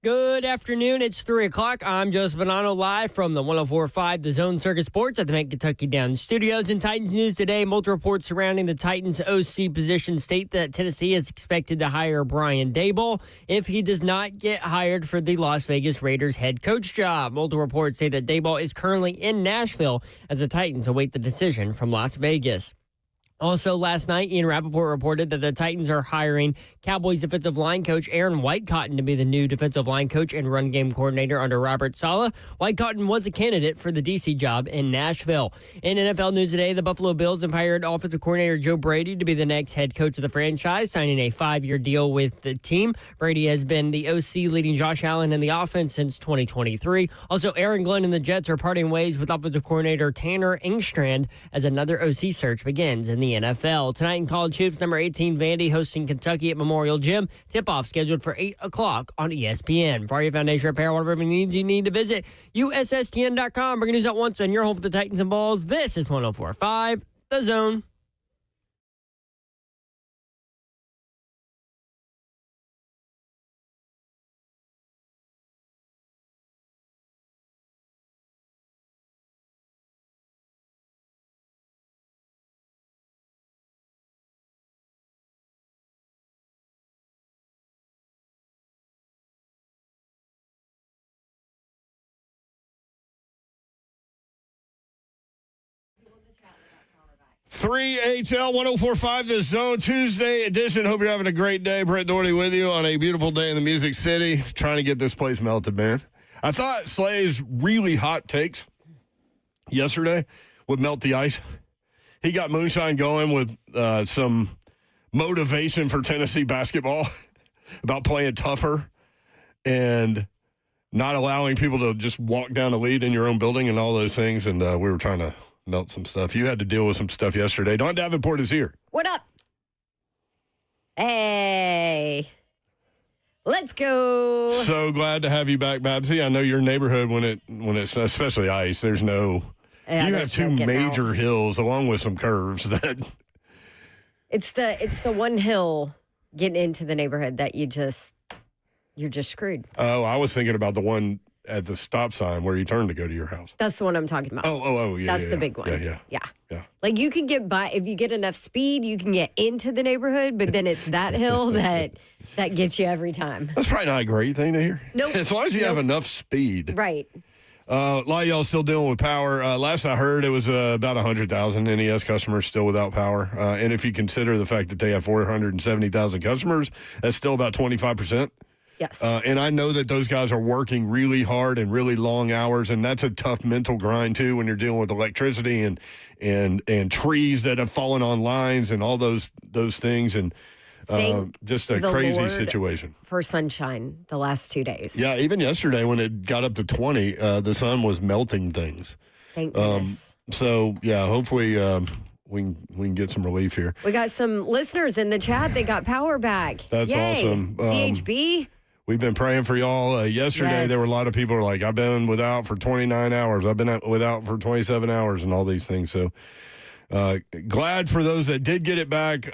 Good afternoon. It's 3 o'clock. I'm Joseph Bonanno live from the 104.5 The Zone Circuit Sports at the Bank Kentucky Down Studios. In Titans news today, multiple reports surrounding the Titans OC position state that Tennessee is expected to hire Brian Daboll if he does not get hired for the Las Vegas Raiders head coach job. Multiple reports say that Daboll is currently in Nashville as the Titans await the decision from Las Vegas. Also, last night, Ian Rappaport reported that the Titans are hiring Cowboys defensive line coach Aaron Whitecotton to be the new defensive line coach and run game coordinator under Robert Saleh. Whitecotton was a candidate for the D.C. job in Nashville. In NFL news today, the Buffalo Bills have hired offensive coordinator Joe Brady to be the next head coach of the franchise, signing a 5-year deal with the team. Brady has been the OC leading Josh Allen in the offense since 2023. Also, Aaron Glenn and the Jets are parting ways with offensive coordinator Tanner Engstrand as another OC search begins in the NFL. Tonight in college hoops, number 18 Vandy hosting Kentucky at Memorial Gym. Tip-off scheduled for 8 o'clock on ESPN. For your foundation repair, whatever needs you need to visit USSTN.com. Bringing news at once on your home for the Titans and Balls. This is 104.5 The Zone. Three HL 104.5 The Zone Tuesday edition. Hope you're having a great day. Brett Doherty with you on a beautiful day in the Music City. Trying to get this place melted, man. I thought Slay's really hot takes yesterday would melt the ice. He got moonshine going with some motivation for Tennessee basketball about playing tougher and not allowing people to just walk down the lead in your own building and all those things. And we were trying to melt some stuff. You had to deal with some stuff yesterday. Don Davenport is here. What up? Hey. Let's go. So glad to have you back, Babsy. I know your neighborhood when it's especially ice, there's no you have two major hills along with some curves that it's the one hill getting into the neighborhood that you're just screwed. Oh, I was thinking about the one at the stop sign where you turn to go to your house. That's the one I'm talking about. Oh, yeah. That's the big one. Yeah. Like you can get by if you get enough speed, you can get into the neighborhood, but then it's that hill that gets you every time. That's probably not a great thing to hear. Nope. As long as you have enough speed. Right. A lot of y'all still dealing with power. Last I heard, it was about 100,000 NES customers still without power. And if you consider the fact that they have 470,000 customers, that's still about 25%. Yes. And I know that those guys are working really hard and really long hours, and that's a tough mental grind, too, when you're dealing with electricity and trees that have fallen on lines and all those things, and just a crazy situation. For sunshine the last 2 days. Yeah, even yesterday when it got up to 20, the sun was melting things. Thank goodness. So, yeah, hopefully we can get some relief here. We got some listeners in the chat. They got power back. That's awesome. DHB. We've been praying for y'all. Yesterday, There were a lot of people who were like, I've been without for 29 hours. I've been without for 27 hours and all these things. So glad for those that did get it back.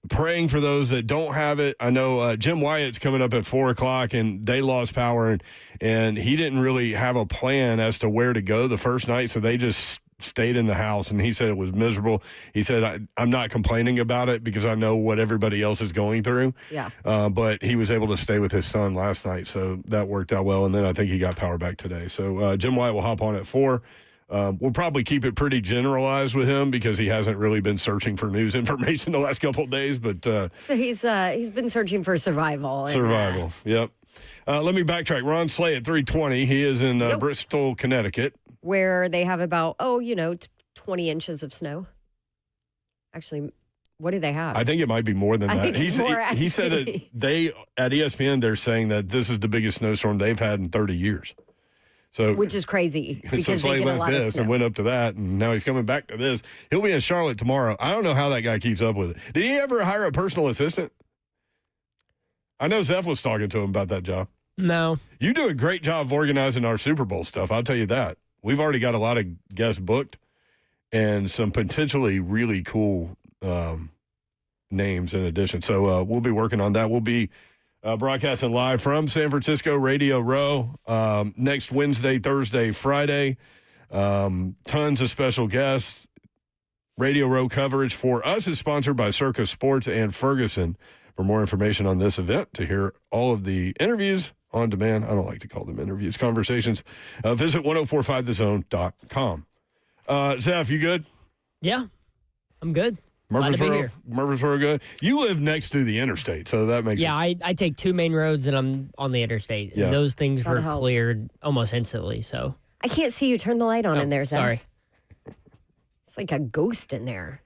Praying for those that don't have it. I know Jim Wyatt's coming up at 4 o'clock, and they lost power, and he didn't really have a plan as to where to go the first night, so they just stayed in the house, and he said it was miserable. He said, I'm not complaining about it because I know what everybody else is going through. Yeah. But he was able to stay with his son last night, so that worked out well, and then I think he got power back today. So Jim White will hop on at 4. We'll probably keep it pretty generalized with him because he hasn't really been searching for news information the last couple of days. But so he's been searching for survival. Yep. Let me backtrack. Ron Slay at 3:20. He is in Bristol, Connecticut, where they have about 20 inches of snow. Actually, what do they have? I think it might be more than that. He said that they at ESPN they're saying that this is the biggest snowstorm they've had in 30 years. So, which is crazy. So Slay left this and went up to that, and now he's coming back to this. He'll be in Charlotte tomorrow. I don't know how that guy keeps up with it. Did he ever hire a personal assistant? I know Zeph was talking to him about that job. No. You do a great job of organizing our Super Bowl stuff. I'll tell you that. We've already got a lot of guests booked and some potentially really cool names in addition. So we'll be working on that. We'll be broadcasting live from San Francisco Radio Row next Wednesday, Thursday, Friday. Tons of special guests. Radio Row coverage for us is sponsored by Circus Sports and Ferguson. For more information on this event, to hear all of the interviews on demand, I don't like to call them interviews, conversations, visit 1045thezone.com. Zeph, you good? Yeah, I'm good. Glad to be here. Murfreesboro good. You live next to the interstate, so that makes I take 2 main roads and I'm on the interstate. Yeah. And those things That were helps. cleared almost instantly. So I can't see you. Turn the light on in there, Zeph. sorry. It's like a ghost in there.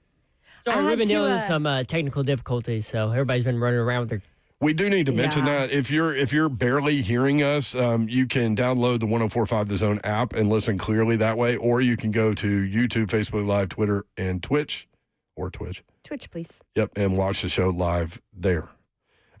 I Sorry, had we've been to, dealing with some technical difficulties, so everybody's been running around with their. We do need to mention Yeah. that if you're barely hearing us, you can download the 1045 The Zone app and listen clearly that way, or you can go to YouTube, Facebook Live, Twitter, and Twitch. Twitch, please. Yep, and watch the show live there.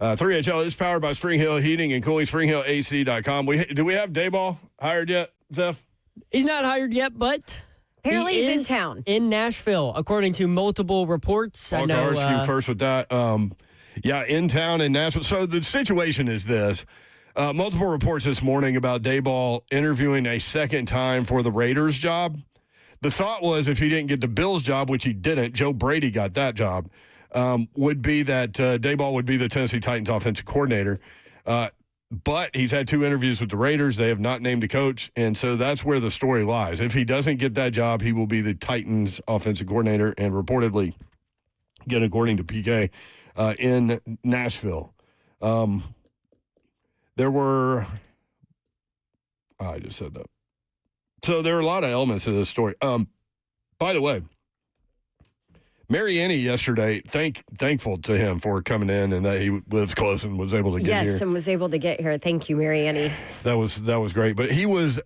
3HL is powered by Spring Hill Heating and Cooling, SpringHillAC.com. Do we have Daboll hired yet, Zeph? He's not hired yet, but Apparently he he's in is town. in Nashville, according to multiple reports. Paul Karski first with that. In town in Nashville. So the situation is this. Multiple reports this morning about Daboll interviewing a second time for the Raiders job. The thought was if he didn't get the Bills job, which he didn't, Joe Brady got that job, would be that Daboll would be the Tennessee Titans offensive coordinator. But he's had 2 interviews with the Raiders. They have not named a coach, and so that's where the story lies. If he doesn't get that job, he will be the Titans offensive coordinator and reportedly, again, according to PK, in Nashville. I just said that. So there are a lot of elements to this story. By the way, Mariani yesterday, thankful to him for coming in and that he lives close and was able to get here. Yes, and was able to get here. Thank you, Mariani. That was great. But he was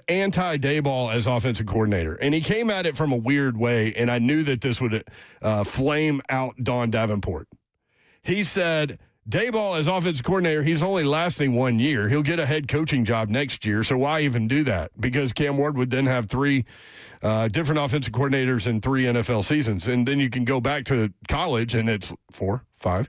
anti-Daboll as offensive coordinator, and he came at it from a weird way, and I knew that this would flame out Don Davenport. He said, Daboll as offensive coordinator, he's only lasting 1 year. He'll get a head coaching job next year, so why even do that? Because Cam Ward would then have 3 different offensive coordinators in 3 NFL seasons, and then you can go back to college, and it's 4, 5.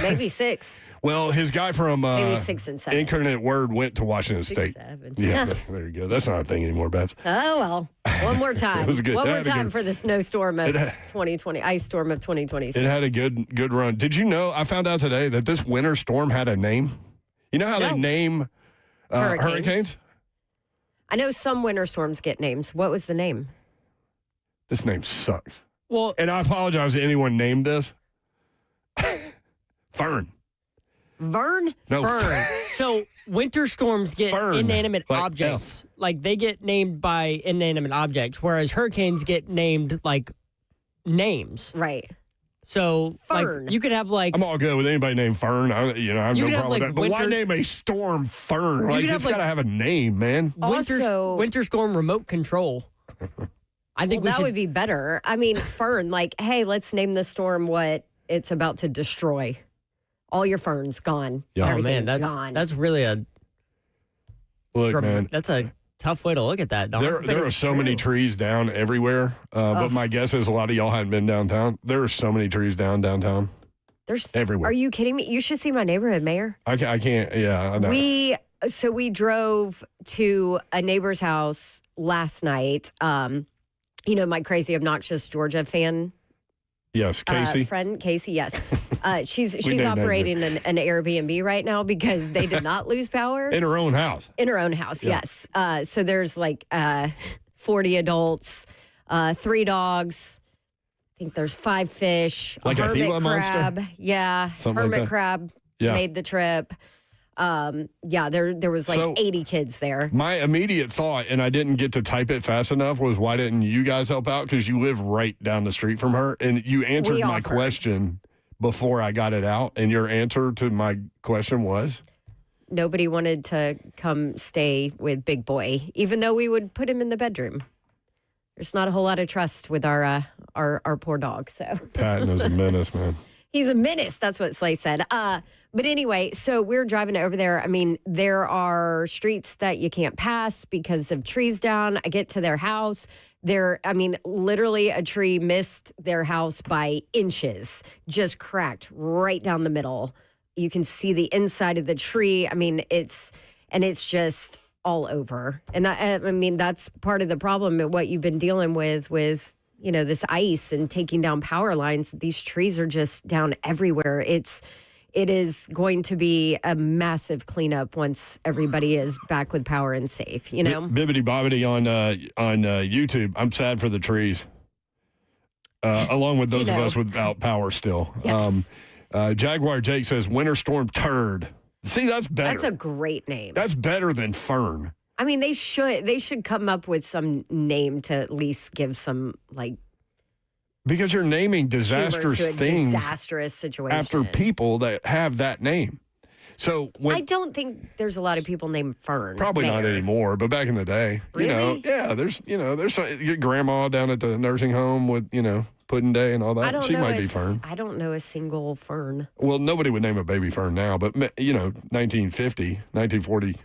Maybe 6. Well, his guy from Maybe 6 and 7. Incarnate Word went to Washington 6, State. 7. Yeah, there you go. That's not a thing anymore, Babs. Oh, well. One more time. It was good. One It more had a time good- for the snowstorm of 2020, ice storm of 2026. It had a good run. Did you know, I found out today that this winter storm had a name? You know how No. they name hurricanes? I know some winter storms get names. What was the name? This name sucks. Well, And I apologize to anyone named this. Fern. Vern? No, Fern. so winter storms get Fern, inanimate like objects. Like they get named by inanimate objects, whereas hurricanes get named like names. Right. So Fern. like you could have like I'm all good with anybody named Fern. I have You no could problem have, with like, that. But why winter- name a storm Fern? Like, could have, it's like- got to have a name, man. Also- winter storm remote control. I think Well, that we would should. be better. I mean, Fern, like, hey, let's name the storm what it's about to destroy. All your ferns gone. Yeah. Oh Everything man, gone. that's really Look, man. that's a tough way to look at that. Don. There are it's so many true. trees down everywhere. But my guess is a lot of y'all hadn't been downtown. There are so many trees downtown. There's everywhere. Are you kidding me? You should see my neighborhood, Mayor. I can't. Yeah, I know. We drove to a neighbor's house last night. My crazy obnoxious Georgia fan Yes, Casey. friend Casey. Yes, she's named operating an Airbnb right now because they did not lose power In her own house. in her own house. Yeah. Yes, so there's like 40 adults, 3 dogs. I think there's 5 fish, Like a hermit Gila monster? crab. Yeah, Something like hermit that. crab Yeah. made the trip. There was like So- 80 kids there. My immediate thought, and I didn't get to type it fast enough, was why didn't you guys help out? Because you live right down the street from her, and you answered We my offered. question before I got it out. And your answer to my question was, Nobody wanted to come stay with Big Boy, even though we would put him in the bedroom. There's not a whole lot of trust with our poor dog. So Patton is a menace, man. he's a menace. That's what Slay said. But anyway, so we're driving over there. I mean, there are streets that you can't pass because of trees down. I get to their house. Literally a tree missed their house by inches, just cracked right down the middle. You can see the inside of the tree. I mean, it's just all over. And I mean, that's part of the problem of what you've been dealing with, this ice and taking down power lines. These trees are just down everywhere. It is going to be a massive cleanup once everybody is back with power and safe, Bibbidi Bobbidi on YouTube. I'm sad for the trees. Along with those of us without power still. Yes. Jaguar Jake says, Winter Storm Turd. See, that's better. That's a great name. That's better than Fern. I mean, they should come up with some name to at least give some, because you're naming disastrous things. Disastrous situation. After people that have that name. So I don't think there's a lot of people named Fern. Probably not anymore, but back in the day, really? there's your grandma down at the nursing home with, Pudding Day and all that. She might be Fern. I don't know a single Fern. Well, nobody would name a baby Fern now, but 1950, 1940,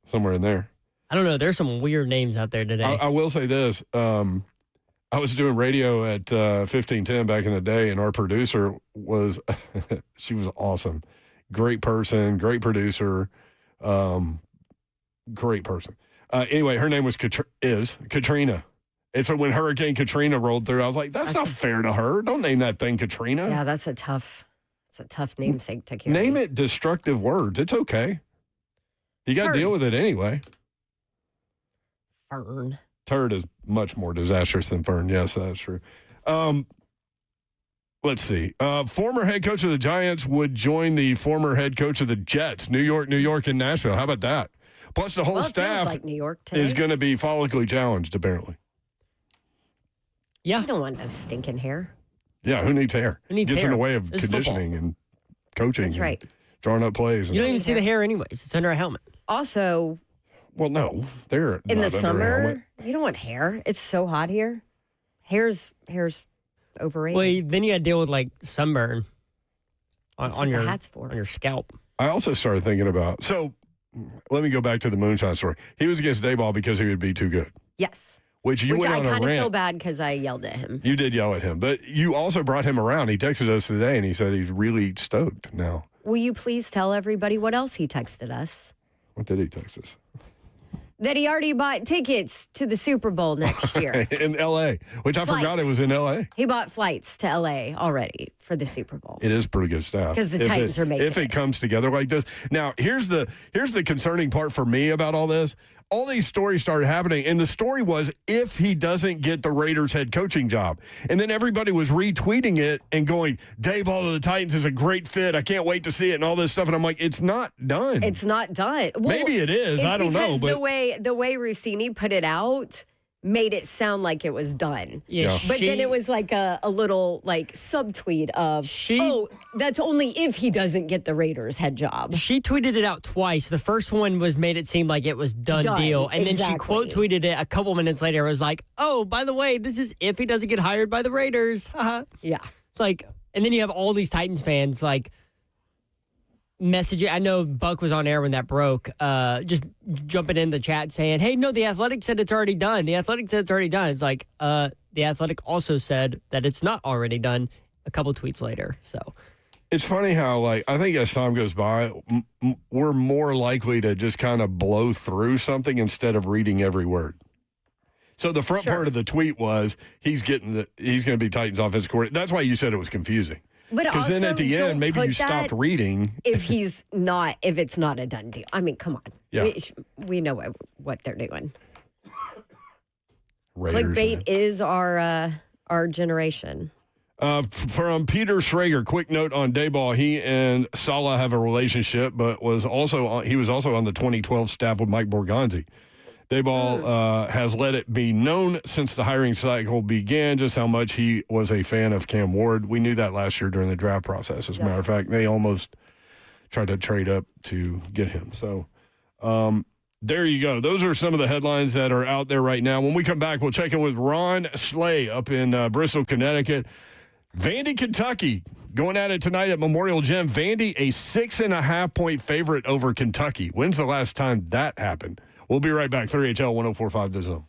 somewhere in there. I don't know. There's some weird names out there today. I will say this. I was doing radio at 1510 back in the day, and our producer was, she was awesome. Great person, great producer, great person. Anyway, her name was Katrina. And so when Hurricane Katrina rolled through, I was like, that's not fair to her. Don't name that thing Katrina. Yeah, that's a tough namesake to carry. Name it destructive words. It's okay. You got to deal with it anyway. Fern. Turd is much more disastrous than Fern. Yes, that's true. Let's see. Former head coach of the Giants would join the former head coach of the Jets. New York, and Nashville. How about that? Plus, the whole staff like New York today. is going to be follically challenged, apparently. Yeah. You don't want no stinking hair. Yeah, who needs hair? Who needs Gets hair? in the way of It's conditioning and coaching. That's right. Drawing up plays. You don't even see the hair anyways. It's under a helmet. Also, well, no. They're in not the under a helmet. summer, you don't want hair. It's so hot here. Hair's overrated. Well, then you got to deal with sunburn That's on what your the hat's for. on your scalp. I also started thinking about, so let me go back to the moonshine story. He was against Daboll because he would be too good. Yes. Which I went on a kind of rant. feel bad because I yelled at him. You did yell at him, but you also brought him around. He texted us today, and he said he's really stoked now. Will you please tell everybody what else he texted us? What did he text us? That he already bought tickets to the Super Bowl next year. In L.A., which I forgot it was in L.A. He bought flights to L.A. already for the Super Bowl. It is pretty good stuff. Because the Titans are making If it comes together like this. Now, here's the concerning part for me about all this. All these stories started happening, and the story was if he doesn't get the Raiders head coaching job. And then everybody was retweeting it and going, Daboll to the Titans is a great fit. I can't wait to see it and all this stuff. And I'm like, it's not done. It's not done. Well, maybe it is. I don't know. But the way Rossini put it out made it sound like it was done. Yeah. But then it was like a little subtweet of, that's only if he doesn't get the Raiders head job. She tweeted it out twice. The first one made it seem like it was done deal. And then she quote tweeted it a couple minutes later. It was like, oh, by the way, this is if he doesn't get hired by the Raiders. Yeah. It's like, and then you have all these Titans fans messaging. I know Buck was on air when that broke, just jumping in the chat saying, hey, no, the Athletic said it's already done. The Athletic said it's already done. It's like, the Athletic also said that it's not already done a couple tweets later. So it's funny how, I think as time goes by, we're more likely to just kind of blow through something instead of reading every word. So the front part of the tweet was he's going to be Titans offensive coordinator. That's why you said it was confusing. Because then at the end, maybe you stopped reading. If it's not a done deal. I mean, come on. Yeah. We know what they're doing. Raiders, Clickbait man. is our generation. From Peter Schrager, quick note on Daboll. He and Saleh have a relationship, but he was also on the 2012 staff with Mike Borgonzi. Daboll has let it be known since the hiring cycle began just how much he was a fan of Cam Ward. We knew that last year during the draft process. As a matter of fact, they almost tried to trade up to get him. So there you go. Those are some of the headlines that are out there right now. When we come back, we'll check in with Ron Slay up in Bristol, Connecticut. Vandy, Kentucky, going at it tonight at Memorial Gym. Vandy, a 6.5-point favorite over Kentucky. When's the last time that happened? We'll be right back. 3HL 104.5 The Zone.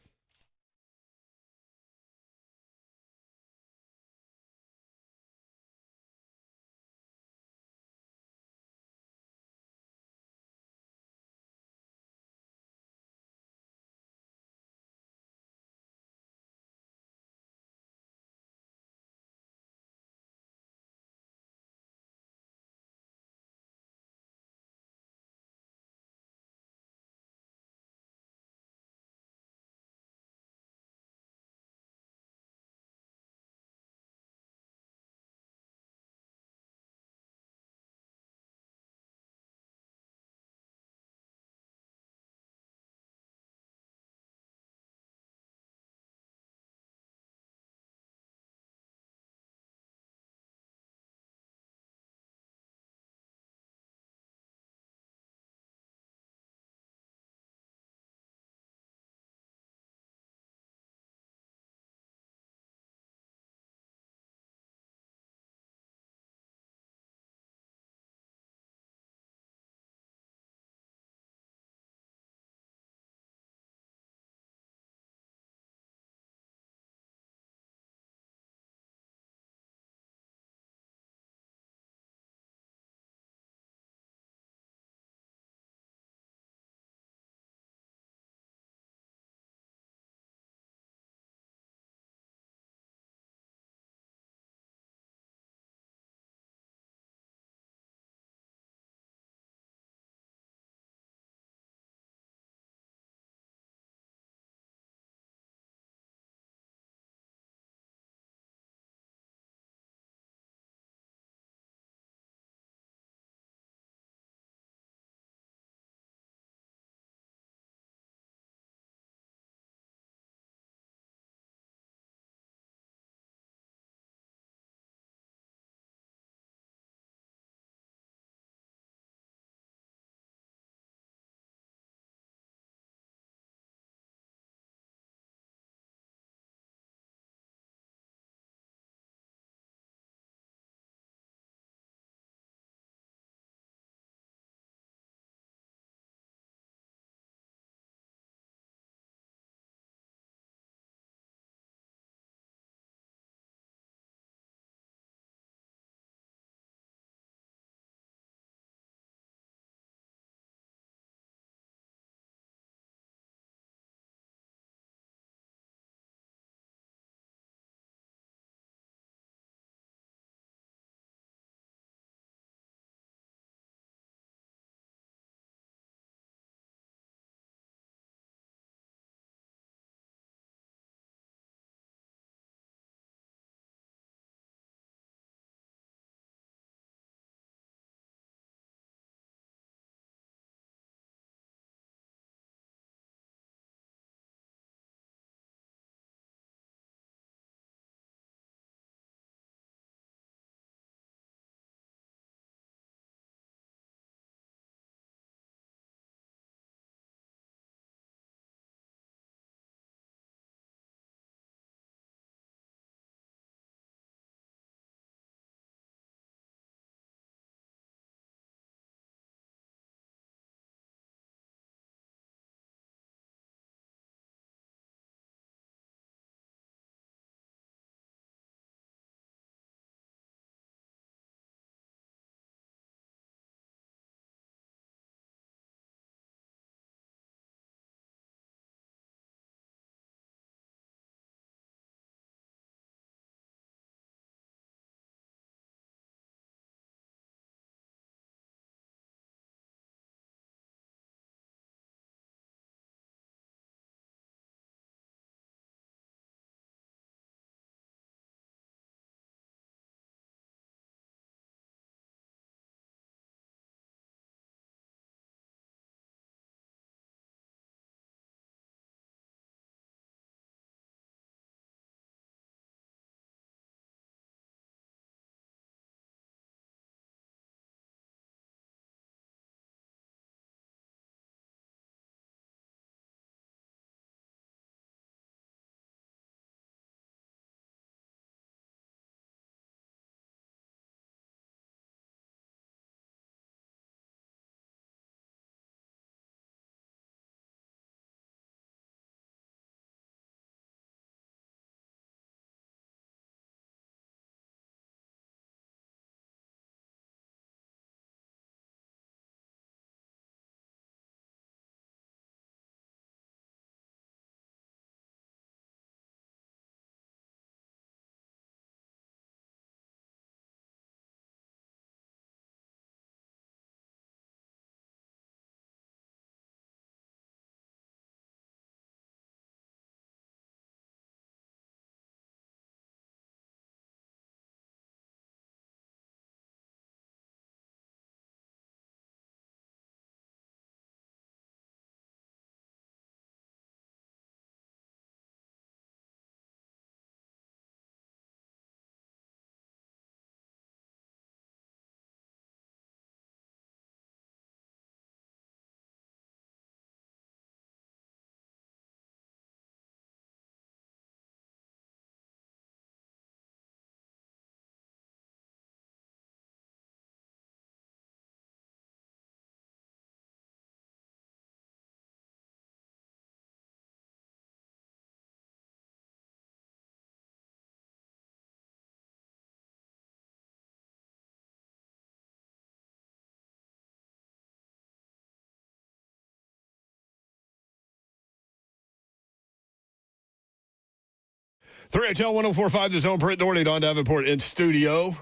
3HL 104.5, The Zone. Britt Doherty, Don Davenport in studio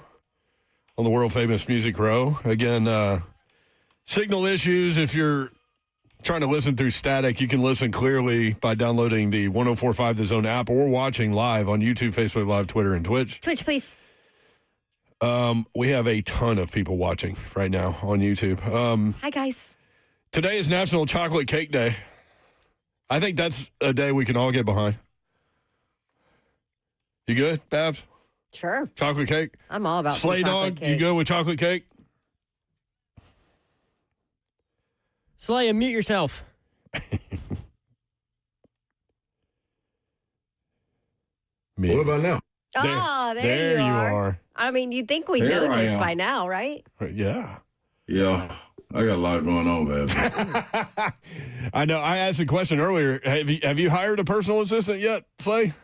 on the world-famous Music Row. Again, signal issues. If you're trying to listen through static, you can listen clearly by downloading the 104.5 The Zone app or watching live on YouTube, Facebook Live, Twitter, and Twitch. Twitch, please. We have a ton of people watching right now on YouTube. Hi, guys. Today is National Chocolate Cake Day. I think that's a day we can all get behind. You good, Babs? Sure. Chocolate cake? I'm all about Slay chocolate Dog, cake. you good with chocolate cake? Slay, unmute yourself. What about now? Oh, there you are. I mean, you'd think we know this by now, right? Yeah. Yeah, I got a lot going on, man. I know. I asked a question earlier. Have you hired a personal assistant yet, Slay?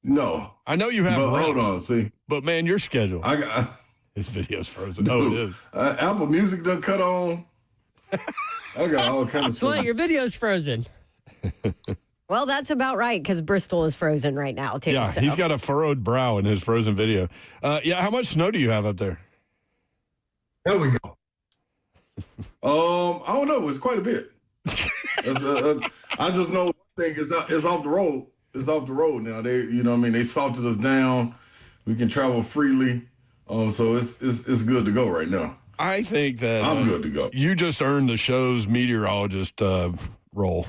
No. I know you have. But hold on, see. But man, your schedule. I got This video's frozen. Oh, it is. Apple Music done cut on. I got all kinds of Slay, stuff. your video's frozen. Well, that's about right because Bristol is frozen right now, too. Yeah, so. he's got a furrowed brow in his frozen video. Yeah, how much snow do you have up there? There we go. I don't know. It's quite a bit. I just know one thing. It's off the road. It's off the road now. They salted us down. We can travel freely. So it's good to go right now. I think that I'm good to go. You just earned the show's meteorologist role,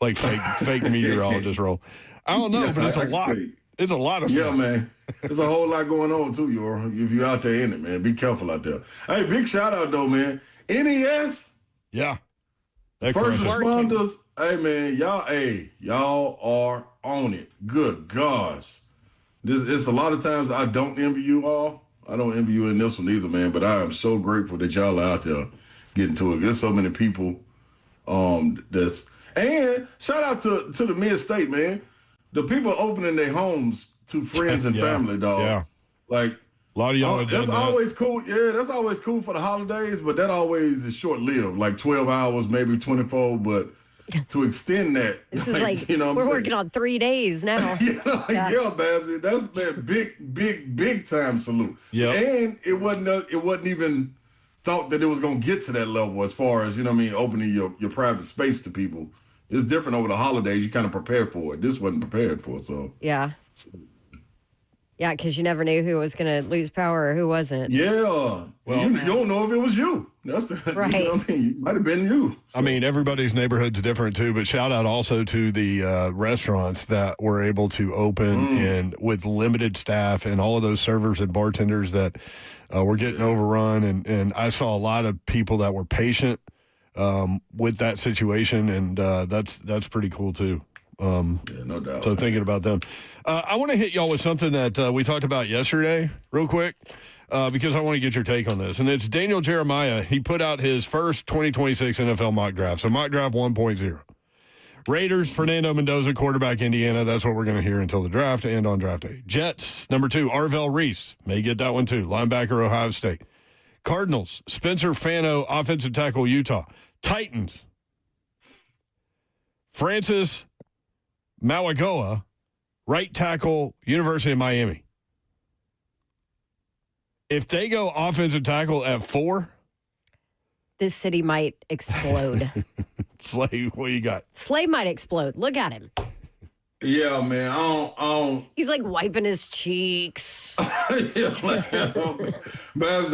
like fake meteorologist role. I don't know, but it's a lot. It's a lot of stuff. Yeah, man. There's a whole lot going on, too, if you're out there in it, man. Be careful out there. Hey, big shout-out, though, man. NES. Yeah. First responders. Hey, man, y'all are on it. Good gosh. It's a lot of times I don't envy you all. I don't envy you in this one either, man. But I am so grateful that y'all are out there getting to it. There's so many people and shout out to the mid-state, man. The people opening their homes to friends and family, dog. Yeah. Like, a lot of y'all have done that's that. always cool. Yeah, that's always cool for the holidays, but that always is short-lived, like 12 hours, maybe 24. But to extend that, This is like we're working on 3 days now. yeah, Babs, that's been big time salute. Yeah, and it wasn't even thought that it was gonna get to that level as far as opening your private space to people. It's different over the holidays. You kind of prepare for it. This wasn't prepared for, so Yeah. Yeah, because you never knew who was going to lose power or who wasn't. Yeah. Well, you don't know if it was you. That's right. It might have been you. So. I mean, everybody's neighborhood's different too, but shout out also to the restaurants that were able to open and with limited staff and all of those servers and bartenders that were getting overrun. And I saw a lot of people that were patient with that situation, and that's pretty cool too. No doubt. So thinking about them. I want to hit y'all with something that we talked about yesterday real quick because I want to get your take on this. And it's Daniel Jeremiah. He put out his first 2026 NFL mock draft. So mock draft 1.0. Raiders, Fernando Mendoza, quarterback, Indiana. That's what we're going to hear until the draft and on draft day. Jets, number 2, Arvell Reese. May get that one too. Linebacker, Ohio State. Cardinals, Spencer Fano, offensive tackle, Utah. Titans, Francis Mauigoa, right tackle, University of Miami. If they go offensive tackle at 4, this city might explode. Slay, what you got? Slay might explode. Look at him. Yeah, man. I don't. He's like wiping his cheeks. Yeah, Babs,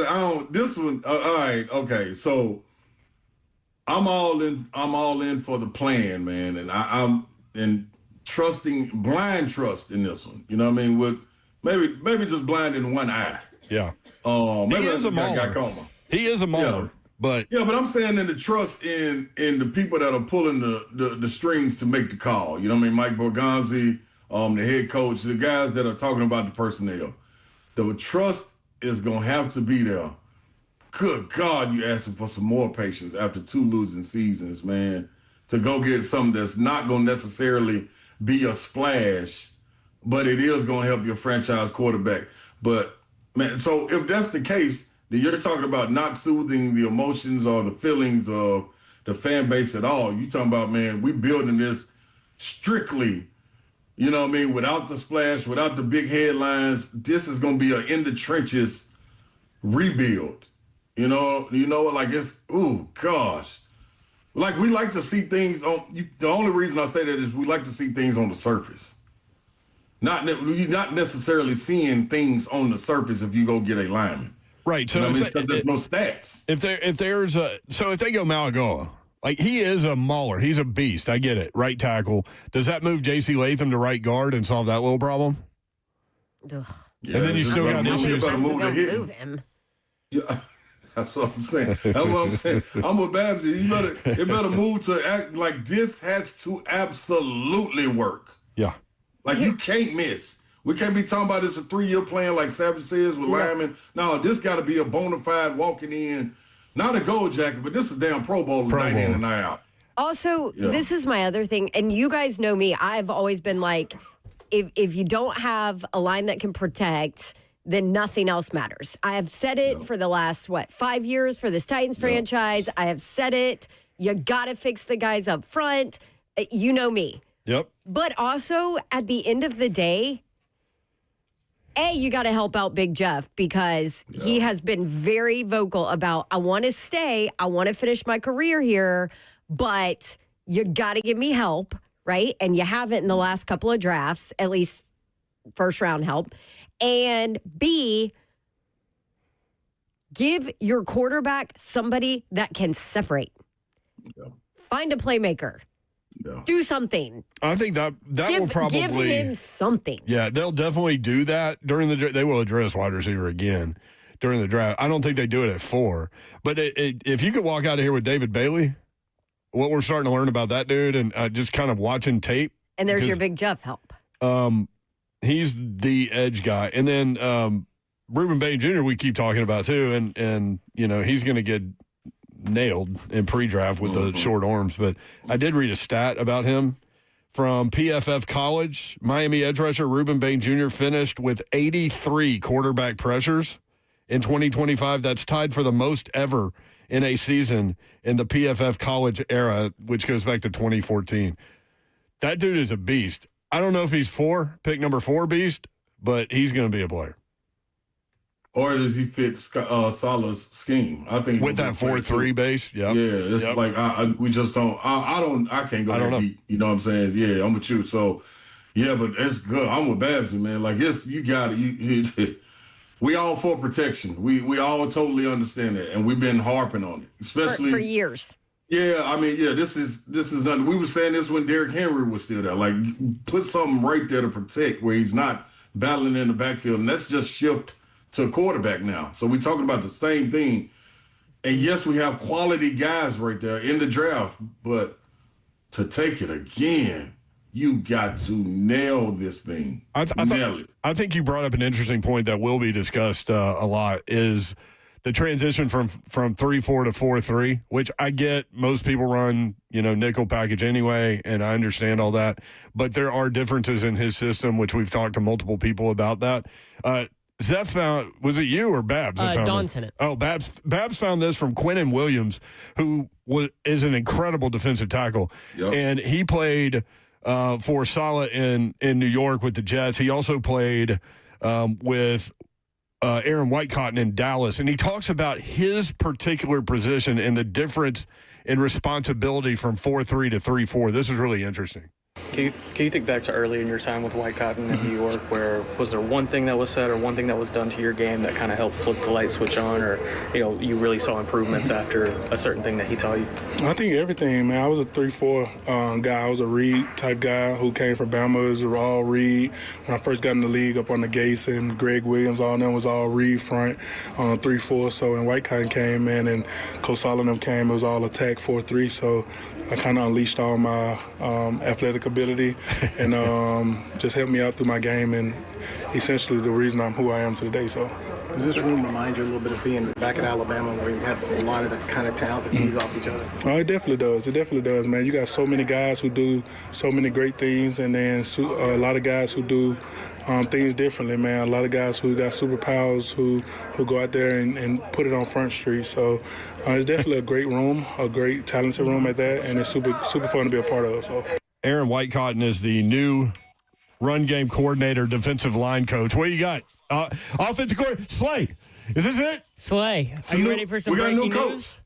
this one. All right, okay. So I'm all in. I'm all in for the plan, man, and I'm blind trust in this one. You know what I mean? With maybe just blind in one eye. Yeah. Maybe he is a got mauler. coma. He is a mauler, but I'm saying in the trust in the people that are pulling the strings to make the call. You know what I mean? Mike Borgonzi, the head coach, the guys that are talking about the personnel. The trust is gonna have to be there. Good God, you asking for some more patience after 2 losing seasons, man, to go get something that's not gonna necessarily be a splash, but it is gonna help your franchise quarterback. But man, so if that's the case, then you're talking about not soothing the emotions or the feelings of the fan base at all. You talking about, man, we building this strictly You know what I mean? Without the splash, without the big headlines, this is going to be an in the trenches rebuild. You know, like it's, ooh, gosh. Like we like to see things the only reason I say that is we like to see things on the surface. Not necessarily seeing things on the surface if you go get a lineman. Right. So because there's no stats. If they go Malagoa, like he is a mauler, he's a beast. I get it. Right tackle. Does that move J.C. Latham to right guard and solve that little problem? Ugh. Yeah, and then you still got issues. Move him. Yeah. That's what I'm saying. I'm with Babsy. It better move to act like this has to absolutely work. Yeah. Like you can't miss. We can't be talking about this a 3-year plan like Savage says with linemen. No, this got to be a bona fide walking in, not a gold jacket, but this is a damn Pro Bowl night in and night out. Also, This is my other thing, and you guys know me. I've always been like, if you don't have a line that can protect, then nothing else matters. I have said it for the last, 5 years for this Titans franchise. I have said it. You got to fix the guys up front. You know me. Yep. But also, at the end of the day, you got to help out Big Jeff because he has been very vocal about, I want to stay. I want to finish my career here, but you got to give me help, right? And you haven't in the last couple of drafts, at least first round help. And B, give your quarterback somebody that can separate. Yeah. Find a playmaker. Yeah. Do something. I think that will probably give him something. Yeah, they'll definitely do that during the draft. They will address wide receiver again during the draft. I don't think they do it at 4. But if you could walk out of here with David Bailey, what we're starting to learn about that dude and just kind of watching tape. And there's your Big Jeff help. He's the edge guy. And then Reuben Bain Jr. we keep talking about too. And he's going to get nailed in pre-draft with the short arms. But I did read a stat about him from PFF College. Miami edge rusher Reuben Bain Jr. finished with 83 quarterback pressures in 2025. That's tied for the most ever in a season in the PFF College era, which goes back to 2014. That dude is a beast. I don't know if he's pick number 4 beast, but he's going to be a player. Or does he fit Salah's scheme? I think with that 4-3 base, yeah, it's like we just don't. I can't go that deep. You know what I'm saying? Yeah, I'm with you. So, yeah, but it's good. I'm with Babsy, man. Like you got it. We all for protection. We all totally understand that, and we've been harping on it, especially for years. Yeah, I mean, this is nothing. We were saying this when Derrick Henry was still there. Like, put something right there to protect where he's not battling in the backfield, and let's just shift to a quarterback now. So we're talking about the same thing. And yes, we have quality guys right there in the draft, but to take it again, you got to nail this thing. Nail it. I think you brought up an interesting point that will be discussed a lot is the transition from 3-4 to 4-3, which I get most people run, nickel package anyway, and I understand all that. But there are differences in his system, which we've talked to multiple people about that. Zeph found, was it you or Babs? Don sent it. Oh, Babs found this from Quinnen Williams, who is an incredible defensive tackle. Yep. And he played for Salah in New York with the Jets. He also played with Aaron Whitecotton in Dallas. And he talks about his particular position and the difference in responsibility from 4-3 to 3-4. This is really interesting. Can you think back to early in your time with Whitecotton in New York, where was there one thing that was said or one thing that was done to your game that kind of helped flip the light switch on, or you really saw improvements after a certain thing that he taught you? I think everything, man. I was a 3-4 guy. I was a read type guy who came from Bama. It was all read. When I first got in the league up on the Gason, Greg Williams, all of them was all read front 3-4. So when Whitecotton came in and Coach Solomon came, it was all attack 4-3. So I kind of unleashed all my athletic ability and just helped me out through my game, and essentially the reason I'm who I am today. So, does this room remind you a little bit of being back at Alabama, where you have a lot of that kind of talent that feeds off each other? Oh, it definitely does. It definitely does, man. You got so many guys who do so many great things, and then a lot of guys who do things differently, man. A lot of guys who got superpowers who go out there and put it on Front Street. So it's definitely a great room, a great talented room at that, and it's super fun to be a part of. So Aaron Whitecotton is the new run game coordinator, defensive line coach. What you got? Offensive coordinator, Slay. Is this it? Slay, are you ready for some breaking news?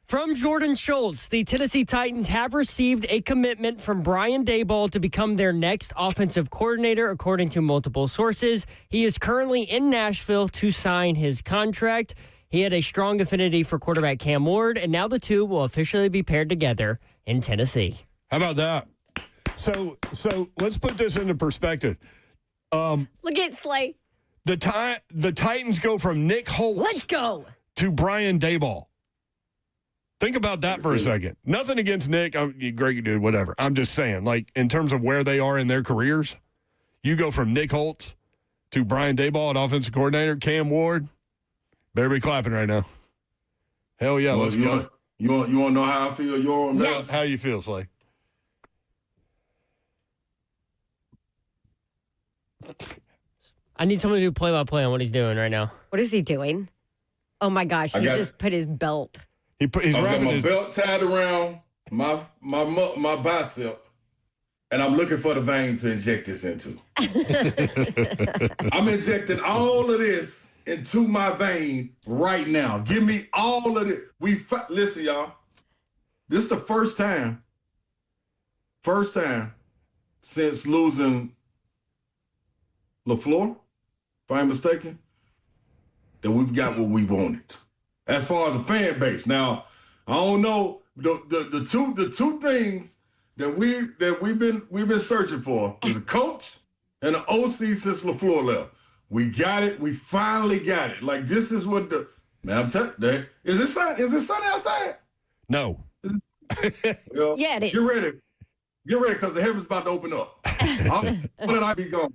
From Jordan Schultz, the Tennessee Titans have received a commitment from Brian Daboll to become their next offensive coordinator, according to multiple sources. He is currently in Nashville to sign his contract. He had a strong affinity for quarterback Cam Ward, and now the two will officially be paired together in Tennessee. How about that? So let's put this into perspective. Look at Slay. The Titans go from Nick Holtz Let's go. to Brian Daboll. Think about that for a second. Nothing against Nick. Great dude, whatever. I'm just saying, like, in terms of where they are in their careers, you go from Nick Holtz to Brian Daboll at offensive coordinator, Cam Ward. Better be clapping right now. Hell yeah, let's go. You want to know how I feel? You're on Yes. How you feel, Slay? I need someone to do play-by-play on what he's doing right now. What is he doing? Oh my gosh, he just put his belt. He's I've got wrapping my his belt tied around my bicep, and I'm looking for the vein to inject this into. I'm injecting all of this into my vein right now. Give me all of it. Listen, y'all. This is the first time since losing LaFleur, if I'm mistaken, that we've got what we wanted. As far as the fan base. Now, I don't know the two things that we've been searching for is a coach and an OC since LaFleur left. We got it. We finally got it. Like, this is what I'm telling you. Is it sun outside? no. Well, Yeah, it is. Get ready, because the heaven's about to open up. When I be gone?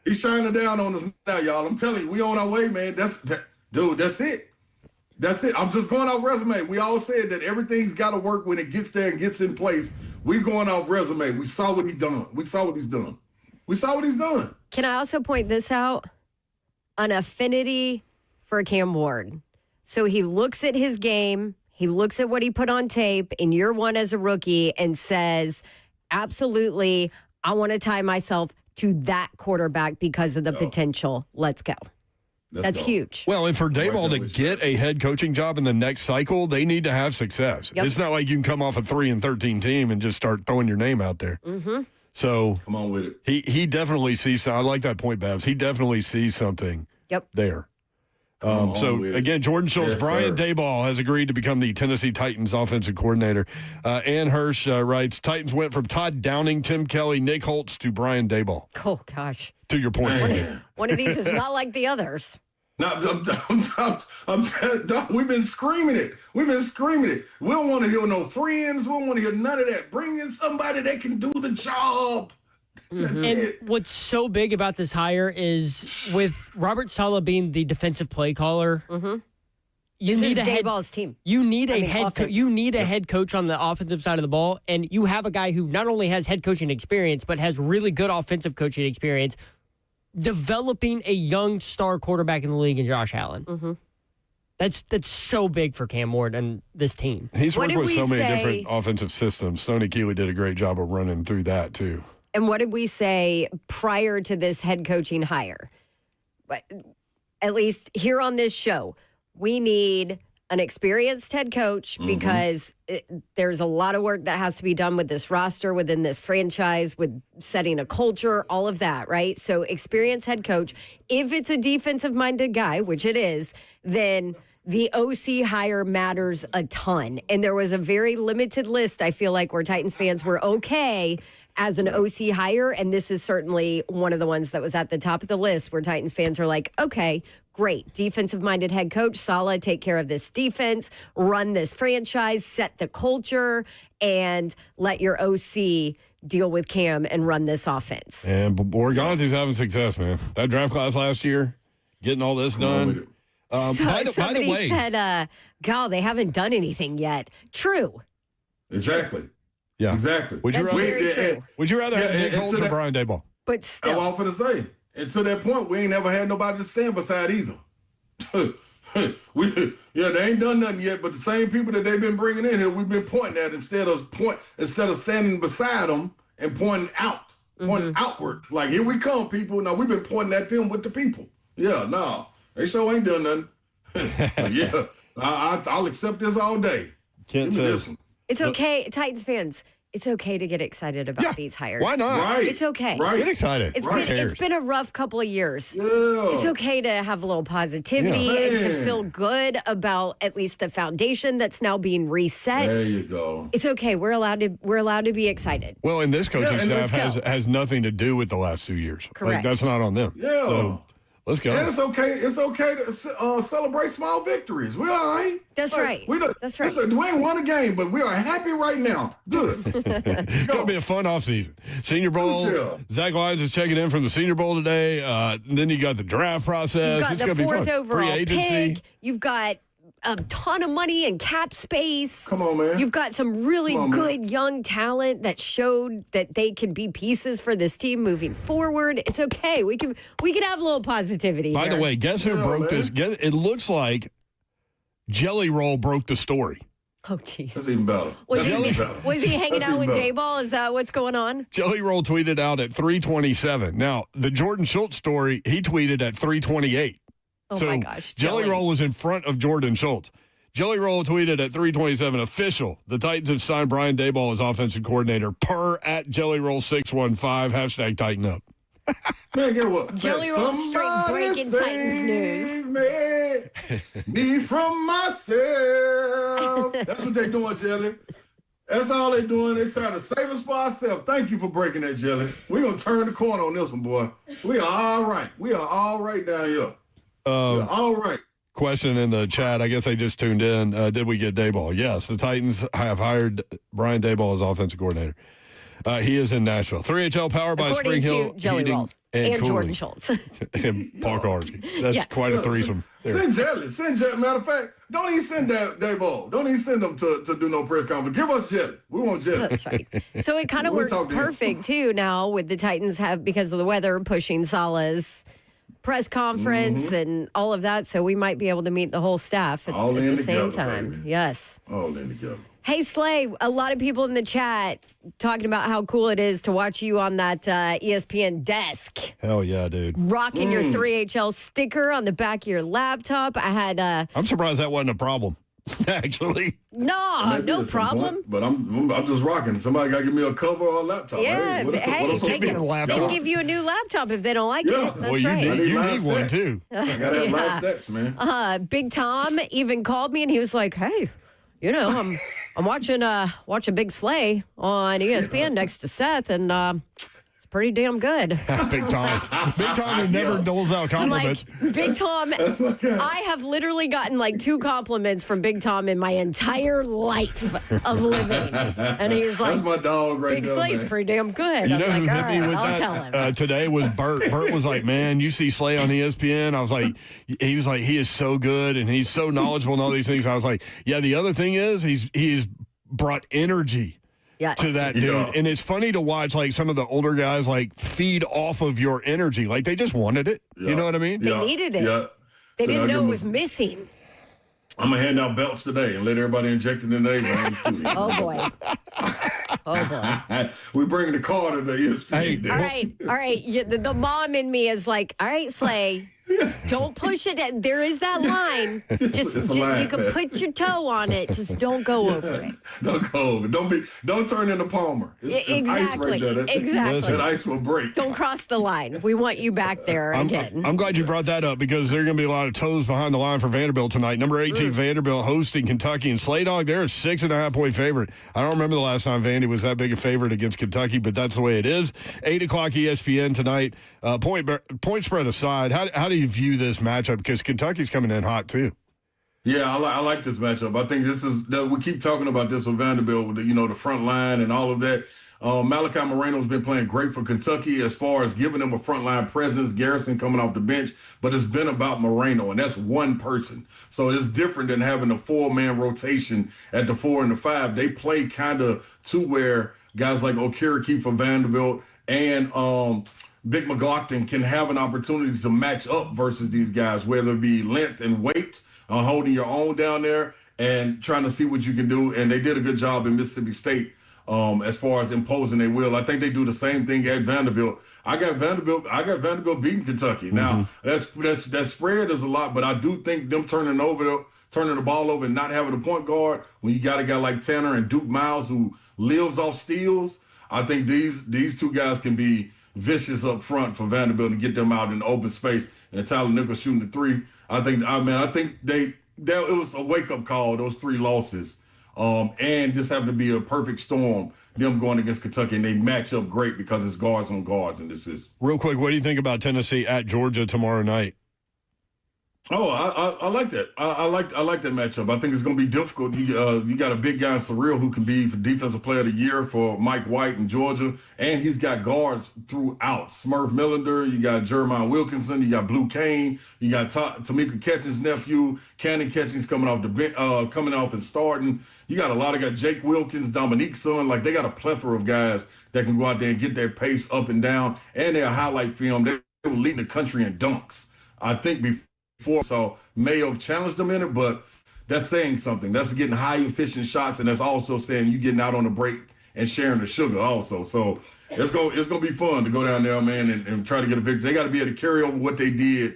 He's shining down on us now, y'all. I'm telling you, we on our way, man. That's it. That's it. I'm just going off resume. We all said that everything's got to work when it gets there and gets in place. We're going off resume. We saw what he's done. We saw what he's done. Can I also point this out? An affinity for Cam Ward. So he looks at his game, he looks at what he put on tape in year one as a rookie and says, absolutely, I want to tie myself to that quarterback because of the potential. Let's go. That's huge. Well, and for Daboll to get a head coaching job in the next cycle, they need to have success. Yep. It's not like you can come off a 3-13 team and just start throwing your name out there. Mm-hmm. So come on with it. He definitely sees. I like that point, Babs. He definitely sees something. There. So again, Jordan Schultz, Yes, Brian sir. Daboll has agreed to become the Tennessee Titans offensive coordinator. Ann Hirsch writes, Titans went from Todd Downing, Tim Kelly, Nick Holtz to Brian Daboll. Oh, gosh. To your point. One of these is not like the others. Now, we've been screaming it. We don't want to hear no friends. We don't want to hear none of that. Bring in somebody that can do the job. That's And it. what's so big about this hire is with Robert Saleh being the defensive play caller, you This need is a head Daboll's team. You need a offense. you need a head coach on the offensive side of the ball, and you have a guy who not only has head coaching experience but has really good offensive coaching experience, developing a young star quarterback in the league in Josh Allen. That's so big for Cam Ward and this team. He's What worked did with we so many say- different offensive systems. Stoney Keeley did a great job of running through that, too. And what did we say prior to this head coaching hire? But at least here on this show, we need an experienced head coach because there's a lot of work that has to be done with this roster, within this franchise, with setting a culture, all of that, right? So experienced head coach. If it's a defensive-minded guy, which it is, then the OC hire matters a ton. And there was a very limited list, I feel like, where Titans fans were okay as an OC hire. And this is certainly one of the ones that was at the top of the list where Titans fans are like, okay, great. Defensive-minded head coach, Saleh, take care of this defense, run this franchise, set the culture, and let your OC deal with Cam and run this offense. And Borgonzi's having success, man. That draft class last year, getting all this done. By the Somebody way, said, God, they haven't done anything yet. True. Exactly. yeah. Exactly. Would you That's rather, very true. would you rather have Yeah, Nick and Holtz to or that- Brian Daboll? But That's still. what I'm finna say. And to that point, we ain't never had nobody to stand beside either. They ain't done nothing yet, but the same people that they've been bringing in here, we've been pointing at instead of standing beside them and pointing out. pointing outward. Like, here we come, people. Now, we've been pointing at them with the people. Yeah, no. They sure ain't done nothing. Yeah, I'll accept this all day. Kent Give me says, this one. It's okay, Titans fans. It's okay to get excited about these hires. why not? Right. It's okay. Right. Get excited. It's been a rough couple of years. Yeah. It's okay to have a little positivity and to feel good about at least the foundation that's now being reset. There you go. It's okay. We're allowed to be excited. Well, and this coaching Yeah, and staff let's has nothing to do with the last 2 years. Correct. Like, that's not on them. Yeah. So, let's go. And it's okay. It's okay to celebrate small victories. We're all right. That's right. That's right. Listen, we ain't won a game, but we are happy right now. Good. It's going to be a fun offseason. Senior Bowl. Yeah. Zach Lyons is checking in from the Senior Bowl today. Then you got the draft process. You've It's got going the to be fun. fourth overall Free agency. pick. You've got a ton of money and cap space. Come on, man. You've got some really good young talent that showed that they can be pieces for this team moving forward. It's okay. We can have a little positivity. By here. the way, guess who broke man. this? It looks like Jelly Roll broke the story. Oh, jeez. That's even better. Was That's he, even better. was he hanging That's out even with better. Daboll? Is that what's going on? Jelly Roll tweeted out at 3:27. Now, the Jordan Schultz story, he tweeted at 3:28. Oh, so my gosh. Jelly Roll was in front of Jordan Schultz. Jelly Roll tweeted at 3:27, official. The Titans have signed Brian Daboll as offensive coordinator per at Jelly Roll 615, hashtag Tighten Up. Man, get what? Jelly Roll straight breaking Titans news. Me from myself. That's what they doing, Jelly. That's all they doing. They trying to save us for ourselves. Thank you for breaking that, Jelly. We're going to turn the corner on this one, boy. We are all right. We are all right down here. We are all right. Question in the chat. I guess they just tuned in. Did we get Daboll? Yes, the Titans have hired Brian Daboll as offensive coordinator. He is in Nashville. 3HL powered by According Spring Hill to Jelly Heating Roll and and Cooling. Jordan Schultz. And Paul Kawarski. That's Yes. quite a threesome. there. Send Jelly. Send Jelly. Matter of fact, don't even send Daboll. Don't even send them to do no press conference. Give us Jelly. We want Jelly. That's right. So it kind of We'll works talk to you. perfect too now with the Titans because of the weather pushing Salah's press conference and all of that. So we might be able to meet the whole staff at All the in same together, time. baby. Yes. All in together. Hey, Slay, a lot of people in the chat talking about how cool it is to watch you on that ESPN desk, Hell yeah, dude. rocking your 3HL sticker on the back of your laptop. I had, I'm surprised that wasn't a problem, actually. no Maybe at some problem. point, but I'm just rocking. Somebody got to give me a cover or a laptop. Yeah, what else they I'm doing? can give you a new laptop if they don't like Yeah. it. That's Well, you right. need- live need one, steps. too. I got to have live steps, man. Big Tom even called me and he was like, "Hey, you know, I'm watching Big Slay on ESPN next to Seth, and it's pretty damn good." Big Tom. Big Tom who never doles out I'm like, compliments. Big Tom, I have literally gotten like 2 compliments from Big Tom in my entire life of living, and he's like, That's my dog right "Big there, Slay's man. pretty damn good." You I'm know like, who "All hit me right, with I'll that tell him." today was Bert. Bert was like, "Man, you see Slay on ESPN." I was like, he was like, he is so good and he's so knowledgeable and all these things. I was like, yeah. The other thing is he's brought energy Yes. to that dude, Yeah. and it's funny to watch like some of the older guys like feed off of your energy. Like they just wanted it. You know what I mean? They needed it. Yeah. They So didn't I'll know give it 'em was missing. I'm going to hand out belts today and let everybody inject it in their veins, too. Oh boy. Oh boy. We bring the car to the ESPN. Hey, All right. The mom in me is like, all right, Slay, don't push it. There is that line. It's a line, You can man. put your toe on it. Just don't go over it. Don't go over. Don't turn into Palmer. It's ice right there. Exactly. That ice will break. Don't cross the line. We want you back there again. I'm glad you brought that up because there are going to be a lot of toes behind the line for Vanderbilt tonight. Number 18, Vanderbilt hosting Kentucky. And Slay Dog, they're a 6.5-point favorite. I don't remember the last time Vandy was that big a favorite against Kentucky, but that's the way it is. 8 o'clock ESPN tonight. Point spread aside, how do you view this matchup? Because Kentucky's coming in hot, too. Yeah, I like this matchup. I think we keep talking about this with Vanderbilt, with the front line and all of that. Malachi Moreno's been playing great for Kentucky as far as giving them a front line presence. Garrison coming off the bench, but it's been about Moreno, and that's one person. So it's different than having a 4-man rotation at the 4 and the 5. They play kind of to where guys like Okiriki for Vanderbilt and Big McLaughlin can have an opportunity to match up versus these guys, whether it be length and weight, holding your own down there and trying to see what you can do. And they did a good job in Mississippi State as far as imposing their will. I think they do the same thing at Vanderbilt. I got Vanderbilt beating Kentucky. Now that spread is a lot, but I do think them turning the ball over and not having a point guard when you got a guy like Tanner and Duke Miles who lives off steals. I think these two guys can be vicious up front for Vanderbilt and get them out in the open space. And Tyler Nichols shooting the three. I think it was a wake up call. Those 3 losses. And this happened to be a perfect storm, them going against Kentucky, and they match up great because it's guards on guards, and this is. Real quick, what do you think about Tennessee at Georgia tomorrow night? Oh, I like that. I like that matchup. I think it's going to be difficult. You got a big guy in Surreal who can be for Defensive Player of the Year for Mike White in Georgia, and he's got guards throughout. Smurf Millender, you got Jeremiah Wilkinson, you got Blue Kane, you got Tamika Catchings' nephew, Cannon Catchings coming off and starting. You got a lot of guys, Jake Wilkins, Dominique's son. Like, they got a plethora of guys that can go out there and get their pace up and down, and they're a highlight film. They were leading the country in dunks. I think before, so may have challenged them in it, but that's saying something. That's getting high efficient shots, and that's also saying you getting out on the break and sharing the sugar also. So it's gonna be fun to go down there, man, and try to get a victory. They got to be able to carry over what they did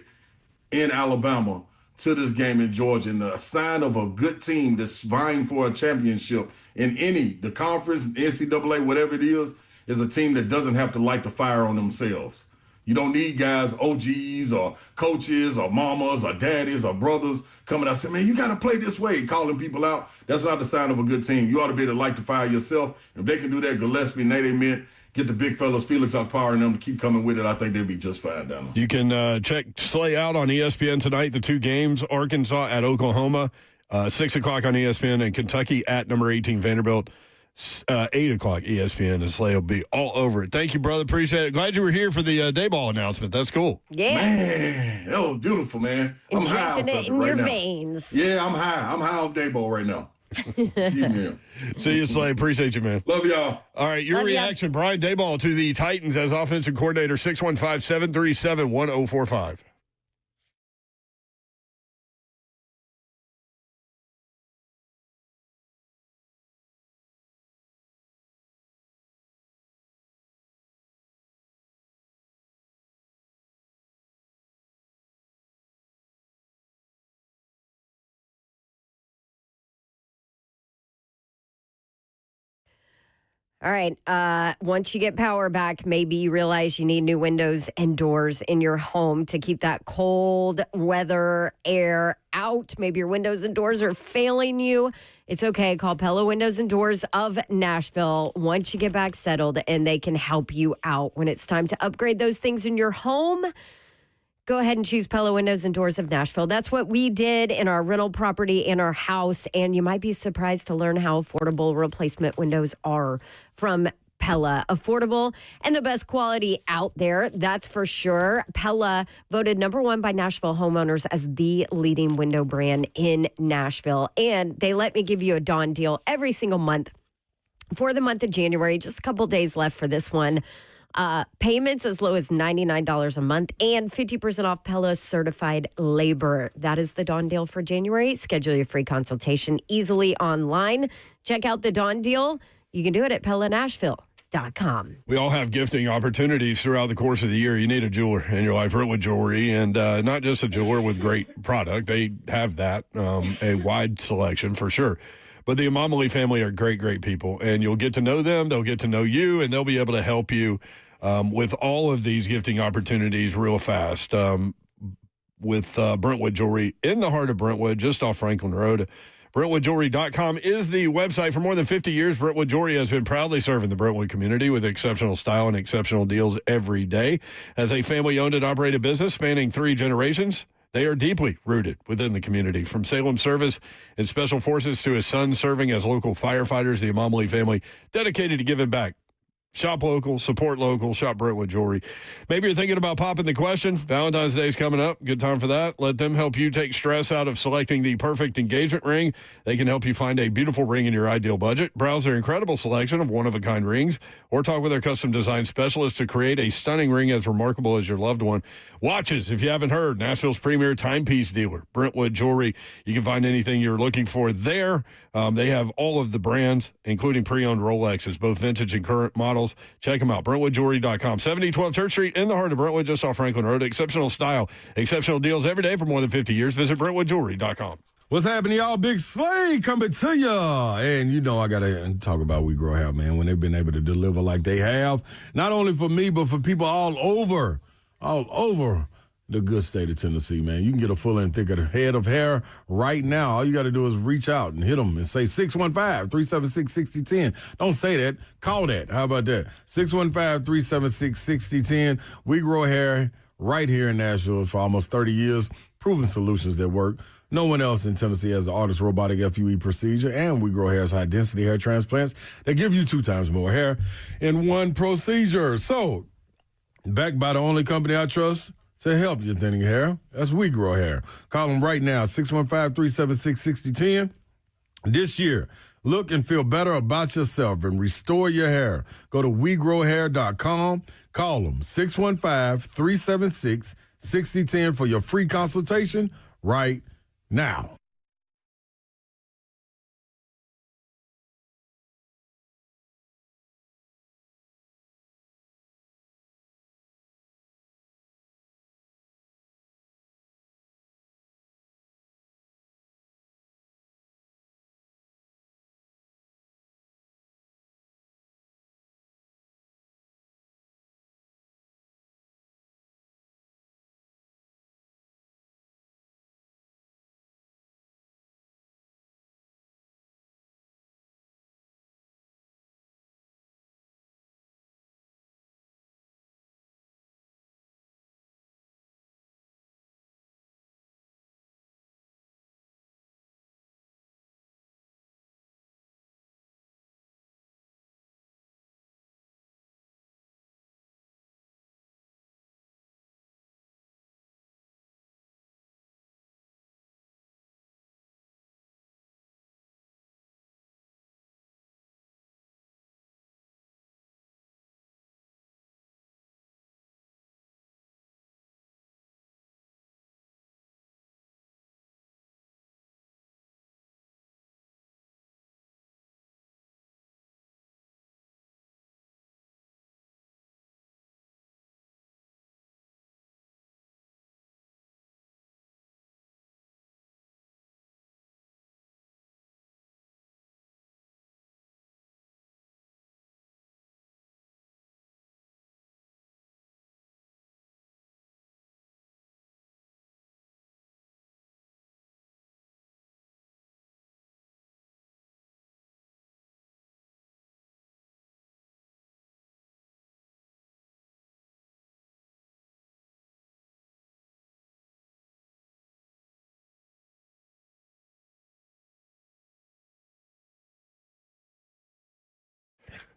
in Alabama to this game in Georgia, and the sign of a good team that's vying for a championship in the conference, NCAA, whatever it is a team that doesn't have to light the fire on themselves. You don't need guys, OGs or coaches or mamas or daddies or brothers coming out saying, man, you got to play this way, calling people out. That's not the sign of a good team. You ought to be able to light the fire yourself. If they can do that, Gillespie, Nate Mint, get the big fellas, Felix Okpara, and them to keep coming with it, I think they'll be just fine down there. You can check Slay out on ESPN tonight, the 2 games, Arkansas at Oklahoma, 6 o'clock on ESPN, and Kentucky at number 18 Vanderbilt. 8 o'clock ESPN, and Slay will be all over it. Thank you, brother. Appreciate it. Glad you were here for the Daboll announcement. That's cool. Yeah. Man, that was beautiful, man. I'm high Injecting it in right your now. veins. Yeah, I'm high. I'm high on Daboll right now. See you, Slay. Appreciate you, man. Love y'all. All right, your reaction, Brian Daboll to the Titans as offensive coordinator, 615-737-1045. All right. Once you get power back, maybe you realize you need new windows and doors in your home to keep that cold weather air out. Maybe your windows and doors are failing you. It's okay. Call Pella Windows and Doors of Nashville once you get back settled, and they can help you out. When it's time to upgrade those things in your home, go ahead and choose Pella Windows and Doors of Nashville. That's what we did in our rental property in our house, and you might be surprised to learn how affordable replacement windows are from Pella. Affordable and the best quality out there, that's for sure. Pella voted number 1 by Nashville homeowners as the leading window brand in Nashville. And they let me give you a Dawn deal every single month for the month of January. Just a couple days left for this one. Payments as low as $99 a month and 50% off Pella certified labor. That is the Dawn deal for January. Schedule your free consultation easily online. Check out the Dawn deal. You can do it at PellaNashville.com. We all have gifting opportunities throughout the course of the year. You need a jeweler in your life, Brentwood Jewelry, and not just a jeweler with great product. They have that, a wide selection for sure. But the Amamali family are great, great people, and you'll get to know them. They'll get to know you, and they'll be able to help you with all of these gifting opportunities real fast with Brentwood Jewelry in the heart of Brentwood, just off Franklin Road. BrentwoodJewelry.com is the website. For more than 50 years, Brentwood Jewelry has been proudly serving the Brentwood community with exceptional style and exceptional deals every day. As a family-owned and operated business spanning 3 generations, they are deeply rooted within the community. From Salem Service and Special Forces to his son serving as local firefighters, the Amamali family dedicated to giving back. Shop local, support local, shop Brentwood Jewelry. Maybe you're thinking about popping the question. Valentine's Day is coming up. Good time for that. Let them help you take stress out of selecting the perfect engagement ring. They can help you find a beautiful ring in your ideal budget. Browse their incredible selection of one-of-a-kind rings or talk with their custom design specialist to create a stunning ring as remarkable as your loved one. Watches, if you haven't heard, Nashville's premier timepiece dealer, Brentwood Jewelry. You can find anything you're looking for there. They have all of the brands, including pre-owned Rolexes, both vintage and current models. Check them out, BrentwoodJewelry.com. 7012 Church Street in the heart of Brentwood, just off Franklin Road. Exceptional style, exceptional deals every day for more than 50 years. Visit BrentwoodJewelry.com. What's happening, y'all? Big Slay coming to ya. And you know I got to talk about We Grow Hair, man, when they've been able to deliver like they have, not only for me, but for people all over the good state of Tennessee, man. You can get a full and thicker head of hair right now. All you got to do is reach out and hit them and say 615-376-6010. Don't say that. Call that. How about that? 615-376-6010. We Grow Hair right here in Nashville for almost 30 years. Proven solutions that work. No one else in Tennessee has the Artist Robotic FUE procedure, and We Grow Hair's high-density hair transplants that give you 2 times more hair in one procedure. So, backed by the only company I trust to help you thinning hair, that's We Grow Hair. Call them right now, 615-376-6010. This year, look and feel better about yourself and restore your hair. Go to WeGrowHair.com. Call them, 615-376-6010 for your free consultation right now.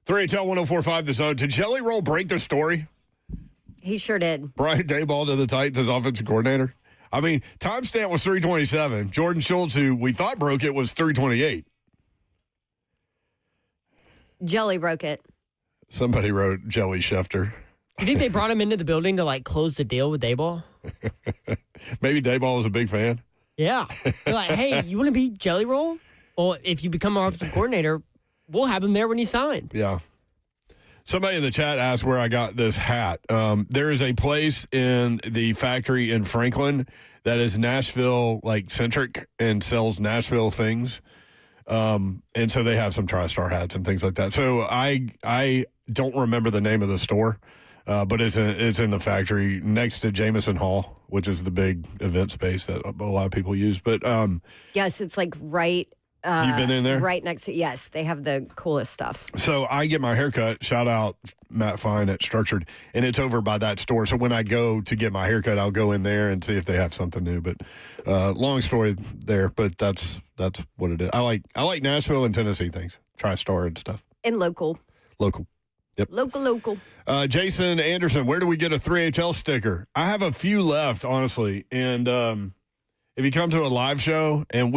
HL 104.5 The Zone. Did Jelly Roll break the story? He sure did. Brian Daboll to the Titans as offensive coordinator. I mean, timestamp was 3:27. Jordan Schultz, who we thought broke it, was 3:28. Jelly broke it. Somebody wrote Jelly Schefter. You think they brought him into the building to like close the deal with Daboll? Maybe Daboll was a big fan. Yeah. They're like, hey, you want to be Jelly Roll? Well, if you become our offensive coordinator, we'll have him there when he signed. Yeah. Somebody in the chat asked where I got this hat. There is a place in the factory in Franklin that is Nashville like centric and sells Nashville things. And so they have some TriStar hats and things like that. So I don't remember the name of the store, but it's in the factory next to Jameson Hall, which is the big event space that a lot of people use. But yes, it's like right. You've been in there? Right next to, yes, they have the coolest stuff. So I get my haircut, shout out Matt Fine at Structured, and it's over by that store. So when I go to get my haircut, I'll go in there and see if they have something new. But long story there, but that's what it is. I like Nashville and Tennessee things, TriStar and stuff. And local. Yep. Local. Jason Anderson, where do we get a 3HL sticker? I have a few left, honestly. And if you come to a live show, and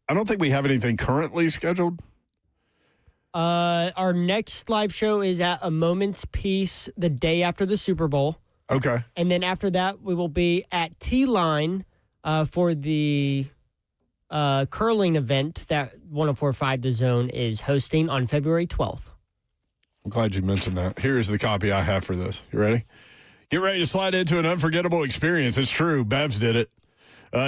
I don't think we have anything currently scheduled. Our next live show is at A Moment's Peace the day after the Super Bowl. Okay. And then after that, we will be at T-Line for the curling event that 104.5 The Zone is hosting on February 12th. I'm glad you mentioned that. Here's the copy I have for this. You ready? Get ready to slide into an unforgettable experience. It's true. Babs did it.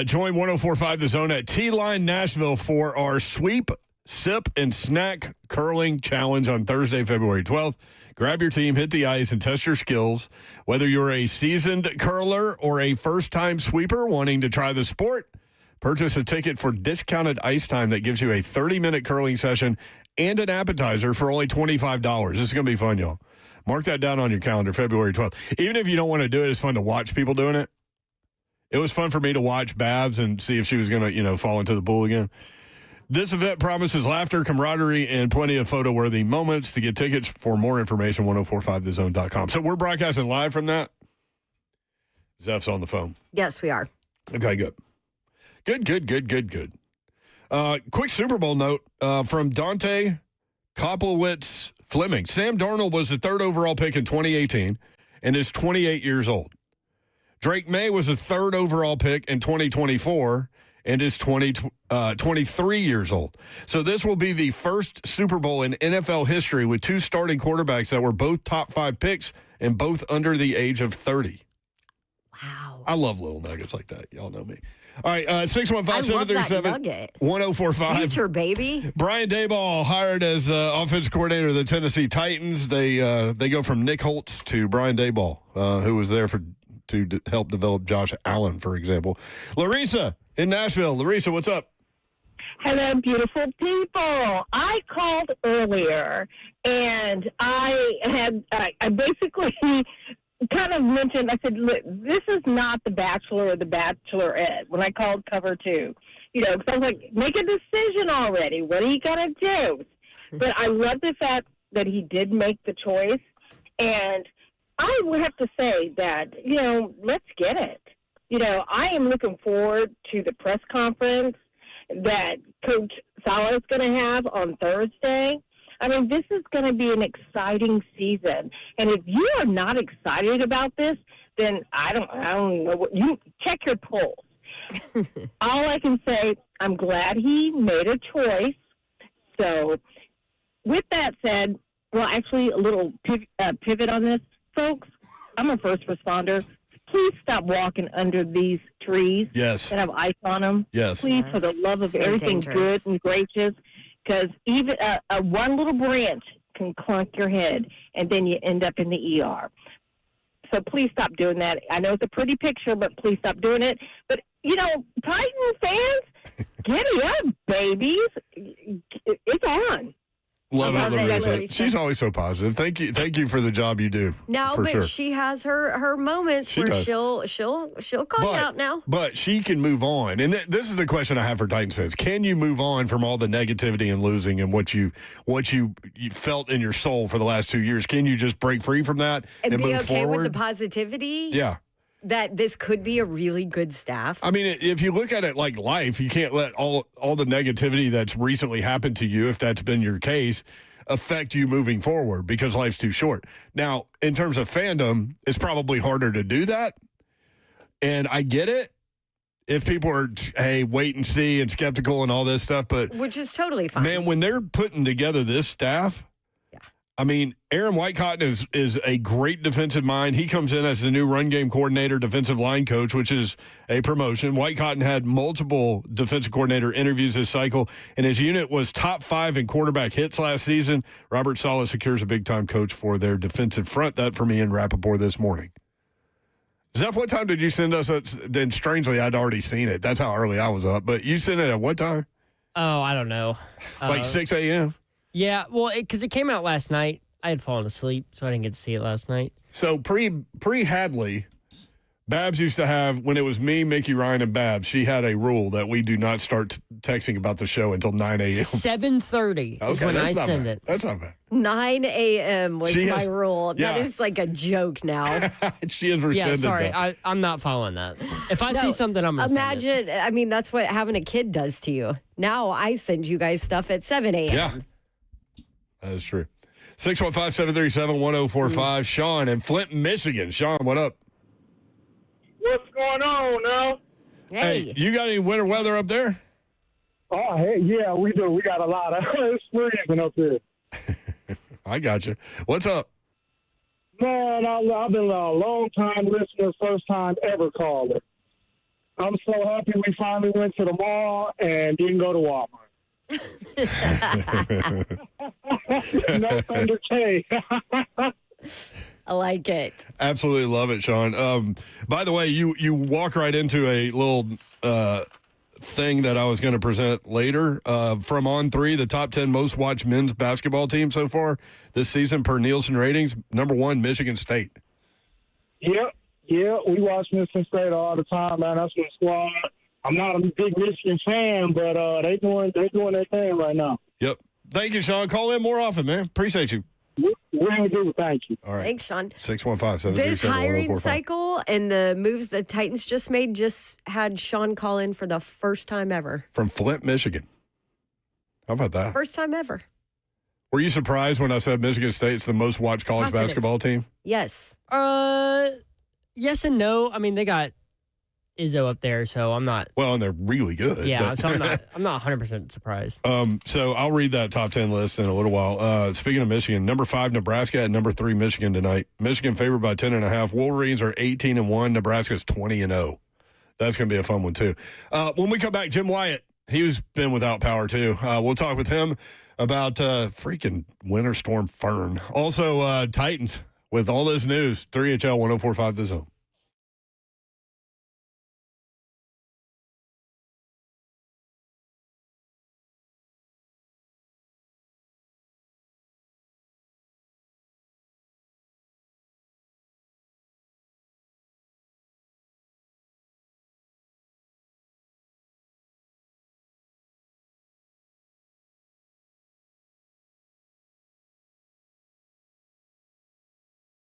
Join 104.5 The Zone at T-Line Nashville for our Sweep, Sip, and Snack Curling Challenge on Thursday, February 12th. Grab your team, hit the ice, and test your skills. Whether you're a seasoned curler or a first-time sweeper wanting to try the sport, purchase a ticket for discounted ice time that gives you a 30-minute curling session and an appetizer for only $25. This is going to be fun, y'all. Mark that down on your calendar, February 12th. Even if you don't want to do it, it's fun to watch people doing it. It was fun for me to watch Babs and see if she was going to, fall into the pool again. This event promises laughter, camaraderie, and plenty of photo-worthy moments. To get tickets, for more information, 1045thezone.com. So we're broadcasting live from that. Zeph's on the phone. Yes, we are. Okay, good. Good. Quick Super Bowl note from Dante Koplowitz Fleming. Sam Darnold was the third overall pick in 2018 and is 28 years old. Drake May was the third overall pick in 2024 and is 23 years old. So this will be the first Super Bowl in NFL history with two starting quarterbacks that were both top 5 picks and both under the age of 30. Wow. I love little nuggets like that. Y'all know me. All right, 615-737-1045. Future baby. Brian Daboll hired as offensive coordinator of the Tennessee Titans. They go from Nick Holtz to Brian Daboll, who was there to help develop Josh Allen, for example. Larissa in Nashville. Larissa, what's up? Hello, beautiful people. I called earlier, and I basically kind of mentioned, I said, look, this is not The Bachelor or The Bachelorette when I called cover 2. Because I was like, make a decision already. What are you going to do? But I love the fact that he did make the choice. And I would have to say that, let's get it. I am looking forward to the press conference that Coach Saleh is going to have on Thursday. I mean, this is going to be an exciting season. And if you are not excited about this, then I don't know what you check your pulse. All I can say, I'm glad he made a choice. So with that said, well, actually a little pivot on this, folks. I'm a first responder. Please stop walking under these trees that have ice on them. Yes. Please, for the love of everything good and gracious. Because even one little branch can clunk your head, and then you end up in the ER. So please stop doing that. I know it's a pretty picture, but please stop doing it. But, Titan fans, get it up, babies. It's on. Love it, Larissa. She's always so positive. Thank you for the job you do. No, but sure. she has her moments she'll call you out now. But she can move on, and this is the question I have for Titans fans: can you move on from all the negativity and losing and what you felt in your soul for the last 2 years? Can you just break free from that and be move okay forward with the positivity? Yeah. That this could be a really good staff. I mean, if you look at it like life, you can't let all the negativity that's recently happened to you, if that's been your case, affect you moving forward because life's too short. Now, in terms of fandom, it's probably harder to do that. And I get it if people are, wait and see and skeptical and all this stuff. But which is totally fine. Man, when they're putting together this staff, I mean, Aaron Whitecotton is a great defensive mind. He comes in as the new run game coordinator, defensive line coach, which is a promotion. Whitecotton had multiple defensive coordinator interviews this cycle, and his unit was top 5 in quarterback hits last season. Robert Saleh secures a big-time coach for their defensive front. That for me in Rappaport this morning. Zeph, what time did you send us? Then strangely, I'd already seen it. That's how early I was up. But you sent it at what time? Oh, I don't know. Like 6 a.m.? Yeah, well, because it came out last night. I had fallen asleep, so I didn't get to see it last night. So pre-Hadley, Babs used to have, when it was me, Mickey, Ryan, and Babs, she had a rule that we do not start texting about the show until 9 a.m. 7:30 is when I send it. That's not bad. 9 a.m. was my rule. Yeah. That is like a joke now. She has rescinded that. I'm not following that. If I see something, I'm going to send it. Imagine, I mean, that's what having a kid does to you. Now I send you guys stuff at 7 a.m. Yeah. That is true. 615-737-1045. Sean in Flint, Michigan. Sean, what up? What's going on now? Hey, you got any winter weather up there? Oh, hey, yeah, we do. We got a lot of it's freezing up here. I got you. What's up? Man, I've been a long time listener, first time ever caller. I'm so happy we finally went to the mall and didn't go to Walmart. No Thunder K. I like it. Absolutely love it, Sean. By the way, you walk right into a little thing that I was going to present later from On3, the top 10 most watched men's basketball team so far this season per Nielsen ratings. Number 1, Michigan State. Yep, we watch Michigan State all the time, man. That's my squad. I'm not a big Michigan fan, but they doing their thing right now. Yep. Thank you, Sean. Call in more often, man. Appreciate you. Really do. Thank you. All right. Thanks, Sean. 615-737-1045. This hiring cycle and the moves the Titans just made just had Sean call in for the first time ever. From Flint, Michigan. How about that? First time ever. Were you surprised when I said Michigan State's the most watched college Positive. basketball team? Yes. Yes and no. I mean, they got Izzo up there, so I'm not. Well, and they're really good. Yeah, but- so I'm not 100% surprised. So I'll read that top 10 list in a little while. Speaking of Michigan, number 5, Nebraska, at number 3, Michigan tonight. Michigan favored by 10.5. Wolverines are 18-1. Nebraska's 20-0. That's going to be a fun one, too. When we come back, Jim Wyatt, he's been without power, too. We'll talk with him about freaking Winter Storm Fern. Also, Titans with all this news. 3HL 104.5 The Zone.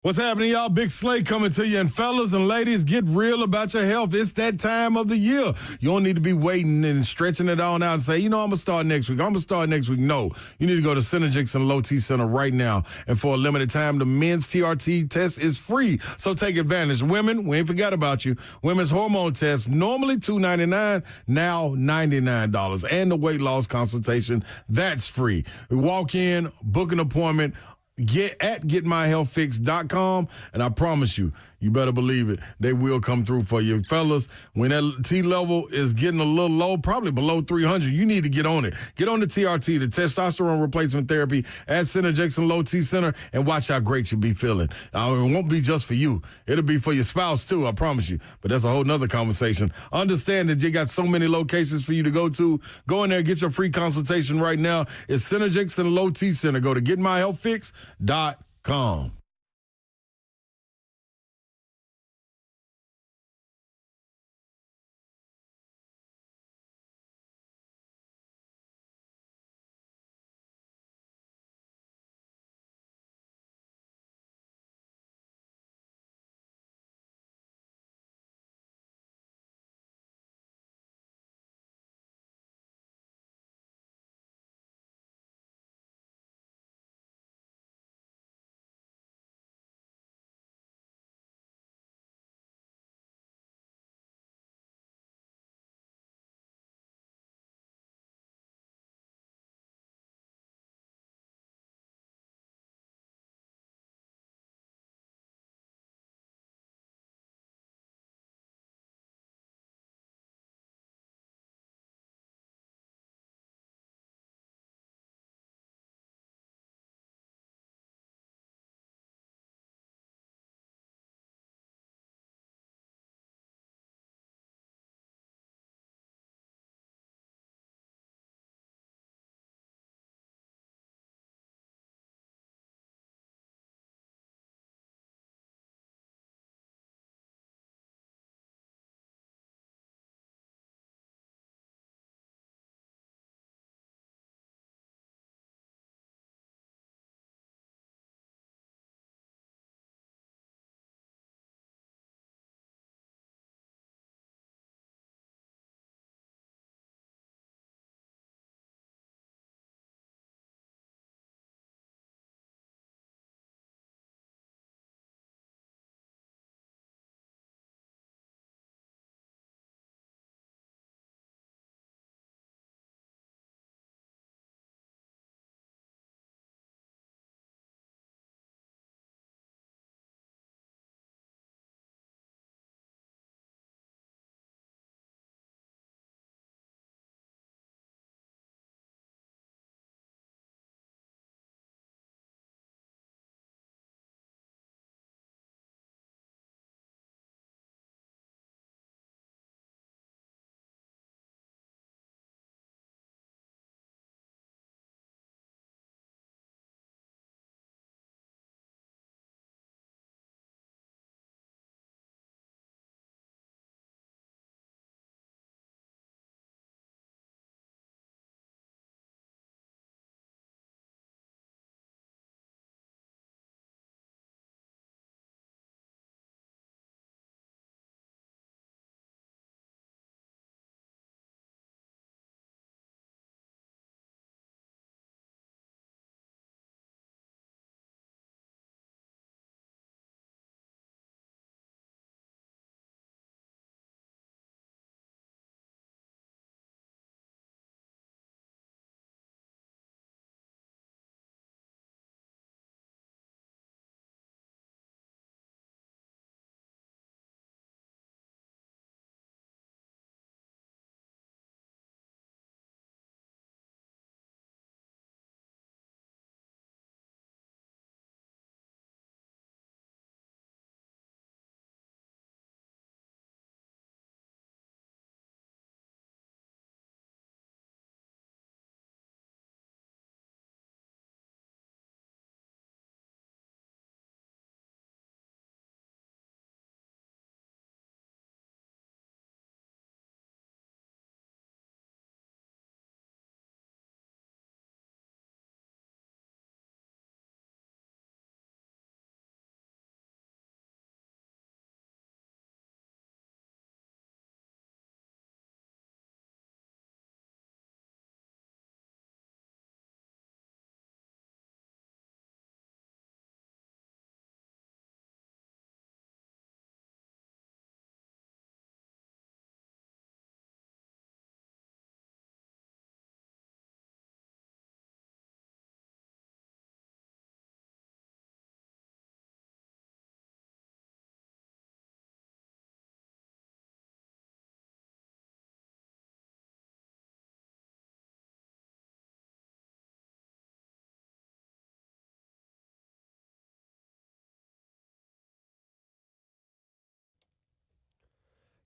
What's happening, y'all? Big Slay coming to you. And fellas and ladies, get real about your health. It's that time of the year. You don't need to be waiting and stretching it on out and say, I'm going to start next week. No, you need to go to Synergix and Low T Center right now. And for a limited time, the men's TRT test is free. So take advantage. Women, we ain't forgot about you. Women's hormone test, normally $2.99, now $99. And the weight loss consultation, that's free. Walk in, book an appointment, getmyhealthfix.com, and I promise you, you better believe it, they will come through for you. Fellas, when that T level is getting a little low, probably below 300, you need to get on it. Get on the TRT, the testosterone replacement therapy at Synergix and Low T Center, and watch how great you'll be feeling. It won't be just for you. It'll be for your spouse, too, I promise you. But that's a whole nother conversation. Understand that you got so many locations for you to go to. Go in there, get your free consultation right now. It's Synergix and Low T Center. Go to getmyhealthfix.com.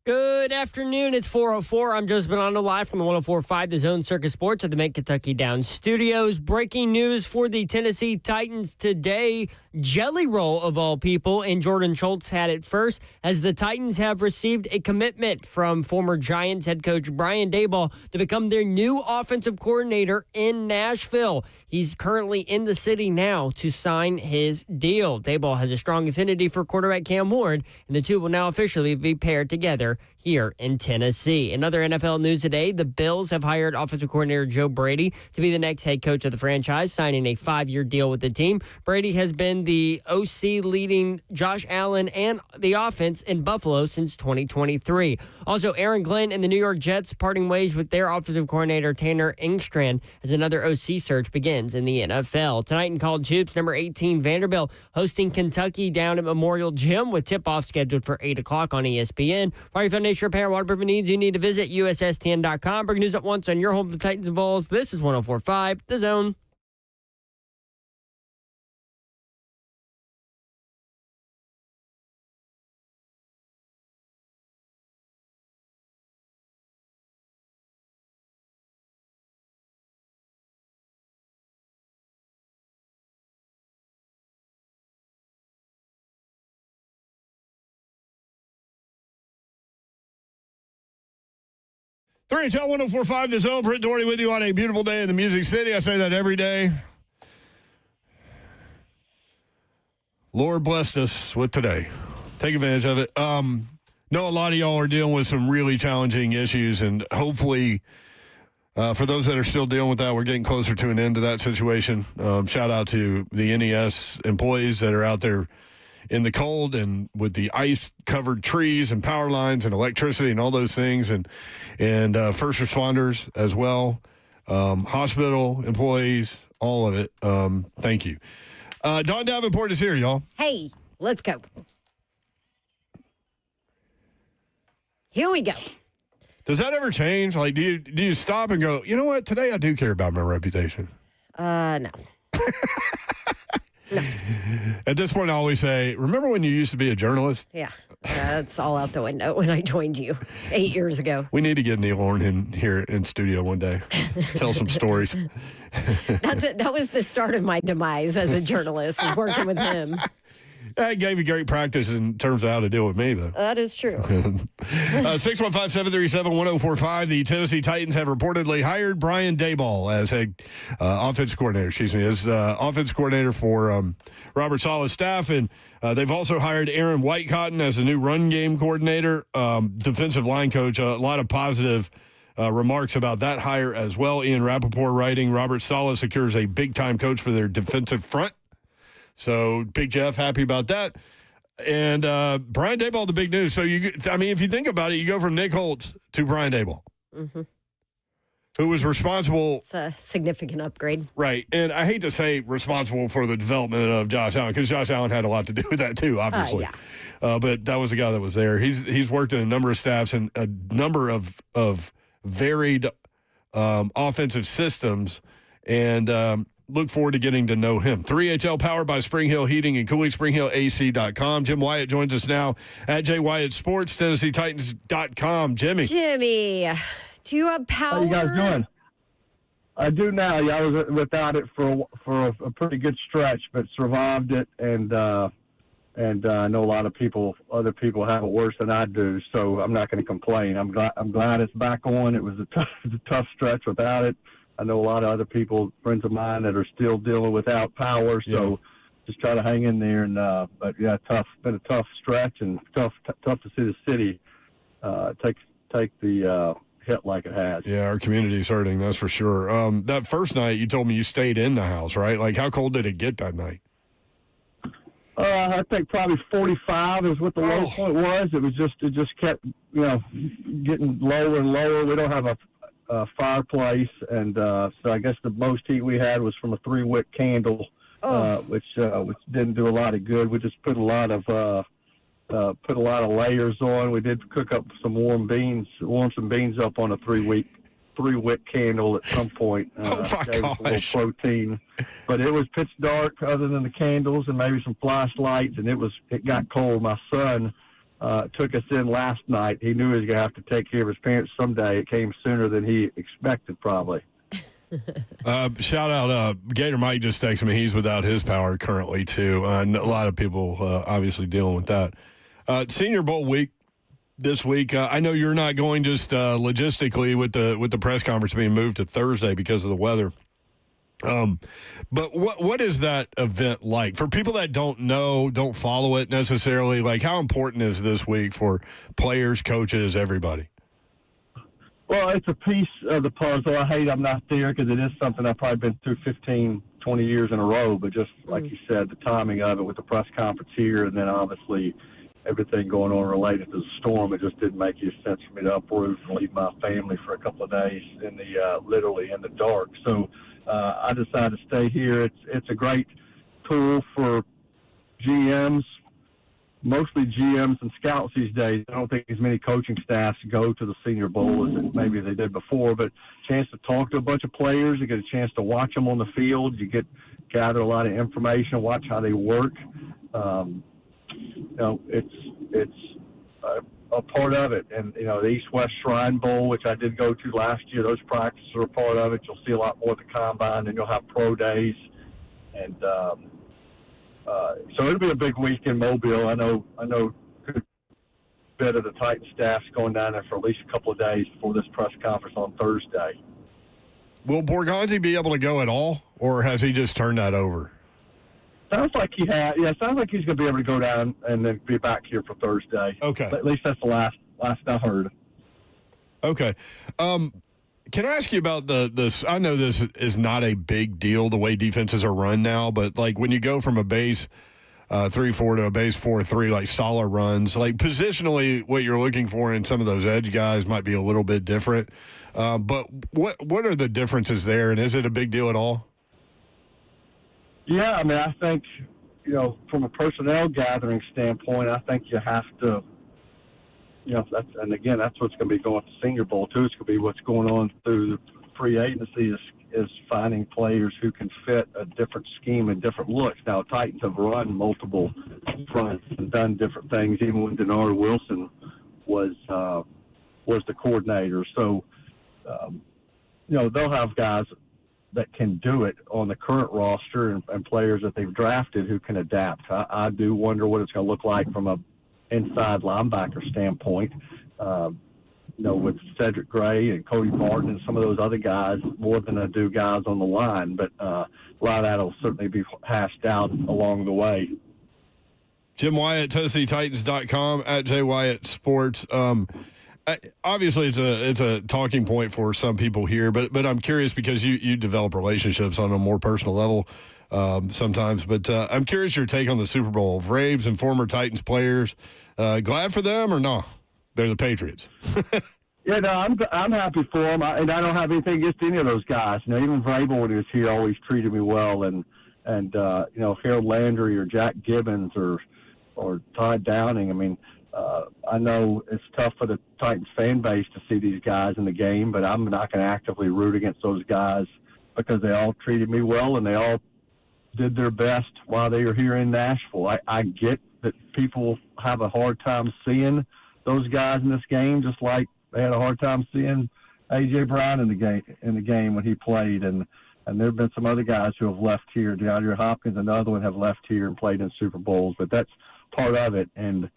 Good afternoon. It's 4:04. I'm Joseph Bonanno live from the 104.5 The Zone Circus Sports at the Mid-Kentucky Downs Studios. Breaking news for the Tennessee Titans today. Jelly Roll, of all people, and Jordan Schultz had it first, as the Titans have received a commitment from former Giants head coach Brian Daboll to become their new offensive coordinator in Nashville. He's currently in the city now to sign his deal. Daboll has a strong affinity for quarterback Cam Ward, and the two will now officially be paired together here in Tennessee. In other NFL news today, the Bills have hired offensive coordinator Joe Brady to be the next head coach of the franchise, signing a 5-year deal with the team. Brady has been the OC leading Josh Allen and the offense in Buffalo since 2023. Also, Aaron Glenn and the New York Jets parting ways with their offensive coordinator Tanner Engstrand as another OC search begins in the NFL. Tonight in college hoops, number 18 Vanderbilt hosting Kentucky down at Memorial Gym with tip-off scheduled for 8 o'clock on ESPN. For your foundation repair and waterproofing needs, you need to visit USSTN.com. Breaking news at once on your home for the Titans and Vols. This is 104.5 The Zone. Three HL 104.5 The Zone. Britt Doherty with you on a beautiful day in the Music City. I say that every day. Lord blessed us with today. Take advantage of it. Know a lot of y'all are dealing with some really challenging issues, and hopefully for those that are still dealing with that, we're getting closer to an end to that situation. Shout out to the NES employees that are out there in the cold and with the ice-covered trees and power lines and electricity and all those things, and first responders as well, hospital employees, all of it. Thank you. Don Davenport is here, y'all. Hey, let's go. Here we go. Does that ever change? Like, do you stop and go, you know what, today I do care about my reputation? No. No. At this point, I always say, remember when you used to be a journalist? Yeah, that's all out the window when I joined you 8 years ago. We need to get Neil Orn in here in studio one day. Tell some stories. That's it. That was the start of my demise as a journalist, was working with him. I gave you great practice in terms of how to deal with me, though. That is true. 615-737-1045. The Tennessee Titans have reportedly hired Brian Daboll as head offensive coordinator. As offensive coordinator for Robert Saleh's staff, and they've also hired Aaron Whitecotton as the new run game coordinator, defensive line coach. A lot of positive remarks about that hire as well. Ian Rappaport writing, Robert Saleh secures a big-time coach for their defensive front. So, Big Jeff, happy about that. And Brian Daboll, the big news. So, if you think about it, you go from Nick Holtz to Brian Daboll, who was responsible. It's a significant upgrade. Right. And I hate to say responsible for the development of Josh Allen, because Josh Allen had a lot to do with that, too, obviously. But that was the guy that was there. He's worked in a number of staffs and a number of varied offensive systems. And look forward to getting to know him. 3HL powered by Spring Hill Heating and Cooling, SpringHillAC.com. Jim Wyatt joins us now at J. Wyatt Sports, TennesseeTitans.com. Jimmy, do you have power? How you guys doing? I do now. Yeah, I was without it for a pretty good stretch, but survived it, and I know a lot of other people have it worse than I do, so I'm not going to complain. I'm glad it's back on. It was a tough stretch without it. I know a lot of other people, friends of mine, that are still dealing without power. So just try to hang in there. And but yeah, been a tough stretch, and tough to see the city take the hit like it has. Yeah, our community's hurting, that's for sure. That first night, you told me you stayed in the house, right? Like, how cold did it get that night? I think probably 45 is what the low point was. It just kept getting lower and lower. We don't have a fireplace, and so I guess the most heat we had was from a 3-wick candle, which didn't do a lot of good. We just put a lot of layers on. We did cook up some warm some beans up on a 3-wick candle at some point. Oh my gave us a little gosh! protein, but it was pitch dark other than the candles and maybe some flashlights, and it got cold. My son took us in last night. He knew he was going to have to take care of his parents someday. It came sooner than he expected, probably. Shout out, Gator Mike just texted me. He's without his power currently, too. A lot of people obviously dealing with that. Senior Bowl week this week. I know you're not going just logistically with the press conference being moved to Thursday because of the weather. But what is that event like for people that don't know, don't follow it necessarily? Like, how important is this week for players, coaches, everybody? Well, it's a piece of the puzzle. I hate I'm not there because it is something I've probably been through 15, 20 years in a row. But just like you said, the timing of it with the press conference here and then obviously everything going on related to the storm, it just didn't make any sense for me to uproot and leave my family for a couple of days in the literally in the dark. So I decided to stay here. It's a great tool for GMs, mostly GMs and scouts these days. I don't think as many coaching staffs go to the Senior Bowl as maybe they did before, but chance to talk to a bunch of players, you get a chance to watch them on the field, you gather a lot of information, watch how they work. It's a part of it. And, the East-West Shrine Bowl, which I did go to last year, those practices are a part of it. You'll see a lot more at the Combine, and you'll have pro days. And so it'll be a big week in Mobile. I know a good bit of the Titan staff's going down there for at least a couple of days before this press conference on Thursday. Will Borgonzi be able to go at all, or has he just turned that over? Sounds like he had. Yeah, sounds like he's going to be able to go down and then be back here for Thursday. Okay. But at least that's the last I heard. Okay. Can I ask you about this? I know this is not a big deal the way defenses are run now, but like when you go from a base 3-4 to a base 4-3, like solid runs, like positionally, what you're looking for in some of those edge guys might be a little bit different. But what are the differences there, and is it a big deal at all? Yeah, I mean, I think, from a personnel gathering standpoint, I think you have to, that's what's going to be going to Senior Bowl, too. It's going to be what's going on through the free agency is finding players who can fit a different scheme and different looks. Now, Titans have run multiple fronts and done different things, even when Denard Wilson was the coordinator. So, they'll have guys that can do it on the current roster and players that they've drafted who can adapt. I do wonder what it's going to look like from a inside linebacker standpoint, with Cedric Gray and Cody Barton and some of those other guys more than I do guys on the line. But a lot of that will certainly be hashed out along the way. Jim Wyatt, TennesseeTitans.com, at Jay Wyatt Sports. Obviously, it's a talking point for some people here, but I'm curious because you develop relationships on a more personal level sometimes. But I'm curious your take on the Super Bowl. Vrabes and former Titans players, glad for them or no? They're the Patriots. Yeah, no, I'm happy for them, and I don't have anything against any of those guys. Even Vrabel when he was here always treated me well, and Harold Landry or Jack Gibbons or Todd Downing. I mean. I know it's tough for the Titans fan base to see these guys in the game, but I'm not going to actively root against those guys because they all treated me well and they all did their best while they were here in Nashville. I get that people have a hard time seeing those guys in this game, just like they had a hard time seeing A.J. Brown in the game when he played, and there have been some other guys who have left here. DeAndre Hopkins, another one, have left here and played in Super Bowls, but that's part of it. And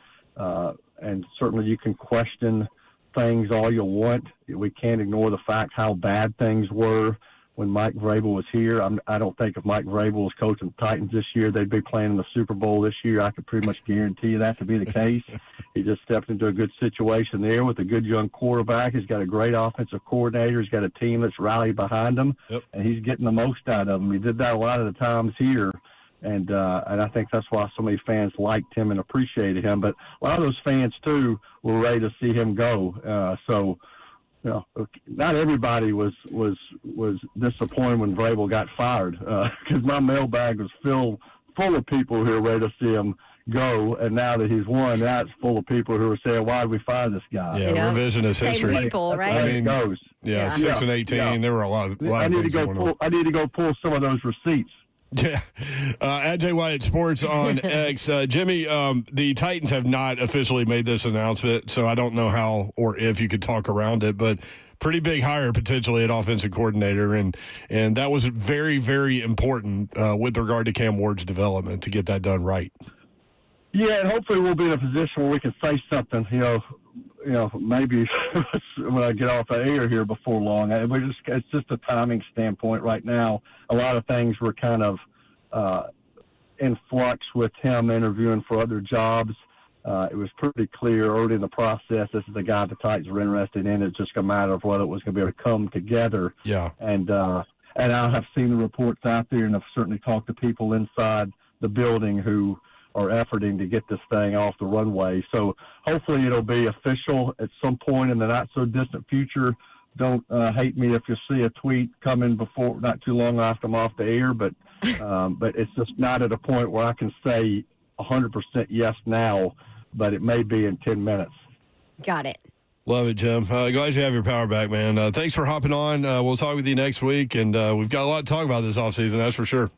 certainly you can question things all you want. We can't ignore the fact how bad things were when Mike Vrabel was here. I don't think if Mike Vrabel was coaching the Titans this year, they'd be playing in the Super Bowl this year. I could pretty much guarantee you that to be the case. He just stepped into a good situation there with a good young quarterback. He's got a great offensive coordinator. He's got a team that's rallied behind him, and he's getting the most out of them. He did that a lot of the times here. And I think that's why so many fans liked him and appreciated him. But a lot of those fans, too, were ready to see him go. So, not everybody was disappointed when Vrabel got fired because my mailbag was full of people who were ready to see him go. And now that he's won, now it's full of people who are saying, why did we fire this guy? Yeah, revisionist history. Same people, right? I mean, goes. Yeah, 6 and 18. Yeah. There were a lot of I need to go pull some of those receipts. Yeah. At Jay White Sports on X. Jimmy, the Titans have not officially made this announcement, so I don't know how or if you could talk around it, but pretty big hire potentially at offensive coordinator, and that was very, very important with regard to Cam Ward's development to get that done right. Yeah, and hopefully we'll be in a position where we can say something, maybe when I get off the air here before long. It's just a timing standpoint right now. A lot of things were kind of in flux with him interviewing for other jobs. It was pretty clear early in the process this is the guy the Titans were interested in. It's just a matter of whether it was going to be able to come together. Yeah. And I have seen the reports out there, and I've certainly talked to people inside the building who are efforting to get this thing off the runway. So hopefully it'll be official at some point in the not-so-distant future. Don't hate me if you see a tweet coming before not too long after I'm off the air, but it's just not at a point where I can say 100% yes now, but it may be in 10 minutes. Got it. Love it, Jim. Glad you have your power back, man. Thanks for hopping on. We'll talk with you next week, and we've got a lot to talk about this offseason, that's for sure.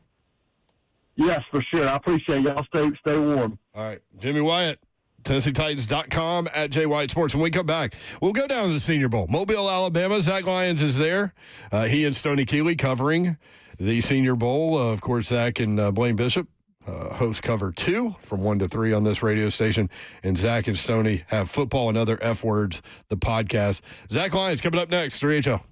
Yes, for sure. I appreciate y'all. Stay warm. All right. Jimmy Wyatt, TennesseeTitans.com at Jay White Sports. When we come back, we'll go down to the Senior Bowl. Mobile, Alabama. Zach Lyons is there. He and Stoney Keeley covering the Senior Bowl. Of course, Zach and Blaine Bishop host cover 2 from 1 to 3 on this radio station. And Zach and Stoney have Football and Other F Words, the podcast. Zach Lyons coming up next, 3HL.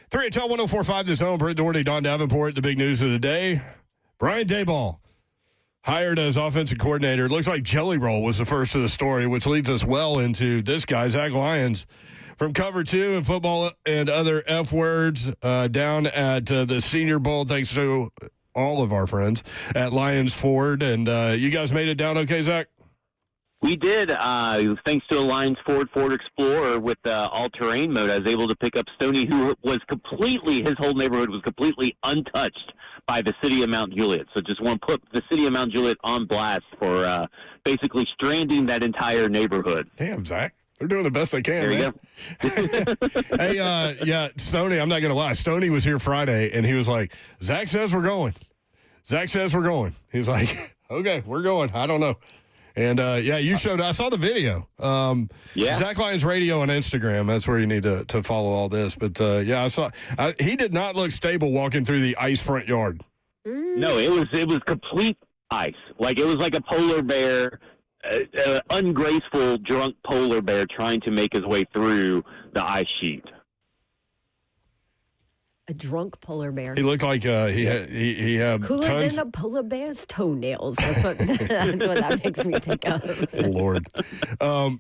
3HL 104.5 The Zone. Brent Doherty, Don Davenport. The big news of the day. Brian Daboll hired as offensive coordinator. It looks like Jelly Roll was the first of the story, which leads us well into this guy, Zach Lyons, from Cover 2 and football and other F words down at the Senior Bowl. Thanks to all of our friends at Lions Ford. And you guys made it down okay, Zach? We did. Thanks to a Lions Ford Explorer with all-terrain mode, I was able to pick up Stoney, who was his whole neighborhood was completely untouched by the city of Mount Juliet. So just want to put the city of Mount Juliet on blast for basically stranding that entire neighborhood. Damn, Zach. They're doing the best they can, there man. Hey, yeah, Stoney, I'm not going to lie. Stoney was here Friday, and he was like, Zach says we're going. Zach says we're going. He's like, okay, we're going. I don't know. And, you showed – I saw the video. Zach Lyons Radio on Instagram. That's where you need to follow all this. But, I saw – he did not look stable walking through the ice front yard. No, it was complete ice. Like, it was like a polar bear – ungraceful, drunk polar bear trying to make his way through the ice sheet. A drunk polar bear. He looked like he had cooler tons. than a polar bear's toenails. That's what that makes me think of. Lord, I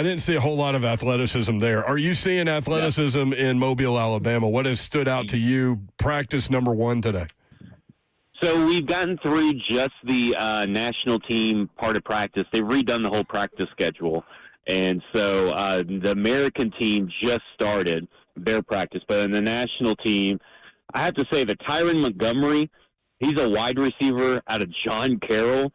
didn't see a whole lot of athleticism there. Are you seeing athleticism in Mobile, Alabama? What has stood out to you? Practice number 1 today. So we've gotten through just the national team part of practice. They've redone the whole practice schedule. And so the American team just started their practice. But in the national team, I have to say that Tyron Montgomery, he's a wide receiver out of John Carroll.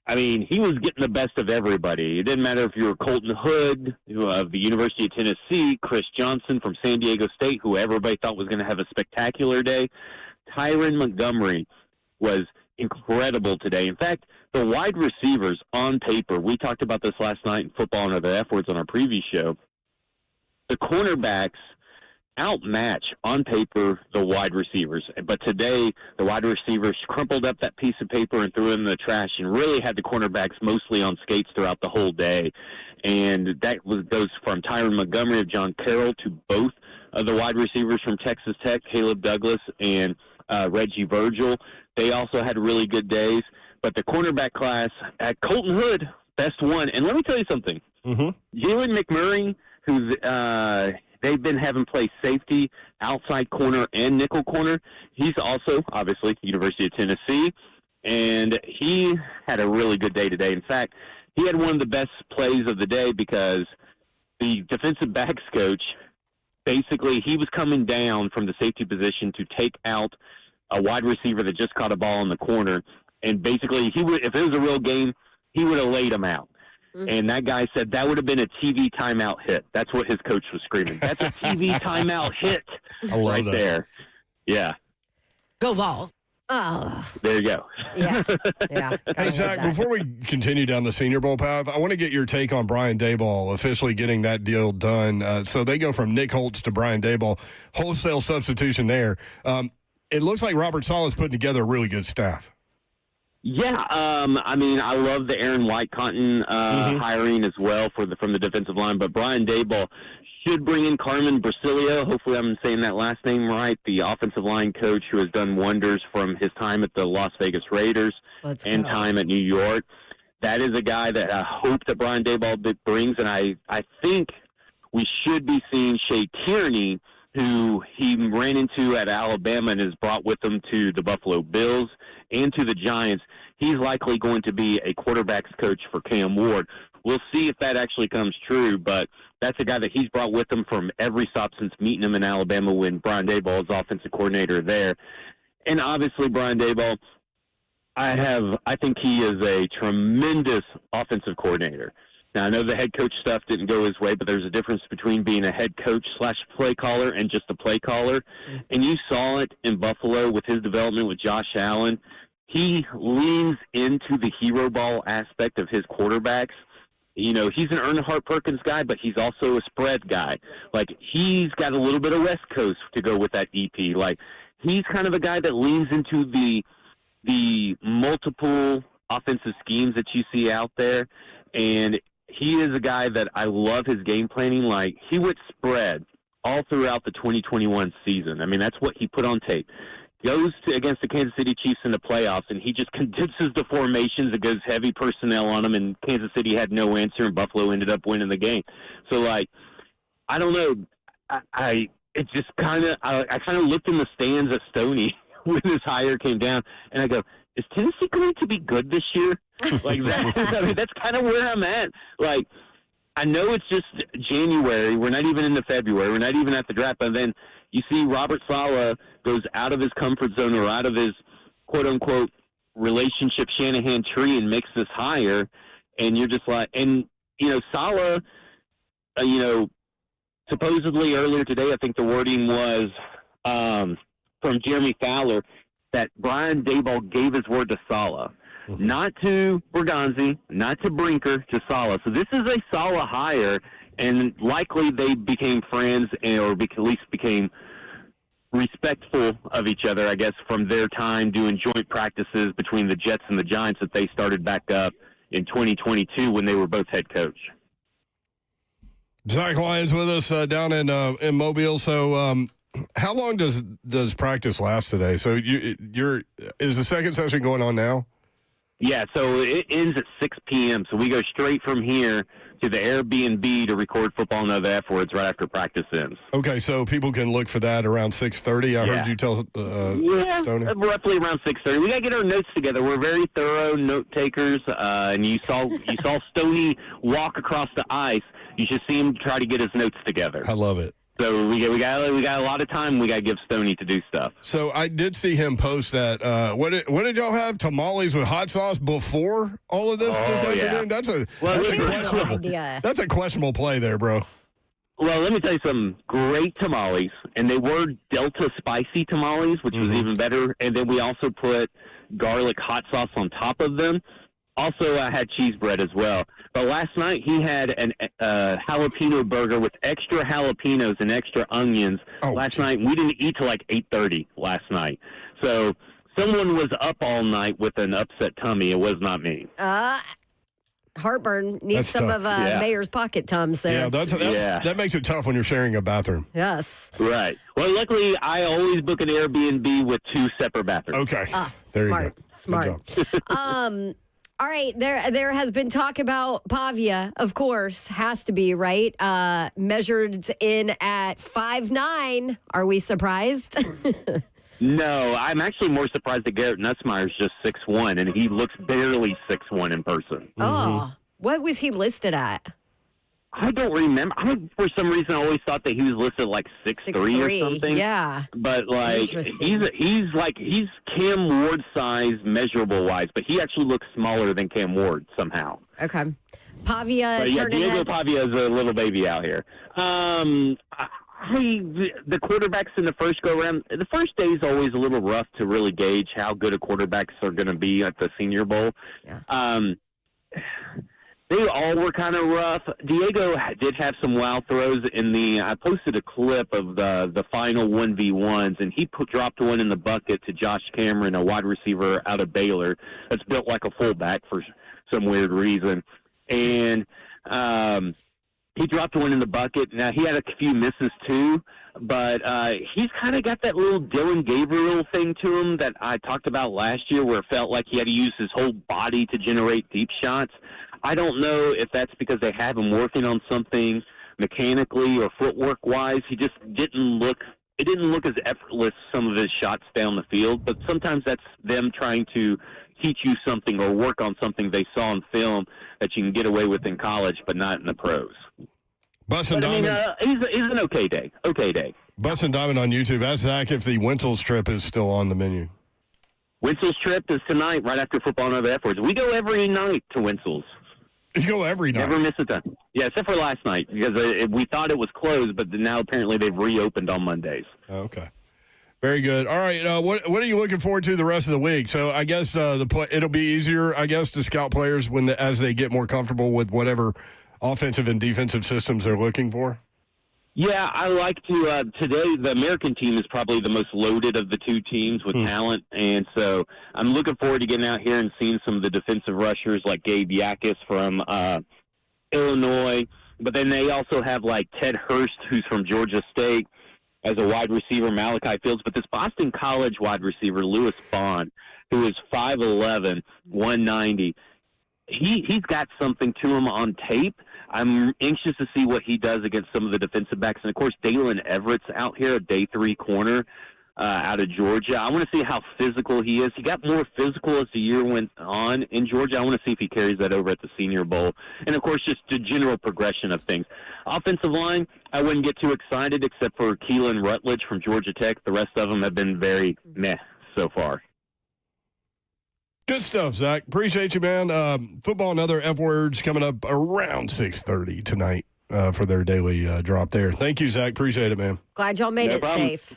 I mean, he was getting the best of everybody. It didn't matter if you were Colton Hood of the University of Tennessee, Chris Johnson from San Diego State, who everybody thought was going to have a spectacular day. Tyron Montgomery was incredible today. In fact, the wide receivers on paper, we talked about this last night in football and other F words on our previous show. The cornerbacks outmatch on paper the wide receivers. But today, the wide receivers crumpled up that piece of paper and threw it in the trash and really had the cornerbacks mostly on skates throughout the whole day. And that goes from Tyron Montgomery of John Carroll to both of the wide receivers from Texas Tech, Caleb Douglas and Reggie Virgil. They also had really good days. But the cornerback class at Colton Hood, best one. And let me tell you something. Jalen McMurray, who's they've been having play safety, outside corner, and nickel corner. He's also, obviously, University of Tennessee. And he had a really good day today. In fact, he had one of the best plays of the day because the defensive backs coach, basically, he was coming down from the safety position to take out a wide receiver that just caught a ball in the corner. And basically, if it was a real game, he would have laid him out. And that guy said that would have been a TV timeout hit. That's what his coach was screaming. That's a TV timeout hit right there. Yeah. Go Vols. Oh. There you go. Yeah. Hey, Zach, before we continue down the Senior Bowl path, I want to get your take on Brian Daboll officially getting that deal done. So they go from Nick Holtz to Brian Daboll. Wholesale substitution there. It looks like Robert Saleh's putting together a really good staff. Yeah, I mean, I love the Aaron White-Cotton hiring as well from the defensive line, but Brian Daboll should bring in Carmen Brasilio. Hopefully I'm saying that last name right, the offensive line coach who has done wonders from his time at the Las Vegas Raiders and time at New York. That is a guy that I hope that Brian Daboll brings, and I think we should be seeing Shea Tierney, who he ran into at Alabama and has brought with him to the Buffalo Bills and to the Giants. He's likely going to be a quarterback's coach for Cam Ward. We'll see if that actually comes true, but that's a guy that he's brought with him from every stop since meeting him in Alabama when Brian Daboll is offensive coordinator there. And obviously Brian Daboll, I think he is a tremendous offensive coordinator. Now, I know the head coach stuff didn't go his way, but there's a difference between being a head coach / play caller and just a play caller. And you saw it in Buffalo with his development with Josh Allen. He leans into the hero ball aspect of his quarterbacks. You know, he's an Earnhardt Perkins guy, but he's also a spread guy. Like, he's got a little bit of West Coast to go with that EP. Like, he's kind of a guy that leans into the multiple offensive schemes that you see out there. And he is a guy that I love his game planning. Like, he would spread all throughout the 2021 season. I mean, that's what he put on tape. Goes against the Kansas City Chiefs in the playoffs, and he just condenses the formations and goes heavy personnel on them, and Kansas City had no answer, and Buffalo ended up winning the game. So, like, I don't know. I kind of looked in the stands at Stoney when this hire came down, and I go, is Tennessee going to be good this year? Like, I mean, that's kind of where I'm at. Like, I know it's just January. We're not even into February. We're not even at the draft. And then you see Robert Saleh goes out of his comfort zone or out of his quote-unquote relationship Shanahan tree and makes this hire. And you're just like – and, you know, Saleh, you know, supposedly earlier today, I think the wording was from Jeremy Fowler that Brian Daboll gave his word to Saleh. Not to Berganzi, not to Brinker, to Saleh. So this is a Saleh hire, and likely they became friends or at least became respectful of each other, I guess, from their time doing joint practices between the Jets and the Giants that they started back up in 2022 when they were both head coach. Zach Lyons with us down in Mobile. So how long does practice last today? So is the second session going on now? Yeah, so it ends at 6 p.m., so we go straight from here to the Airbnb to record Football Nova afterwards right after practice ends. Okay, so people can look for that around 6:30. I heard you tell Stoney. Roughly around 6:30. We got to get our notes together. We're very thorough note takers, and you saw Stoney walk across the ice. You should see him try to get his notes together. I love it. So we got a lot of time we got to give Stoney to do stuff. So I did see him post that. What did y'all have? Tamales with hot sauce before all of this afternoon? That's a questionable. That's a questionable play there, bro. Well, let me tell you some great tamales, and they were Delta spicy tamales, which was even better. And then we also put garlic hot sauce on top of them. Also, I had cheese bread as well. But last night he had a jalapeno burger with extra jalapenos and extra onions. Last night we didn't eat till like 8:30 last night. So someone was up all night with an upset tummy. It was not me. Heartburn needs some of Mayor's pocket Tums there. Yeah, that makes it tough when you're sharing a bathroom. Yes. Right. Well, luckily I always book an Airbnb with 2 separate bathrooms. Okay. There you go. Smart. All right, there has been talk about Pavia, of course, has to be, right? Measured in at 5'9". Are we surprised? No, I'm actually more surprised that Garrett Nussmeier's just 6'1", and he looks barely 6'1" in person. Oh, what was he listed at? I don't remember. For some reason, I always thought that he was listed like 6'3" or something. Yeah. But like he's Cam Ward size measurable wise, but he actually looks smaller than Cam Ward somehow. Okay. Pavia turning Diego heads. Pavia is a little baby out here. The quarterbacks in the first go around. The first day is always a little rough to really gauge how good a quarterbacks are going to be at the Senior Bowl. Yeah. They all were kind of rough. Diego did have some wild throws I posted a clip of the final 1v1s, and he dropped one in the bucket to Josh Cameron, a wide receiver out of Baylor that's built like a fullback for some weird reason. And he dropped one in the bucket. Now, he had a few misses too, but he's kind of got that little Dylan Gabriel thing to him that I talked about last year where it felt like he had to use his whole body to generate deep shots. I don't know if that's because they have him working on something mechanically or footwork-wise. He just didn't look as effortless, some of his shots down the field, but sometimes that's them trying to teach you something or work on something they saw in film that you can get away with in college but not in the pros. Bussin' Diamond. He's an okay day. Okay day. Bussin' Diamond on YouTube. Ask Zach if the Wentels trip is still on the menu. Wentzel's trip is tonight, right after Football Nova afterwards. We go every night to Wentzel's. You go every night? Never miss a time. Yeah, except for last night, because we thought it was closed, but now apparently they've reopened on Mondays. Okay. Very good. All right, what are you looking forward to the rest of the week? So I guess it'll be easier, I guess, to scout players as they get more comfortable with whatever offensive and defensive systems they're looking for? Yeah, I like to today the American team is probably the most loaded of the two teams with talent, and so I'm looking forward to getting out here and seeing some of the defensive rushers like Gabe Yakis from Illinois, But then they also have like Ted Hurst, who's from Georgia State, as a wide receiver, Malachi Fields. But this Boston College wide receiver, Lewis Bond, who is 5'11", 190, he's got something to him on tape. I'm anxious to see what he does against some of the defensive backs. And, of course, Dalen Everett's out here, a day 3 corner out of Georgia. I want to see how physical he is. He got more physical as the year went on in Georgia. I want to see if he carries that over at the Senior Bowl. And, of course, just the general progression of things. Offensive line, I wouldn't get too excited except for Keelan Rutledge from Georgia Tech. The rest of them have been very meh so far. Good stuff, Zach. Appreciate you, man. Football and other F words coming up around 6:30 tonight for their daily drop there. Thank you, Zach. Appreciate it, man. Glad y'all made No it problem. safe.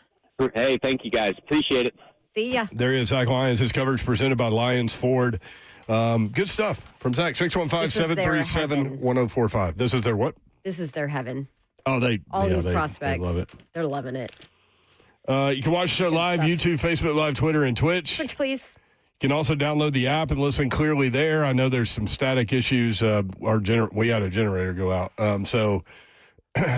Hey, thank you, guys. Appreciate it. See ya. There he is, Zach Lyons. His coverage presented by Lyons Ford. Good stuff from Zach. 615-737-1045. This is their what? This is their heaven. Oh, These prospects. They love it. They're loving it. You can watch the show live, stuff. YouTube, Facebook Live, Twitter, and Twitch. Twitch, please. You can also download the app and listen clearly there. I know there's some static issues. We had a generator go out. So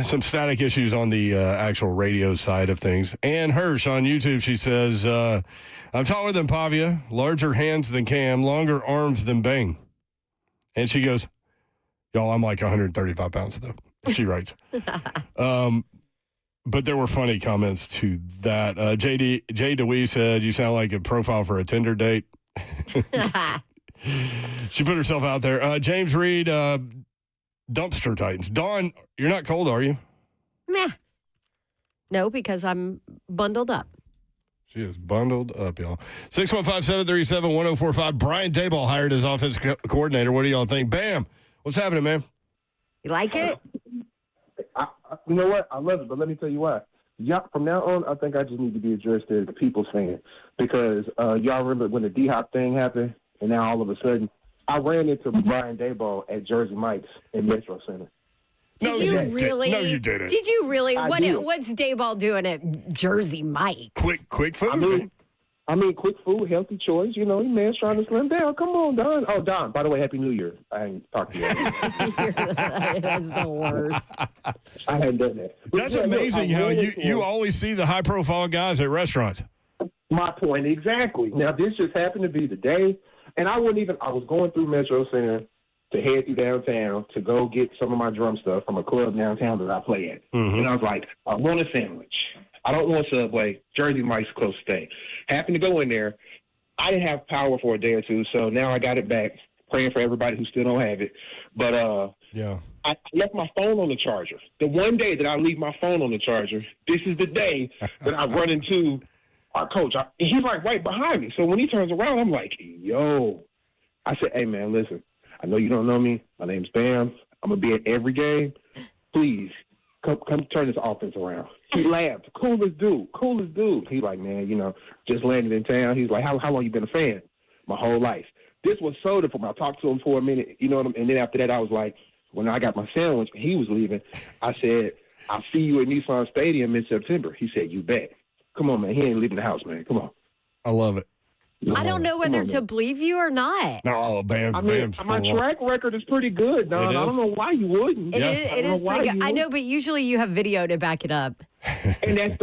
some static issues on the actual radio side of things. Ann Hirsch on YouTube, she says, I'm taller than Pavia, larger hands than Cam, longer arms than Bang. And she goes, y'all, I'm like 135 pounds, though. She writes. But there were funny comments to that. Jay DeWee said, you sound like a profile for a Tinder date. She put herself out there. James Reed, Dumpster Titans. Dawn, you're not cold, are you? Meh. No, because I'm bundled up. She is bundled up, y'all. 615-737-1045. Brian Daboll hired as offense coordinator. What do y'all think? Bam. What's happening, man? You like it? You know what? I love it, but let me tell you why. Yeah, from now on, I think I just need to be addressed as the people's fan because y'all remember when the D-Hop thing happened, and now all of a sudden, I ran into Brian Daboll at Jersey Mike's in Metro Center. Did you really? No, you didn't. Did you really? I did. What's Daboll doing at Jersey Mike's? Quick food. I mean, quick food, healthy choice. You know, man's trying to slim down. Come on, Don. Oh, Don, by the way, Happy New Year. I ain't talked to you. That's the worst. I hadn't done that. That's amazing how you always see the high-profile guys at restaurants. My point, exactly. Now, this just happened to be the day, and I was going through Metro Center to head through downtown to go get some of my drum stuff from a club downtown that I play at. Mm-hmm. And I was like, I want a sandwich. I don't want Subway. Jersey Mike's close to stay. Happened to go in there. I didn't have power for a day or two, so now I got it back. Praying for everybody who still don't have it. But yeah, I left my phone on the charger. The one day that I leave my phone on the charger, this is the day that I run into our coach. He's like right behind me. So when he turns around, I'm like, yo. I said, hey, man, listen. I know you don't know me. My name's Bam. I'm going to be at every game. Please, come turn this offense around. He laughed. Coolest dude. He's like, man, just landed in town. He's like, how long you been a fan? My whole life. This was so different. I talked to him for a minute, and then after that I was like, when I got my sandwich and he was leaving, I said, I'll see you at Nissan Stadium in September. He said, you bet. Come on, man. He ain't leaving the house, man. Come on. I love it. I don't know whether to believe you or not. No, Bam. I mean, my track record is pretty good, Don. I don't know why you wouldn't. It is pretty good. I know, but usually you have video to back it up. And that's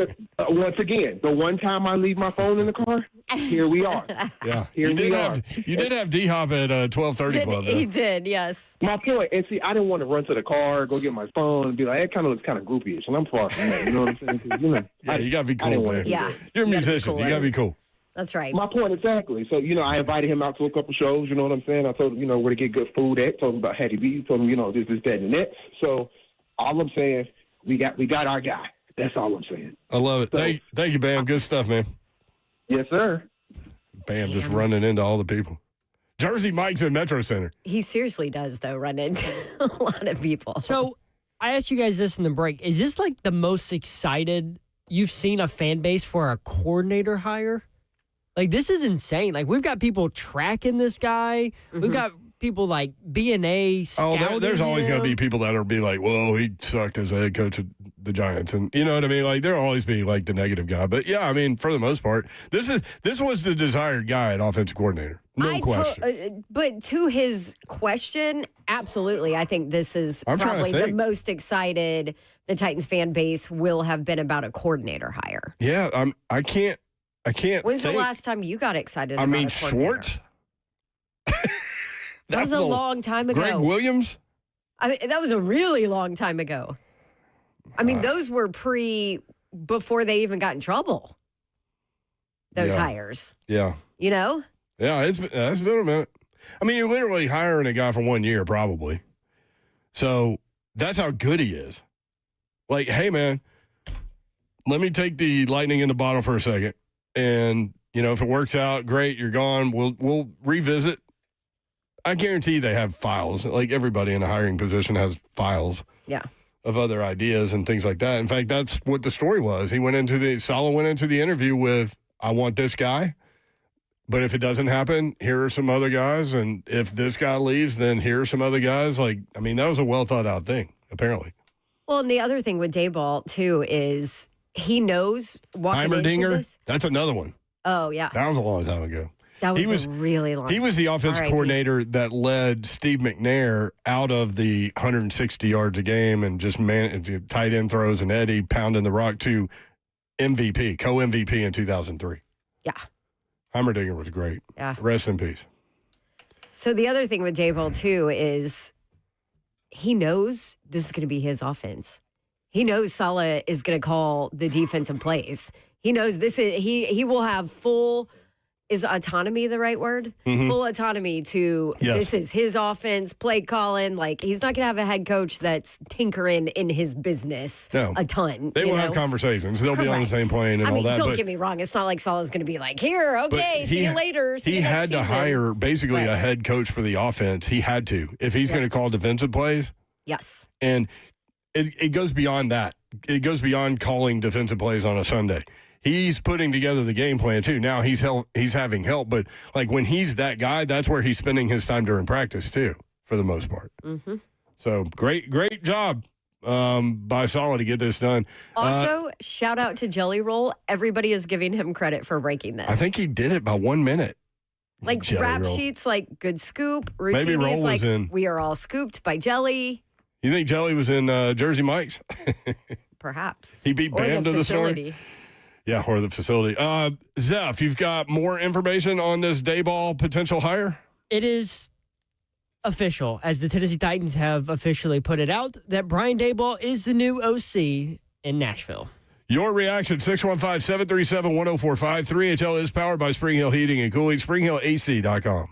once again, the one time I leave my phone in the car, here we are. Yeah. Here we are. You did have D-Hop at 12:30 Club. He did, yes. My point, and see, I didn't want to run to the car, go get my phone, and be like, it kind of looks kind of groupie-ish, and I'm far from that. You know what I'm saying? Yeah, you got to be cool, man. Yeah. You're a musician. You got to be cool. That's right. My point exactly. So, I invited him out to a couple shows, you know what I'm saying? I told him, where to get good food at, told him about Hattie B, told him, this, that, and that. So, all I'm saying, we got our guy. That's all I'm saying. I love it. So, thank you, Bam. Good stuff, man. Yes, sir. Bam, just running into all the people. Jersey Mike's in Metro Center. He seriously does, though, run into a lot of people. So, I asked you guys this in the break. Is this like the most excited you've seen a fan base for a coordinator hire? Like, this is insane. Like, we've got people tracking this guy. Mm-hmm. We've got people like B&A scouting there's always going to him. be people that are be like, whoa, he sucked as a head coach of the Giants. And you know what I mean? Like, there'll always be like the negative guy. But yeah, I mean, for the most part, this was the desired guy at offensive coordinator. No question. But to his question, absolutely. I think this is I'm trying to probably the think. most excited the Titans fan base will have been about a coordinator hire. Yeah, I can't When's think. the last time you got excited I about mean, a coordinator? Schwartz? That was a long time ago. Greg Williams? I mean, that was a really long time ago. I mean, those were before they even got in trouble. Those Yeah. hires. Yeah. You know? Yeah, it's been a minute. I mean, you're literally hiring a guy for 1 year, probably. So that's how good he is. Like, hey, man, let me take the lightning in the bottle for a second. And, you know, if it works out, great, you're gone. We'll revisit. I guarantee they have files. Like everybody in a hiring position has files. Yeah. Of other ideas and things like that. In fact, that's what the story was. Saleh went into the interview with, I want this guy. But if it doesn't happen, here are some other guys. And if this guy leaves, then here are some other guys. Like, I mean, that was a well thought out thing, apparently. Well, and the other thing with Daboll, too, is he knows walking into Heimerdinger, this. that's another one. Oh, yeah. That was a long time ago. That was a really long time. He was the offensive R.I.P. coordinator that led Steve McNair out of the 160 yards a game and just tight end throws and Eddie pounding the rock to MVP, co-MVP in 2003. Yeah. Heimerdinger was great. Yeah. Rest in peace. So the other thing with Daboll, too, is he knows this is going to be his offense. He knows Saleh is going to call the defensive plays. He knows he will have full. Is autonomy the right word? Mm-hmm. Full autonomy to this is his offense, play calling. Like, he's not going to have a head coach that's tinkering in his business a ton. They will have conversations. They'll be on the same plane and all that. Don't get me wrong. It's not like Saleh's going to be like, here, okay, see you later. See he you next had to season. hire basically a head coach for the offense. He had to. If he's going to call defensive plays. Yes. And it goes beyond that. It goes beyond calling defensive plays on a Sunday. He's putting together the game plan, too. Now he's having help, but like when he's that guy, that's where he's spending his time during practice, too, for the most part. Mm-hmm. So great job by Saleh to get this done. Also, shout out to Jelly Roll. Everybody is giving him credit for breaking this. I think he did it by 1 minute. Like Jelly rap Roll. sheets, like good scoop. Maybe Roll Rossini's was like, in. we are all scooped by Jelly. You think Jelly was in Jersey Mike's? Perhaps. He beat Or Bam to the story. facility. Yeah, or the facility. Zeph, you've got more information on this Daboll potential hire? It is official, as the Tennessee Titans have officially put it out, that Brian Daboll is the new OC in Nashville. Your reaction, 615-737-1045. 3HL is powered by Spring Hill Heating and Cooling, springhillac.com.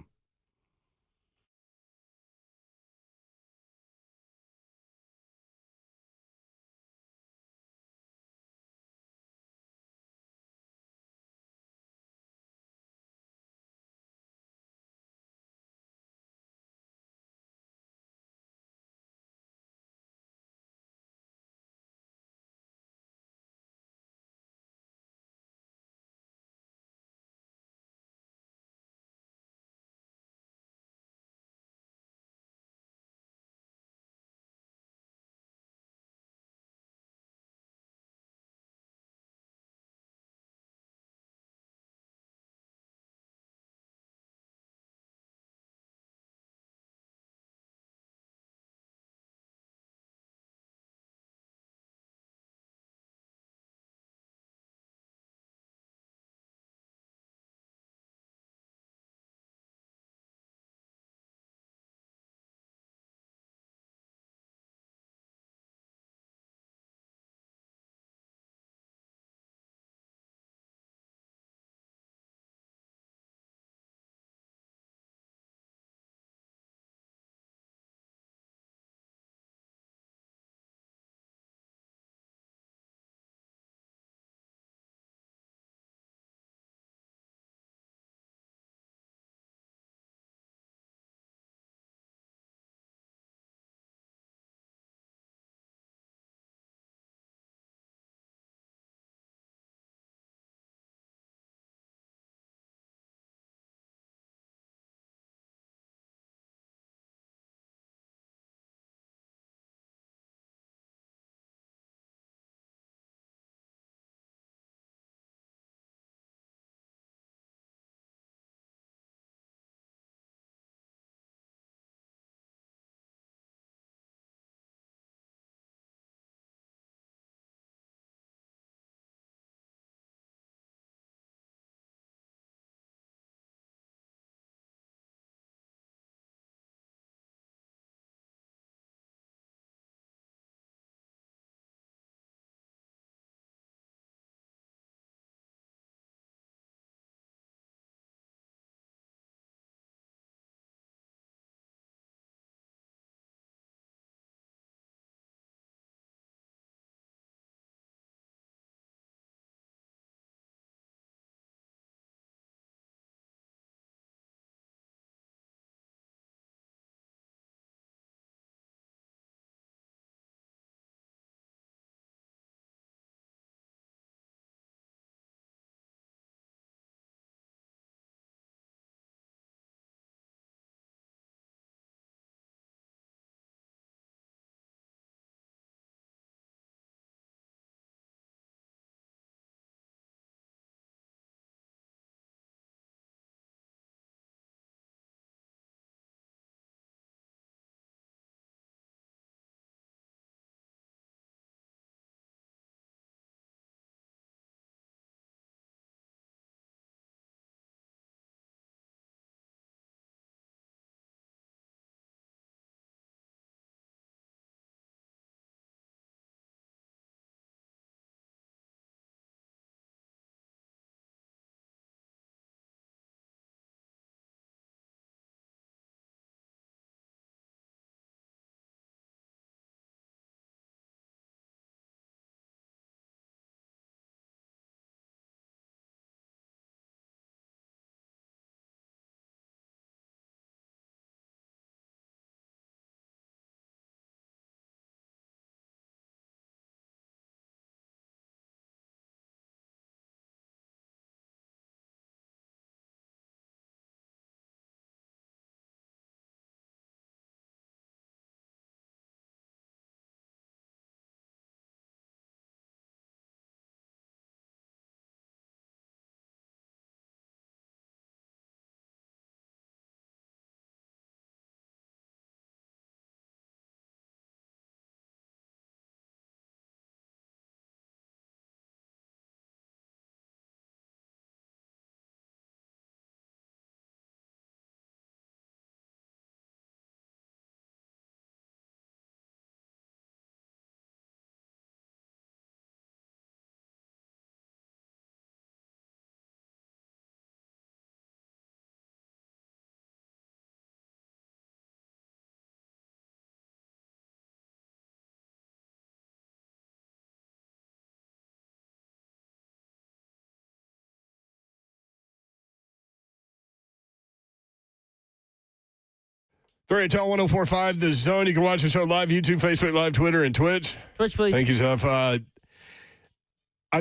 3HL 1045, The Zone. You can watch the show live, YouTube, Facebook Live, Twitter, and Twitch. Twitch, please. Thank you, Zeph. I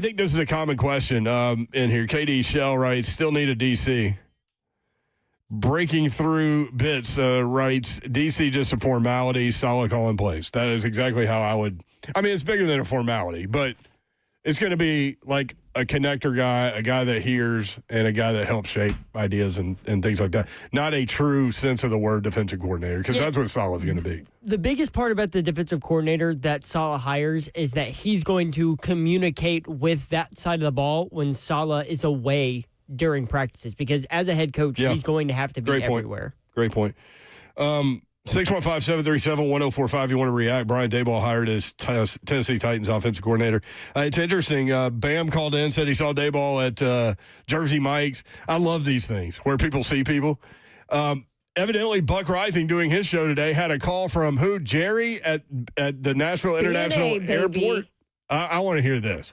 think this is a common question in here. KD Shell writes, still need a DC. Breaking Through Bits writes, DC just a formality, solid call in place. That is exactly how I would. I mean, it's bigger than a formality, but it's going to be like a connector guy, a guy that hears, and a guy that helps shape ideas and things like that. Not a true sense of the word defensive coordinator, because that's what Salah's going to be. The biggest part about the defensive coordinator that Salah hires is that he's going to communicate with that side of the ball when Salah is away during practices, because as a head coach, he's going to have to be everywhere. Great point. 615-737-1045. You want to react? Brian Daboll hired as Tennessee Titans offensive coordinator. It's interesting. Bam called in, said he saw Daboll at Jersey Mike's. I love these things where people see people. Evidently, Buck Rising doing his show today had a call from who? Jerry at the Nashville International Airport. I want to hear this.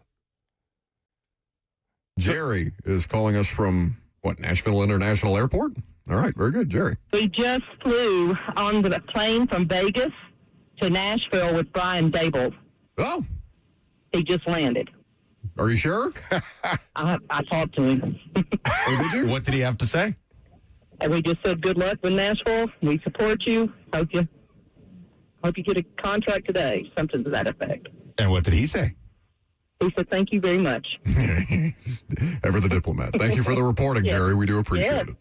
Jerry is calling us from, Nashville International Airport? All right, very good, Jerry. We just flew on the plane from Vegas to Nashville with Brian Daboll. Oh. He just landed. Are you sure? I talked to him. Oh, did you? What did he have to say? And we just said, good luck with Nashville. We support you. Hope you get a contract today. Something to that effect. And what did he say? He said, thank you very much. Ever the diplomat. Thank you for the reporting, Jerry. We do appreciate it.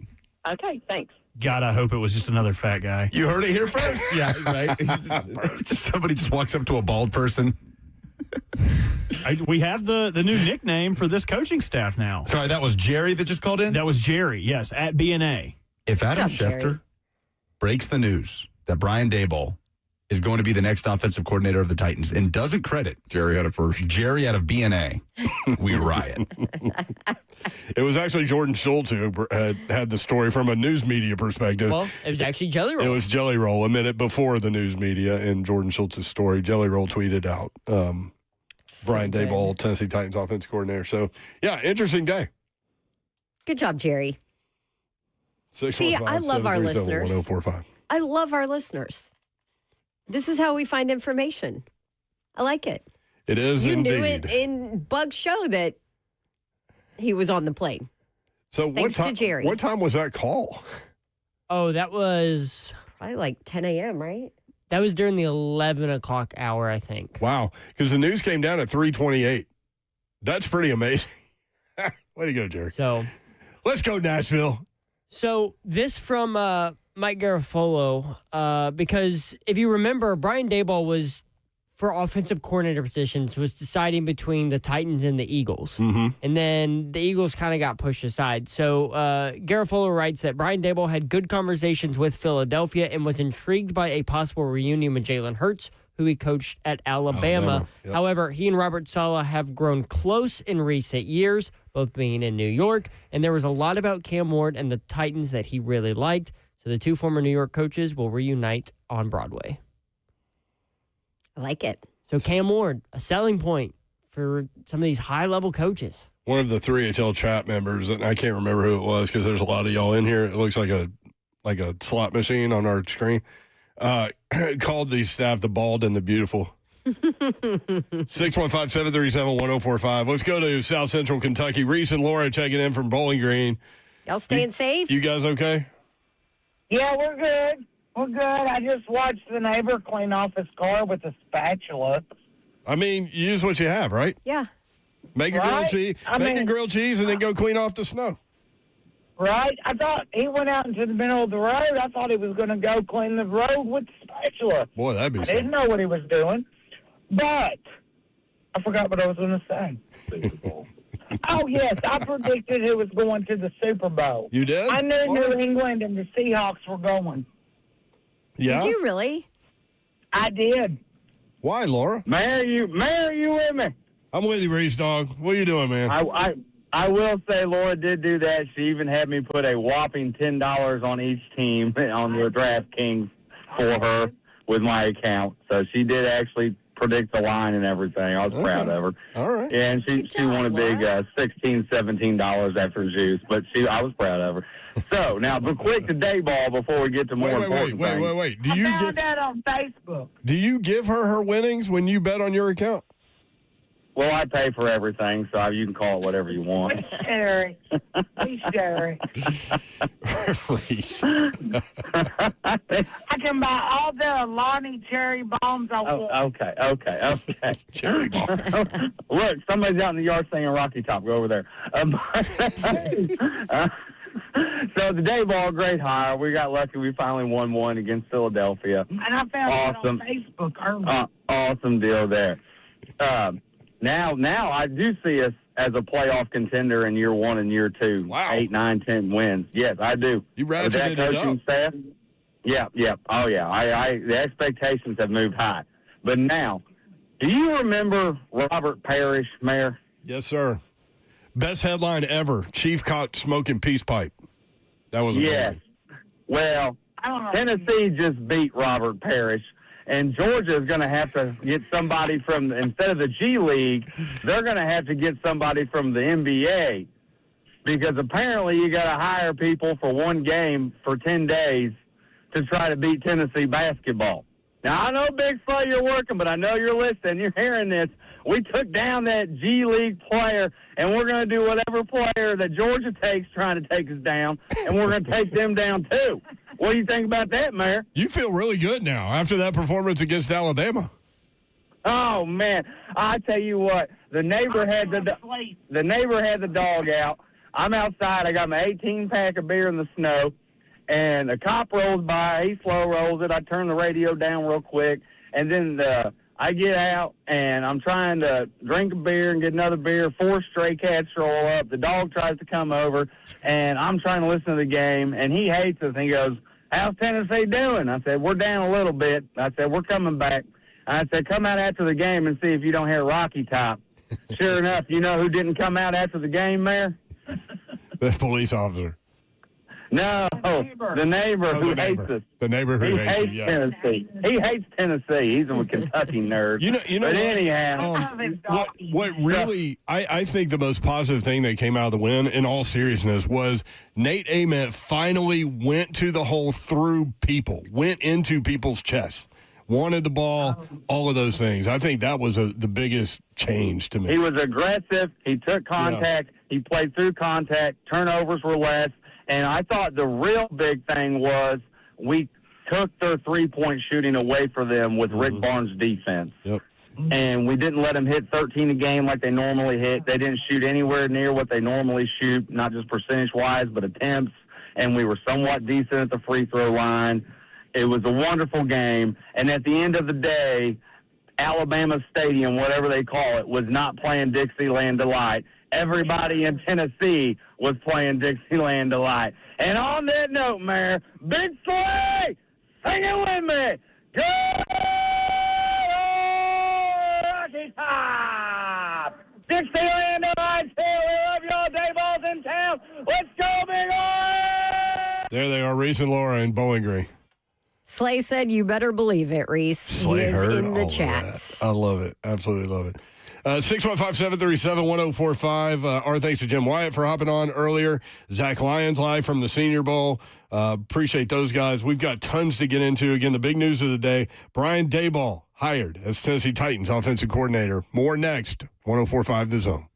Okay, thanks. God, I hope it was just another fat guy. You heard it here first. Yeah, right. Somebody just walks up to a bald person. We have the new nickname for this coaching staff now. Sorry, that was Jerry that just called in? That was Jerry, yes, at BNA. If Adam Good job, Schefter breaks the news that Brian Daboll is going to be the next offensive coordinator of the Titans and doesn't credit Jerry had it first. Jerry out of BNA, we riot. It was actually Jordan Schultz who had the story from a news media perspective. Well, it was actually Jelly Roll. It was Jelly Roll a minute before the news media and Jordan Schultz's story. Jelly Roll tweeted out Brian Daboll, Tennessee Titans offensive coordinator. So, yeah, interesting day. Good job, Jerry. See, I love our listeners. 1045. I love our listeners. This is how we find information. I like it. It is you indeed. You knew it in Bug's show that he was on the plane. So Thanks to Jerry. What time was that call? Oh, that was probably like 10 a.m., right? That was during the 11 o'clock hour, I think. Wow, because the news came down at 3:28. That's pretty amazing. Way to go, Jerry. So, let's go, Nashville. So this from Mike Garafolo, because if you remember, Brian Daboll was, for offensive coordinator positions, was deciding between the Titans and the Eagles. Mm-hmm. And then the Eagles kind of got pushed aside. So Garafolo writes that Brian Daboll had good conversations with Philadelphia and was intrigued by a possible reunion with Jalen Hurts, who he coached at Alabama. Yep. However, he and Robert Saleh have grown close in recent years, both being in New York, and there was a lot about Cam Ward and the Titans that he really liked. So the two former New York coaches will reunite on Broadway. I like it. So Cam Ward, a selling point for some of these high-level coaches. One of the 3HL chat members, and I can't remember who it was because there's a lot of y'all in here. It looks like a slot machine on our screen. Called the staff the bald and the beautiful. 615-737-1045. Let's go to South Central Kentucky. Reese and Laura checking in from Bowling Green. Y'all staying safe? You guys okay? Yeah, we're good. We're good. I just watched the neighbor clean off his car with a spatula. I mean, you use what you have, right? Yeah. Make a grilled cheese. Make a grilled cheese and then go clean off the snow. Right? I thought he went out into the middle of the road. I thought he was going to go clean the road with the spatula. Boy, that'd be I didn't know what he was doing. But I forgot what I was going to say. Oh, yes. I predicted who was going to the Super Bowl. You did? I knew New England and the Seahawks were going. Yeah? Did you really? I did. Why, Laura? Mayor, you with me? I'm with you, Reese, dog. What are you doing, man? I will say Laura did do that. She even had me put a whopping $10 on each team on the DraftKings for her with my account. So she did actually predict the line and everything. I was proud of her. All right. Yeah, and she won a big $16, $17 after juice, but I was proud of her. So now, but quick to Daboll before we get to more important things. Wait. I found that on Facebook. Do you give her winnings when you bet on your account? Well, I pay for everything, so you can call it whatever you want. Sherry. Please, Sherry. I can buy all the Lonnie cherry bombs I want. Okay. Cherry bombs. Look, somebody's out in the yard singing Rocky Top. Go over there. So the Daboll, great hire. We got lucky. We finally won one against Philadelphia. And I found it on Facebook earlier. Awesome deal there. Now I do see us as a playoff contender in year 1 and year 2. Wow. 8, 9, 10 wins. Yes, I do. You ratcheted With that coaching it up. staff. Yeah. Oh, yeah. The expectations have moved high. But now, do you remember Robert Parrish, Mayor? Yes, sir. Best headline ever. Chief caught smoking peace pipe. That was amazing. Yes. Well, Tennessee just beat Robert Parrish. And Georgia is going to have to get somebody from, instead of the G League, they're going to have to get somebody from the NBA. Because apparently you got to hire people for one game for 10 days to try to beat Tennessee basketball. Now, I know, Big Slow, you're working, but I know you're listening. You're hearing this. We took down that G League player, and we're going to do whatever player that Georgia takes trying to take us down, and we're going to take them down too. What do you think about that, Mayor? You feel really good now after that performance against Alabama. Oh, man. I tell you what, the neighbor had the dog out. I'm outside. I got my 18-pack of beer in the snow, and a cop rolls by. He slow rolls it. I turn the radio down real quick, and then I get out, and I'm trying to drink a beer and get another beer. 4 stray cats roll up. The dog tries to come over, and I'm trying to listen to the game, and he hates us, and he goes, "How's Tennessee doing?" I said, "We're down a little bit." I said, "We're coming back." I said, "Come out after the game and see if you don't hear Rocky Top." Sure enough, you know who didn't come out after the game, Mayor? The police officer. No, the neighbor who hates us. The neighbor who hates you, yes. Tennessee. He hates Tennessee. He's a Kentucky nerd. You know but what? Anyhow. What really, I think the most positive thing that came out of the win, in all seriousness, was Nate Ament finally went to the hole through people, went into people's chests, wanted the ball, all of those things. I think that was the biggest change to me. He was aggressive. He took contact. He played through contact. Turnovers were less. And I thought the real big thing was we took their three-point shooting away for them with Rick Barnes' defense. Yep. And we didn't let them hit 13 a game like they normally hit. They didn't shoot anywhere near what they normally shoot, not just percentage-wise, but attempts. And we were somewhat decent at the free throw line. It was a wonderful game. And at the end of the day, Alabama Stadium, whatever they call it, was not playing Dixieland Delight. Everybody in Tennessee was playing Dixieland Delight. And on that note, Mayor, Big Slay, sing it with me. Go Rocky Top! Dixieland Delight's here. We love y'all. Daboll's in town. Let's go, Big Orange! There they are, Reese and Laura in Bowling Green. Slay said, "You better believe it, Reese." Slay he is heard in the all chat. I love it. Absolutely love it. 615-737-1045. Our thanks to Jim Wyatt for hopping on earlier. Zach Lyons live from the Senior Bowl. Appreciate those guys. We've got tons to get into. Again, the big news of the day, Brian Daboll hired as Tennessee Titans offensive coordinator. More next. 1045 The Zone.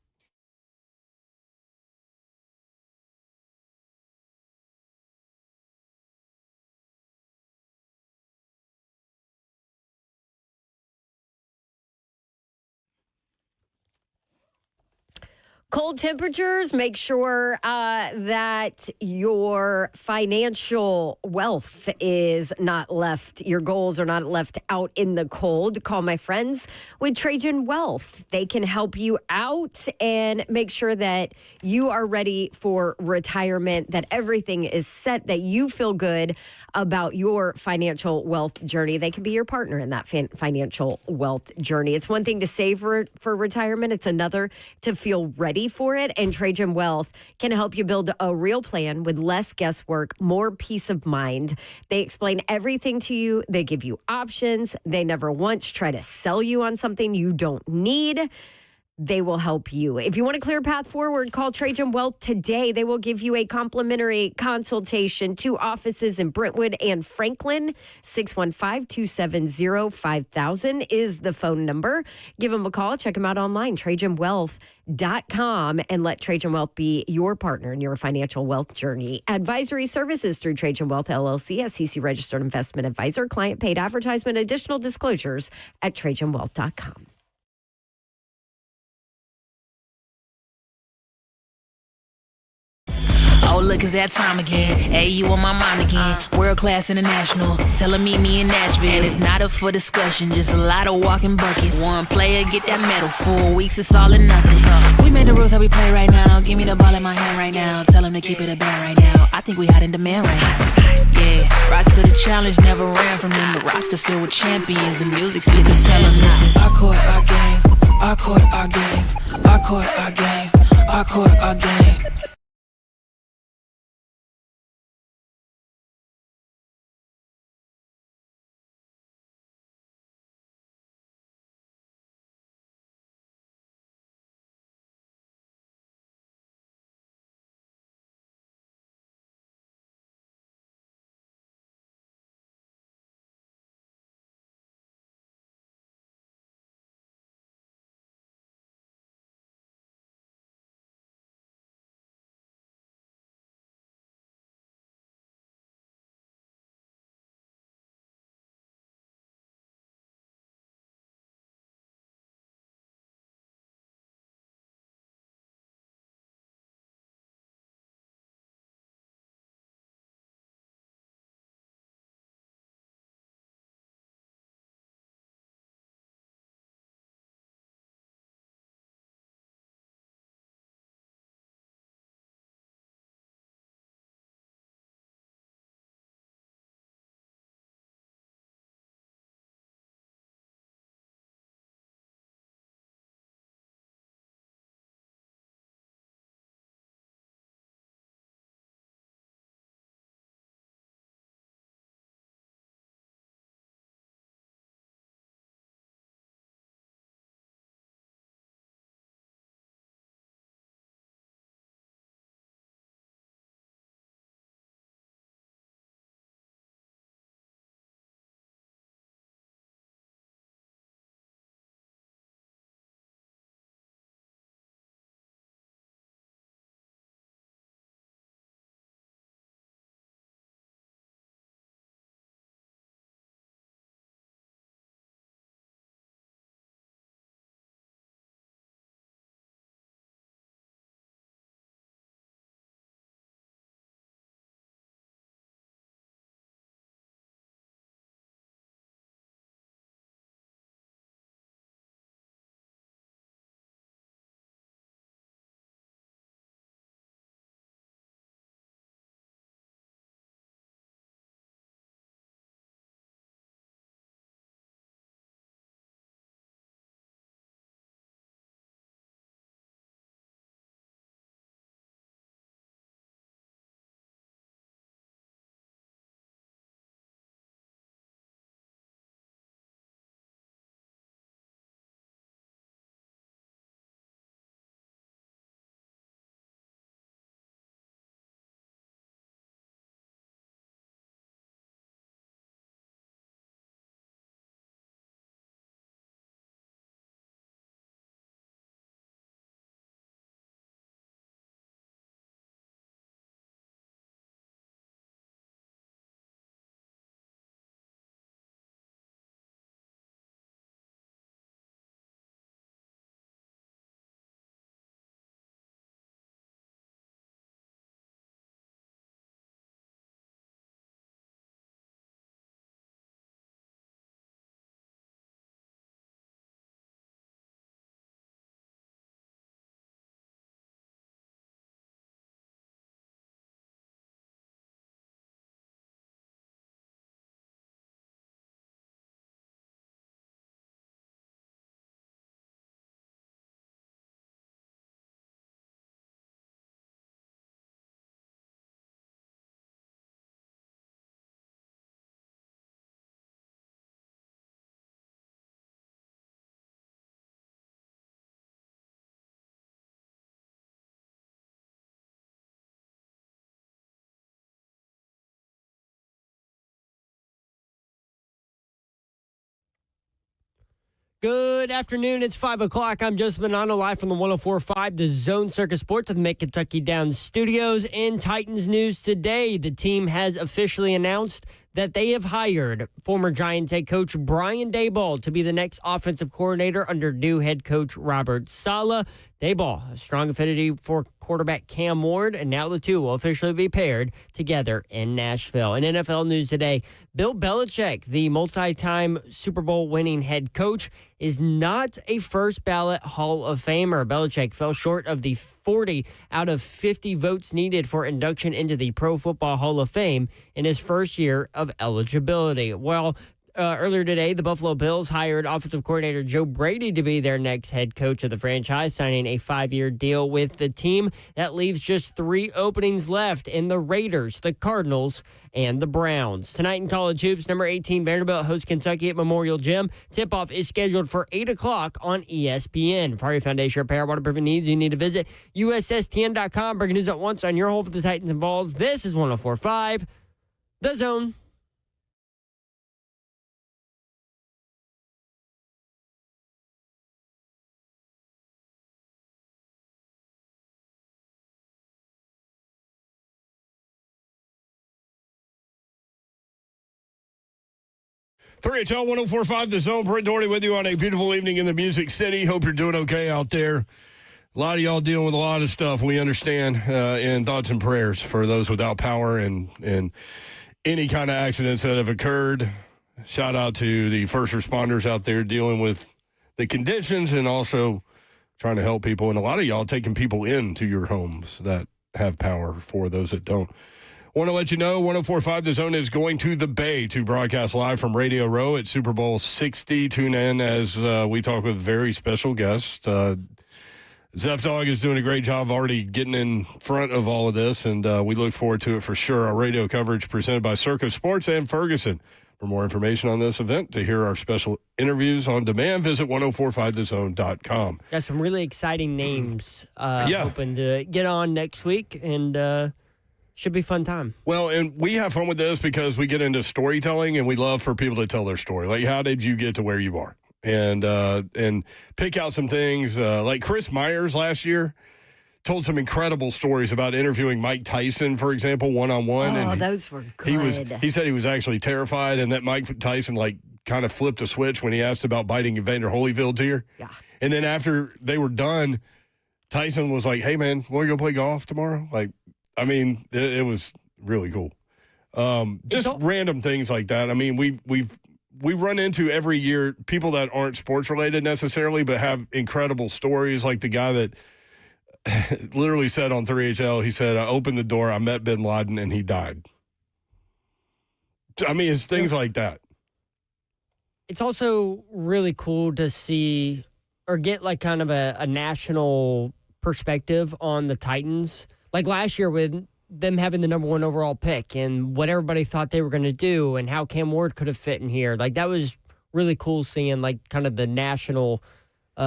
Cold temperatures, make sure that your financial wealth is not left, your goals are not left out in the cold. Call my friends with Trajan Wealth. They can help you out and make sure that you are ready for retirement, that everything is set, that you feel good about your financial wealth journey. They can be your partner in that financial wealth journey. It's one thing to save for retirement. It's another to feel ready ready for it, and Trajan Wealth can help you build a real plan with less guesswork, more peace of mind. They explain everything to you. They give you options. They never once try to sell you on something you don't need. They will help you. If you want a clear path forward, call Trajan Wealth today. They will give you a complimentary consultation. 2 offices in Brentwood and Franklin. 615-270-5000 is the phone number. Give them a call. Check them out online, TrajanWealth.com, and let Trajan Wealth be your partner in your financial wealth journey. Advisory services through Trajan Wealth LLC, SEC registered investment advisor. Client paid advertisement. Additional disclosures at TrajanWealth.com. Oh, look, it's that time again. Hey, you on my mind again. World class international. Tell 'em meet me in Nashville. And it's not up for discussion, just a lot of walking buckets. One player get that medal. 4 weeks, it's all or nothing. We made the rules how we play right now. Give me the ball in my hand right now. Tell 'em to keep it a band right now. I think we hot in demand right now. Yeah, rise to the challenge, never ran from them. The roster filled with champions. The music sick as tell 'em this is our court, our game. Our court, our game. Our court, our game. Our court, our game. Good afternoon. It's 5 o'clock. I'm Joseph Bonanno, live from the 104.5 The Zone Circus Sports at the Make Kentucky Down Studios. In Titans news today, the team has officially announced that they have hired former Giants head coach Brian Daboll to be the next offensive coordinator under new head coach Robert Saleh. Daboll, a strong affinity for quarterback Cam Ward, and now the two will officially be paired together in Nashville. In NFL news today, Bill Belichick, the multi-time Super Bowl winning head coach, is not a first-ballot Hall of Famer. Belichick fell short of the 40 out of 50 votes needed for induction into the Pro Football Hall of Fame in his first year of eligibility. Well, earlier today, the Buffalo Bills hired offensive coordinator Joe Brady to be their next head coach of the franchise, signing a 5-year deal with the team. That leaves just 3 openings left in the Raiders, the Cardinals, and the Browns. Tonight in college hoops, number 18 Vanderbilt hosts Kentucky at Memorial Gym. Tip-off is scheduled for 8 o'clock on ESPN. For your foundation repair, waterproofing needs, you need to visit USSTN.com. Breaking news at once on your home for the Titans and Vols. This is 104.5 The Zone. Three HL 104.5 The Zone. Brent Doherty with you on a beautiful evening in the Music City. Hope you're doing okay out there. A lot of y'all dealing with a lot of stuff. We understand, and thoughts and prayers for those without power and any kind of accidents that have occurred. Shout out to the first responders out there dealing with the conditions and also trying to help people. And a lot of y'all taking people into your homes that have power for those that don't. Want to let you know, 104.5 The Zone is going to the Bay to broadcast live from Radio Row at Super Bowl 60. Tune in as we talk with very special guests. Zeph Dog is doing a great job already getting in front of all of this, and we look forward to it for sure. Our radio coverage presented by Circus Sports and Ferguson. For more information on this event, to hear our special interviews on demand, visit 1045thezone.com. Got some really exciting names hoping to get on next week, and should be a fun time. Well, and we have fun with this because we get into storytelling, and we love for people to tell their story. Like, how did you get to where you are? And pick out some things. Like Chris Myers last year told some incredible stories about interviewing Mike Tyson, for example, one-on-one. Oh, those were good. He said he was actually terrified, and that Mike Tyson, kind of flipped a switch when he asked about biting Evander Holyfield's ear. Yeah. And then after they were done, Tyson was like, hey, man, want to go play golf tomorrow? It was really cool. Just random things like that. I mean, we run into every year people that aren't sports related necessarily, but have incredible stories. Like the guy that literally said on 3HL, he said, I opened the door, I met bin Laden, and he died. I mean, it's things like that. It's also really cool to see or get kind of a national perspective on the Titans. Like last year with them having the number 1 overall pick and what everybody thought they were going to do and how Cam Ward could have fit in here. That was really cool seeing kind of the national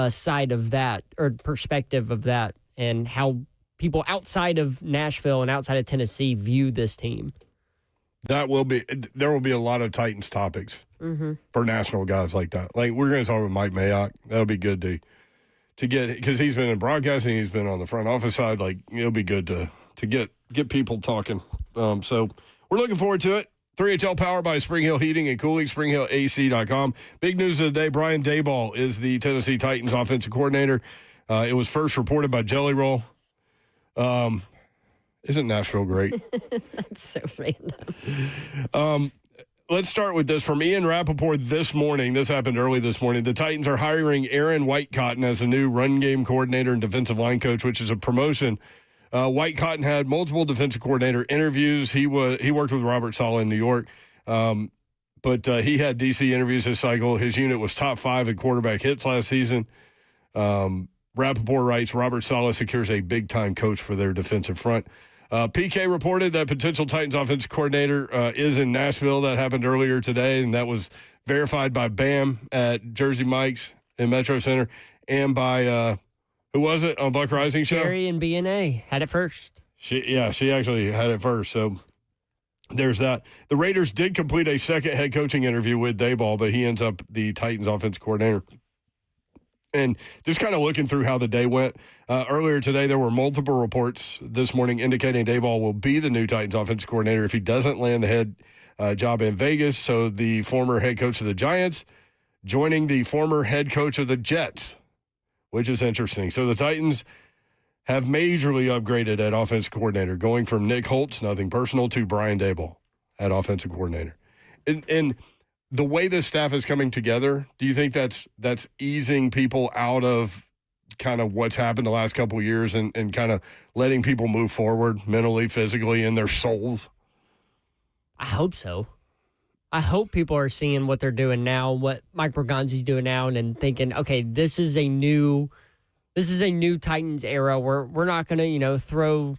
side of that or perspective of that and how people outside of Nashville and outside of Tennessee view this team. There will be a lot of Titans topics for national guys like that. Like we're going to talk with Mike Mayock. That'll be good to get, because he's been in broadcasting, he's been on the front office side. It'll be good to get people talking. So we're looking forward to it. 3HL powered by Spring Hill Heating and Cooling, springhillac.com. Big news of the day, Brian Daboll is the Tennessee Titans offensive coordinator. It was first reported by Jelly Roll. Isn't Nashville great? That's so random. Let's start with this. From Ian Rappaport this morning, this happened early this morning, the Titans are hiring Aaron Whitecotton as the new run game coordinator and defensive line coach, which is a promotion. Whitecotton had multiple defensive coordinator interviews. He worked with Robert Saleh in New York, but he had DC interviews this cycle. His unit was top 5 in quarterback hits last season. Rappaport writes, Robert Saleh secures a big-time coach for their defensive front. PK reported that potential Titans offensive coordinator is in Nashville. That happened earlier today, and that was verified by Bam at Jersey Mike's in Metro Center and by, who was it on Buck Rising Show? Jerry and BNA had it first. She actually had it first, so there's that. The Raiders did complete a second head coaching interview with Daboll, but he ends up the Titans offensive coordinator. And just kind of looking through how the day went, earlier today there were multiple reports this morning indicating Daboll will be the new Titans offensive coordinator if he doesn't land the head job in Vegas. So the former head coach of the Giants joining the former head coach of the Jets, which is interesting. So the Titans have majorly upgraded at offensive coordinator, going from Nick Holtz, nothing personal, to Brian Daboll at offensive coordinator. And the way this staff is coming together, do you think that's easing people out of kind of what's happened the last couple of years and kind of letting people move forward mentally, physically, in their souls? I hope so. I hope people are seeing what they're doing now, what Mike Bergonzi's doing now, and then thinking, okay, this is a new Titans era where we're not going to, throw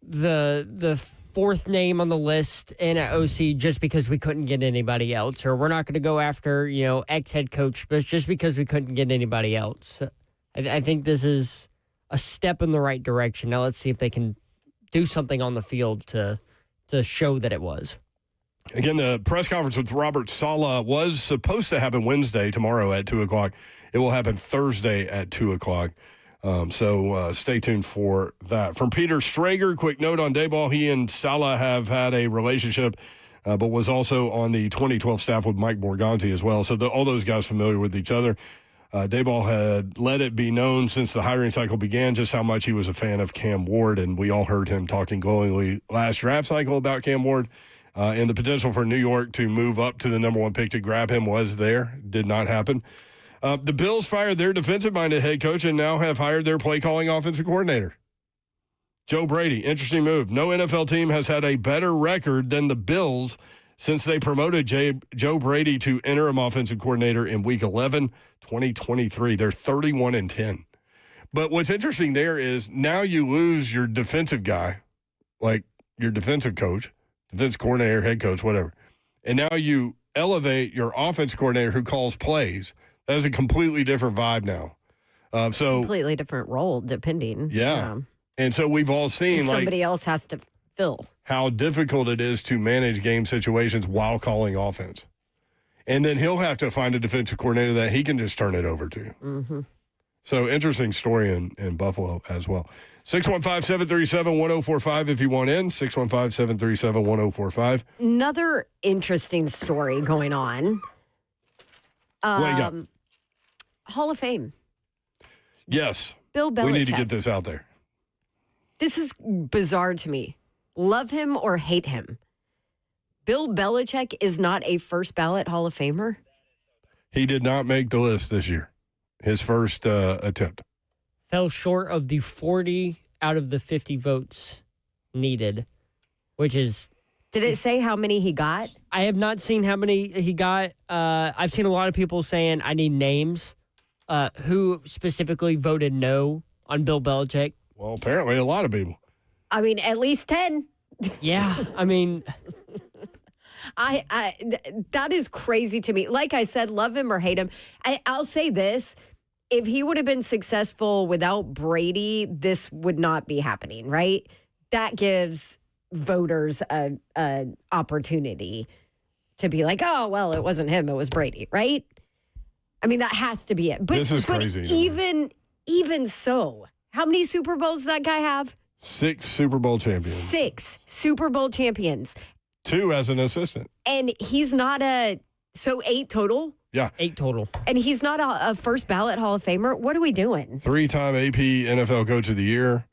the fourth name on the list in an OC just because we couldn't get anybody else, or we're not going to go after, ex-head coach, but just because we couldn't get anybody else. I think this is a step in the right direction. Now let's see if they can do something on the field to show that it was. Again, the press conference with Robert Saleh was supposed to happen Wednesday, tomorrow at 2 o'clock. It will happen Thursday at 2 o'clock. So stay tuned for that. From Peter Strager, quick note on Daboll. He and Saleh have had a relationship, but was also on the 2012 staff with Mike Borgonti as well. So all those guys familiar with each other. Daboll had let it be known since the hiring cycle began just how much he was a fan of Cam Ward, and we all heard him talking glowingly last draft cycle about Cam Ward. And the potential for New York to move up to the number one pick to grab him was there. Did not happen. The Bills fired their defensive-minded head coach and now have hired their play-calling offensive coordinator. Joe Brady, interesting move. No NFL team has had a better record than the Bills since they promoted Joe Brady to interim offensive coordinator in Week 11, 2023. They're 31-10. But what's interesting there is now you lose your defensive guy, like your defensive coach, defense coordinator, head coach, whatever. And now you elevate your offense coordinator who calls plays. That is a completely different vibe now. Completely different role, depending. Yeah. And so we've all seen somebody else has to fill how difficult it is to manage game situations while calling offense. And then he'll have to find a defensive coordinator that he can just turn it over to. Mm-hmm. So interesting story in Buffalo as well. 615-737-1045 if you want in. 615-737-1045. Another interesting story going on. What you got? Hall of Fame. Yes. Bill Belichick. We need to get this out there. This is bizarre to me. Love him or hate him. Bill Belichick is not a first ballot Hall of Famer. He did not make the list this year. His first attempt. Fell short of the 40 out of the 50 votes needed, which is... Did it say how many he got? I have not seen how many he got. I've seen a lot of people saying I need names. Who specifically voted no on Bill Belichick? Well, apparently a lot of people. I mean, at least 10. Yeah, I mean... that is crazy to me. Like I said, love him or hate him. I'll say this. If he would have been successful without Brady, this would not be happening, right? That gives voters a opportunity to be like, oh, well, it wasn't him, it was Brady, right? I mean, that has to be it. But, this is crazy. Even so, how many Super Bowls does that guy have? 6 Super Bowl champions. 6 Super Bowl champions. 2 as an assistant. And he's not 8 total? Yeah. 8 total. And he's not a first ballot Hall of Famer? What are we doing? 3-time AP NFL Coach of the Year,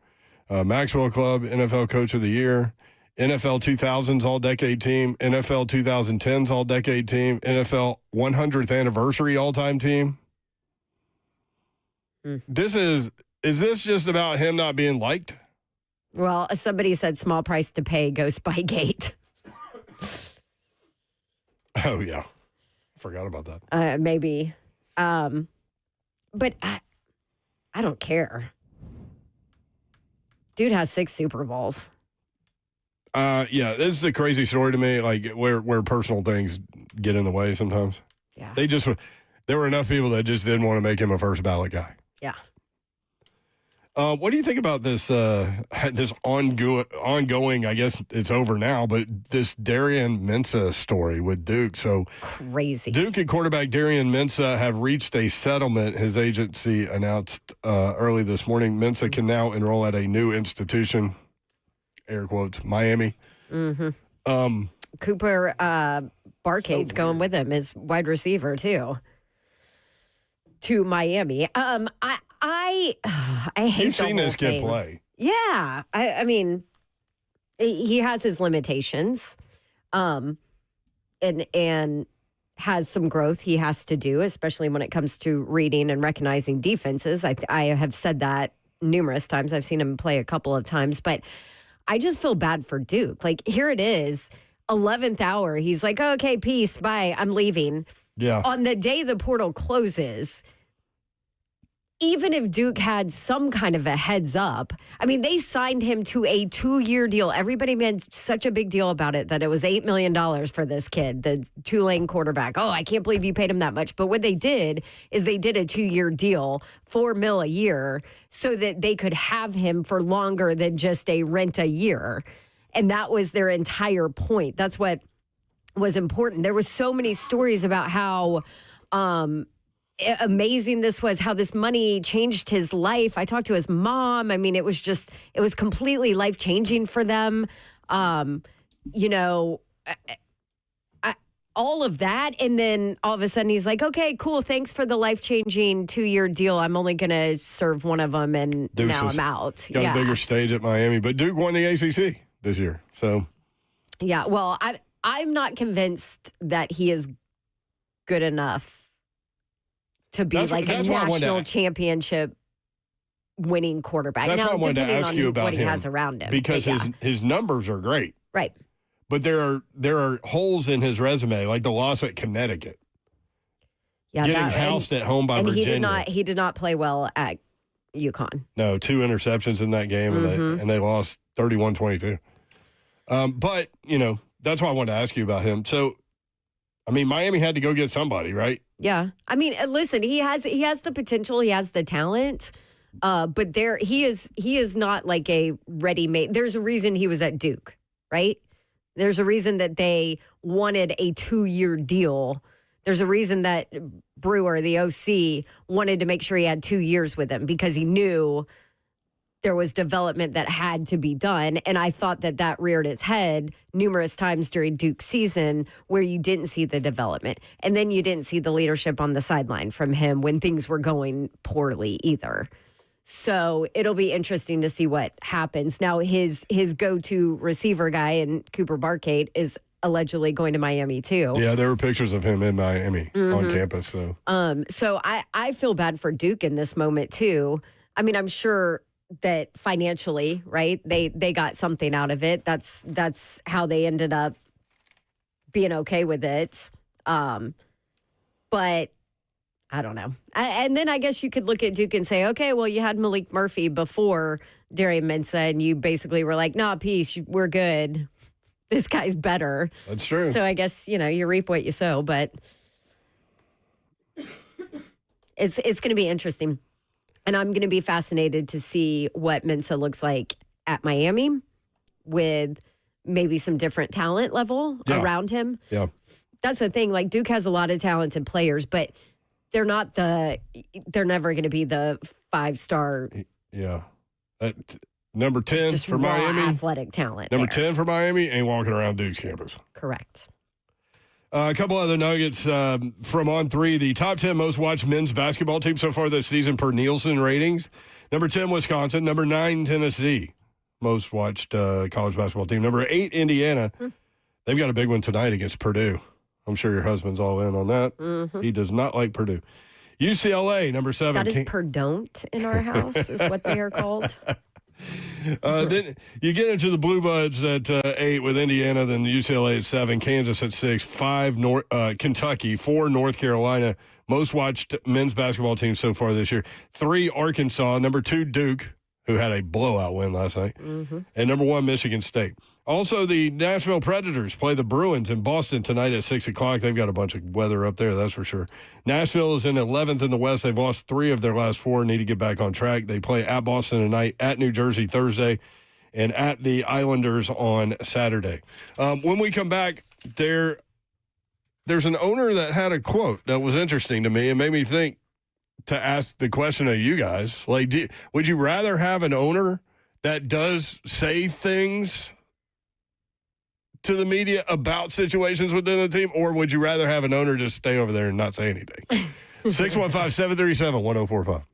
Maxwell Club NFL Coach of the Year, NFL 2000s All-Decade Team, NFL 2010s All-Decade Team, NFL 100th Anniversary All-Time Team. Is this just about him not being liked? Well, somebody said small price to pay, go Spygate. Oh, yeah. I forgot about that. Maybe. But I don't care. Dude has 6 Super Bowls. Yeah, this is a crazy story to me, like where personal things get in the way sometimes. Yeah. There were enough people that just didn't want to make him a first ballot guy. Yeah. What do you think about this this ongoing, I guess it's over now, but this Darian Mensah story with Duke? So crazy. Duke and quarterback Darian Mensah have reached a settlement, his agency announced early this morning. Mensah can now enroll at a new institution, air quotes, Miami. Mm-hmm. Cooper Barcade's going with him, his wide receiver, too, to Miami. I hate You've the seen whole this kid thing. play. Yeah. I mean, he has his limitations and has some growth he has to do, especially when it comes to reading and recognizing defenses. I have said that numerous times. I've seen him play a couple of times, but I just feel bad for Duke. Like, here it is, 11th hour. He's like, okay, peace, bye, I'm leaving. Yeah. On the day the portal closes, even if Duke had some kind of a heads up, I mean, they signed him to a 2-year deal. Everybody made such a big deal about it, that it was $8 million for this kid, the Tulane quarterback. Oh, I can't believe you paid him that much. But what they did is they did a 2-year deal, $4 million a year, so that they could have him for longer than just a rent a year. And that was their entire point. That's what was important. There was so many stories about how amazing this was, how this money changed his life. I talked to his mom. I mean, it was completely life-changing for them. You know, all of that. And then all of a sudden he's like, okay, cool. Thanks for the life-changing 2-year deal. I'm only going to serve one of them, and Deuces. now I'm out. Got a bigger stage at Miami, but Duke won the ACC this year. So, yeah, well, I'm not convinced that he is good enough to be like a national championship winning quarterback. That's now, what I wanted to depending ask on you about what him, he has around him. because But yeah. his numbers are great. Right. But there are holes in his resume, like the loss at Connecticut. Yeah, Getting housed at home by Virginia. He did not play well at UConn. No, 2 interceptions in that game, and they lost 31-22. But, you know, that's why I wanted to ask you about him. So, I mean, Miami had to go get somebody, right? Yeah. I mean, listen, he has the potential, he has the talent, but he is not like a ready-made. There's a reason he was at Duke, right? There's a reason that they wanted a 2-year deal. There's a reason that Brewer, the OC, wanted to make sure he had 2 years with him, because he knew there was development that had to be done. And I thought that reared its head numerous times during Duke's season, where you didn't see the development. And then you didn't see the leadership on the sideline from him when things were going poorly either. So it'll be interesting to see what happens. Now, his go-to receiver guy, and Cooper Barcade, is allegedly going to Miami too. Yeah, there were pictures of him in Miami on campus. So I feel bad for Duke in this moment too. I mean, I'm sure that financially, right, they got something out of it. That's how they ended up being okay with it. But I don't know. And then I guess you could look at Duke and say, okay, well, you had Malik Murphy before Darian Mensah, and you basically were like, nah, peace, we're good. This guy's better. That's true. So I guess, you reap what you sow, but it's going to be interesting. And I'm going to be fascinated to see what Mensah looks like at Miami, with maybe some different talent level around him. Yeah. That's the thing. Like, Duke has a lot of talented players, but they're never going to be the 5-star. Yeah. Number 10 just for raw Miami. Athletic talent. Number there. 10 for Miami ain't walking around Duke's campus. Correct. A couple other nuggets from On 3. The top 10 most watched men's basketball team so far this season per Nielsen ratings. Number 10, Wisconsin. Number 9, Tennessee. Most watched college basketball team. Number 8, Indiana. They've got a big one tonight against Purdue. I'm sure your husband's all in on that. He does not like Purdue. UCLA, number 7. That is Perdon't in our house, is what they are called. Then you get into the Blue Buds at 8 with Indiana, then UCLA at 7, Kansas at 6, 5 Kentucky, 4 North Carolina. Most watched men's basketball team so far this year. 3 Arkansas, number 2 Duke, who had a blowout win last night. And number 1, Michigan State. Also, the Nashville Predators play the Bruins in Boston tonight at 6 o'clock. They've got a bunch of weather up there, that's for sure. Nashville is in 11th in the West. They've lost 3 of their last 4, need to get back on track. They play at Boston tonight, at New Jersey Thursday, and at the Islanders on Saturday. When we come back, there's an owner that had a quote that was interesting to me and made me think to ask the question of you guys. Like, would you rather have an owner that does say things to the media about situations within the team, or would you rather have an owner just stay over there and not say anything? 615-737-1045.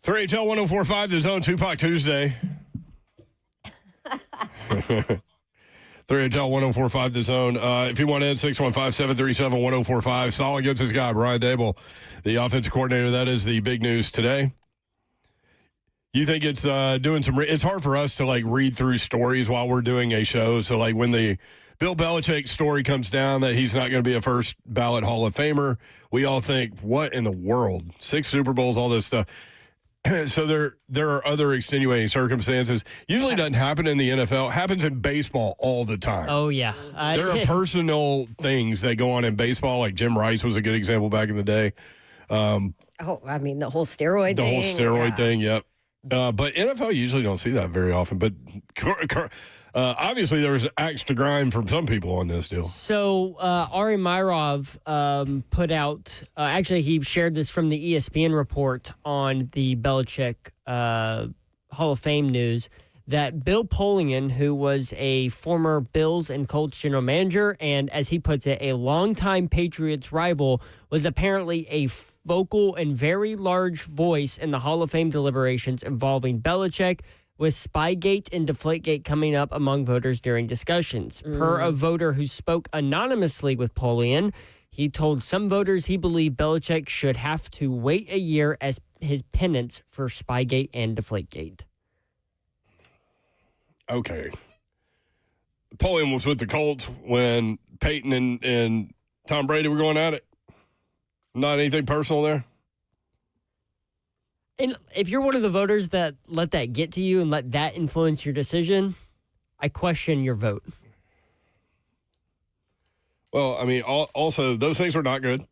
3HL 1045, the Zone Tupac Tuesday. 3HL 1045, the Zone. If you want in, 615-737-1045. Saul against his guy, Brian Daboll, the offensive coordinator. That is the big news today. You think it's doing some it's hard for us to, like, read through stories while we're doing a show. So, like, when the Bill Belichick story comes down that he's not going to be a first ballot Hall of Famer, we all think, what in the world? 6 Super Bowls, all this stuff. So there are other extenuating circumstances. Usually doesn't happen in the NFL. It happens in baseball all the time. Oh, yeah. There are personal things that go on in baseball, like Jim Rice was a good example back in the day. The whole steroid thing. The whole steroid thing, yep. But NFL usually don't see that very often. But obviously there was an axe to grind from some people on this deal. So Ari Myrov put out, actually he shared this from the ESPN report on the Belichick Hall of Fame news, that Bill Polian, who was a former Bills and Colts general manager and, as he puts it, a longtime Patriots rival, was apparently a vocal and very large voice in the Hall of Fame deliberations involving Belichick, with Spygate and Deflategate coming up among voters during discussions. Per a voter who spoke anonymously with Polian, he told some voters he believed Belichick should have to wait a year as his penance for Spygate and Deflategate. Okay. Polian was with the Colts when Peyton and Tom Brady were going at it. Not anything personal there? And if you're one of the voters that let that get to you and let that influence your decision, I question your vote. Well, I mean, also, those things were not good.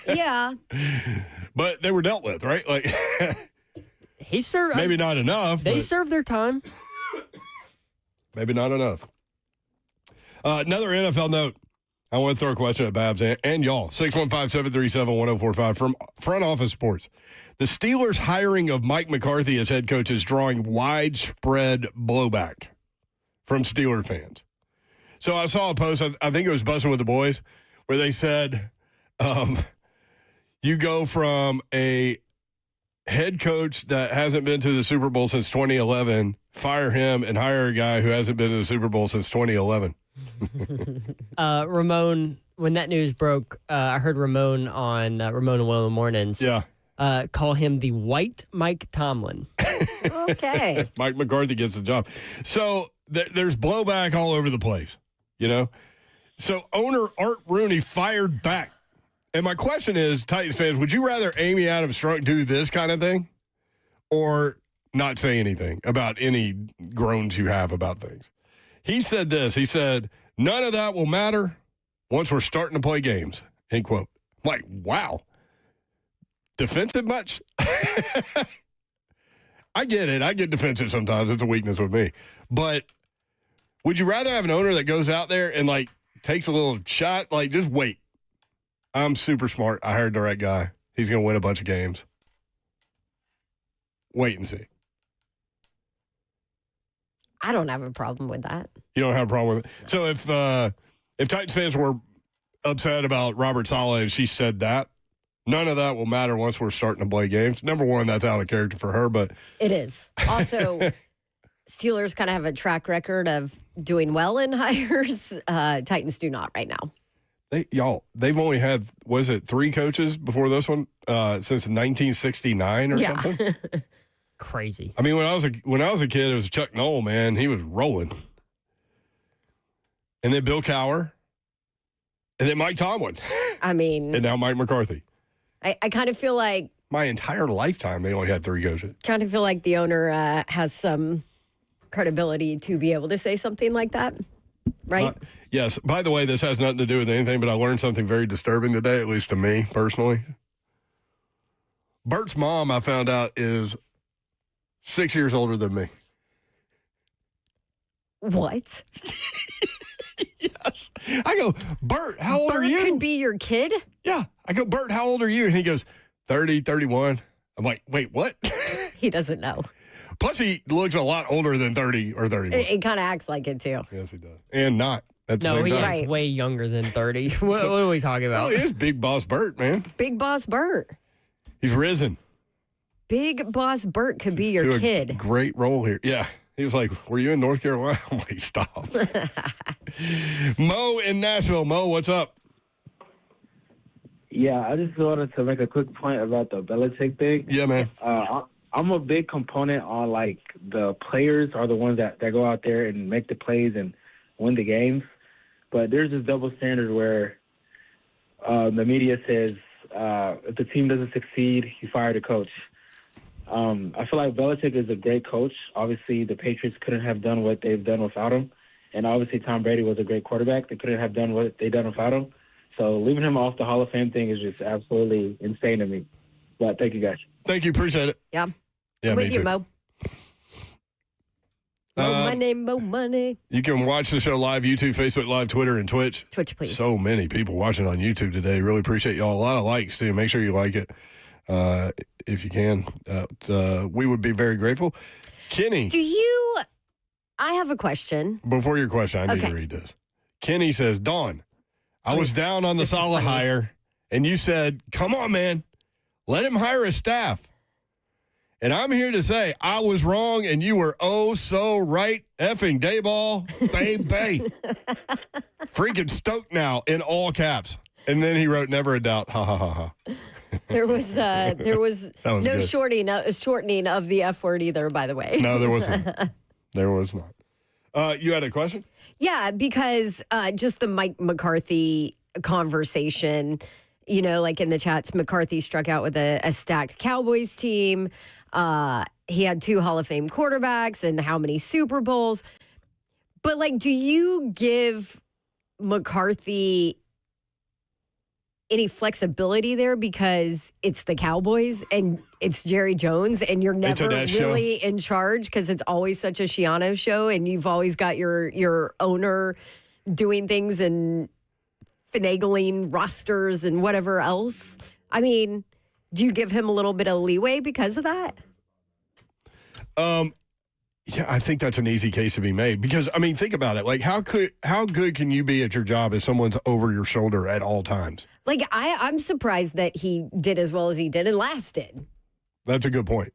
Yeah. But they were dealt with, right? Like, he served. Maybe not enough. They served their time. Maybe not enough. Another NFL note. I want to throw a question at Babs and y'all. 615-737-1045 from Front Office Sports. The Steelers' hiring of Mike McCarthy as head coach is drawing widespread blowback from Steeler fans. So I saw a post, I think it was Bussin' with the Boys, where they said, you go from a head coach that hasn't been to the Super Bowl since 2011, fire him, and hire a guy who hasn't been to the Super Bowl since 2011. Ramon, when that news broke, I heard Ramon on Ramon and Will in the Mornings. Yeah. Call him the White Mike Tomlin. Okay. Mike McCarthy gets the job. So there's blowback all over the place, you know? So owner Art Rooney fired back. And my question is, Titans fans, would you rather Amy Adams Strunk do this kind of thing or not say anything about any groans you have about things? He said this. He said, none of that will matter once we're starting to play games, end quote. I'm like, wow. Defensive much? I get it. I get defensive sometimes. It's a weakness with me. But would you rather have an owner that goes out there and, like, takes a little shot? Like, just wait. I'm super smart. I hired the right guy. He's going to win a bunch of games. Wait and see. I don't have a problem with that. You don't have a problem with it? So if Titans fans were upset about Robert Saleh and she said that, none of that will matter once we're starting to play games. Number one, that's out of character for her, but it is. Also, Steelers kind of have a track record of doing well in hires. Titans do not right now. They've only had, what is it, 3 coaches before this one since 1969 or something? Crazy. I mean, when I was a kid, it was Chuck Noll, man. He was rolling. And then Bill Cowher. And then Mike Tomlin. I mean. And now Mike McCarthy. I kind of feel like. My entire lifetime, they only had 3 coaches. Kind of feel like the owner has some credibility to be able to say something like that, right? Yes. By the way, this has nothing to do with anything, but I learned something very disturbing today, at least to me personally. Bert's mom, I found out, is 6 years older than me. What? Yes. I go, Bert, how old are you? Bert could be your kid? Yeah. I go, Bert, how old are you? And he goes, 30, 31. I'm like, wait, what? He doesn't know. Plus, he looks a lot older than 30 or 31. It kind of acts like it, too. Yes, he does. And not. At the No, same he time. is way younger than 30. What are we talking about? Oh, he is Big Boss Bert, man. Big Boss Bert. He's risen. Big Boss Bert could be your to a kid. great role here. Yeah. He was like, were you in North Carolina? I'm like, stop. Mo in Nashville. Mo, what's up? Yeah, I just wanted to make a quick point about the Belichick thing. Yeah, man. I'm a big component on, like, the players are the ones that go out there and make the plays and win the games. But there's this double standard where the media says if the team doesn't succeed, you fire the coach. I feel like Belichick is a great coach. Obviously, the Patriots couldn't have done what they've done without him. And obviously, Tom Brady was a great quarterback. They couldn't have done what they've done without him. So leaving him off the Hall of Fame thing is just absolutely insane to me. But thank you, guys. Thank you. Appreciate it. Yeah. Yeah, With me you, too. Mo. Mo money. You can watch the show live, YouTube, Facebook Live, Twitter, and Twitch. Twitch, please. So many people watching on YouTube today. Really appreciate y'all. A lot of likes, too. Make sure you like it if you can. We would be very grateful. Kenny. I have a question. Before your question, I need Okay. to read this. Kenny says, Dawn, I was down on the Saleh hire, and you said, come on, man, let him hire a staff. And I'm here to say I was wrong, and you were oh so right. Effing Daboll, baby. Freaking stoked now in all caps. And then he wrote, never a doubt. Ha, ha, ha, ha. There was That was no good. shortening of the F word either, by the way. No, there wasn't. There was not. You had a question? Yeah, because just the Mike McCarthy conversation, you know, like in the chats, McCarthy struck out with a stacked Cowboys team. He had 2 Hall of Fame quarterbacks and how many Super Bowls. But, like, do you give McCarthy any flexibility there because it's the Cowboys and it's Jerry Jones and you're never really in charge because it's always such a Shiano show and you've always got your owner doing things and finagling rosters and whatever else? I mean, do you give him a little bit of leeway because of that? Yeah, I think that's an easy case to be made because, I mean, think about it. Like, how good can you be at your job if someone's over your shoulder at all times? Like, I'm surprised that he did as well as he did and lasted. That's a good point.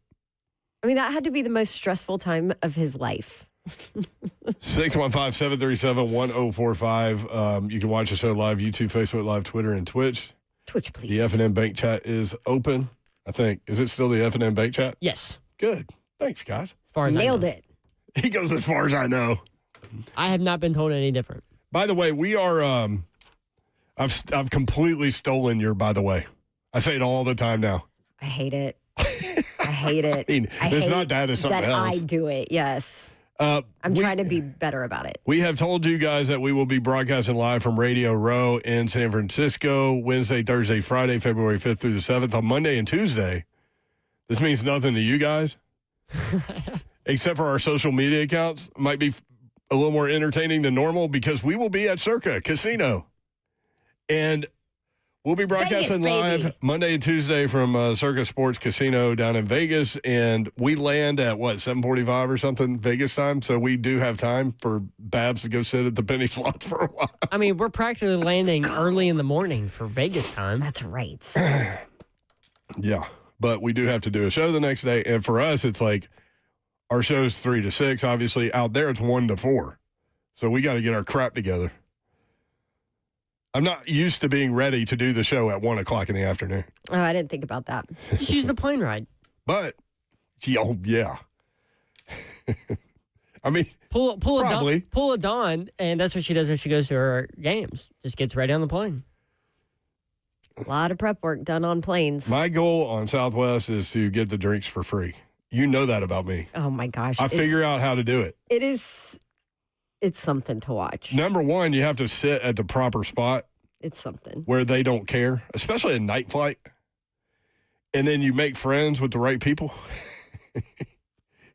I mean, that had to be the most stressful time of his life. 615-737-1045. You can watch the show live, YouTube, Facebook Live, Twitter, and Twitch. Twitch, please. The F&M Bank chat is open, I think. Is it still the F&M Bank chat? Yes. Good. Thanks, guys. As far as Nailed I know. it. He goes as far as I know. I have not been told any different. By the way, we are, I've completely stolen your by the way. I say it all the time now. I hate it. I hate it. I mean, it's not that, it's something that else. I do it, yes. I'm trying to be better about it. We have told you guys that we will be broadcasting live from Radio Row in San Francisco Wednesday, Thursday, Friday, February 5th through the 7th. On Monday and Tuesday, this means nothing to you guys, except for our social media accounts. Might be a little more entertaining than normal because we will be at Circa Casino. And we'll be broadcasting live Monday and Tuesday from Circa Sports Casino down in Vegas. And we land at, 7:45 or something Vegas time? So we do have time for Babs to go sit at the penny slots for a while. I mean, we're practically landing early in the morning for Vegas time. That's right. Yeah, but we do have to do a show the next day. And for us, it's like our show's 3 to 6. Obviously, out there, it's 1 to 4. So we got to get our crap together. I'm not used to being ready to do the show at 1 o'clock in the afternoon. Oh, I didn't think about that. Just use the plane ride. But, yeah. I mean, pull probably. a Dawn, and that's what she does when she goes to her games. Just gets right on the plane. A lot of prep work done on planes. My goal on Southwest is to get the drinks for free. You know that about me. Oh, my gosh. I figure out how to do it. It's something to watch. Number one, you have to sit at the proper spot. It's something. Where they don't care, especially a night flight. And then you make friends with the right people.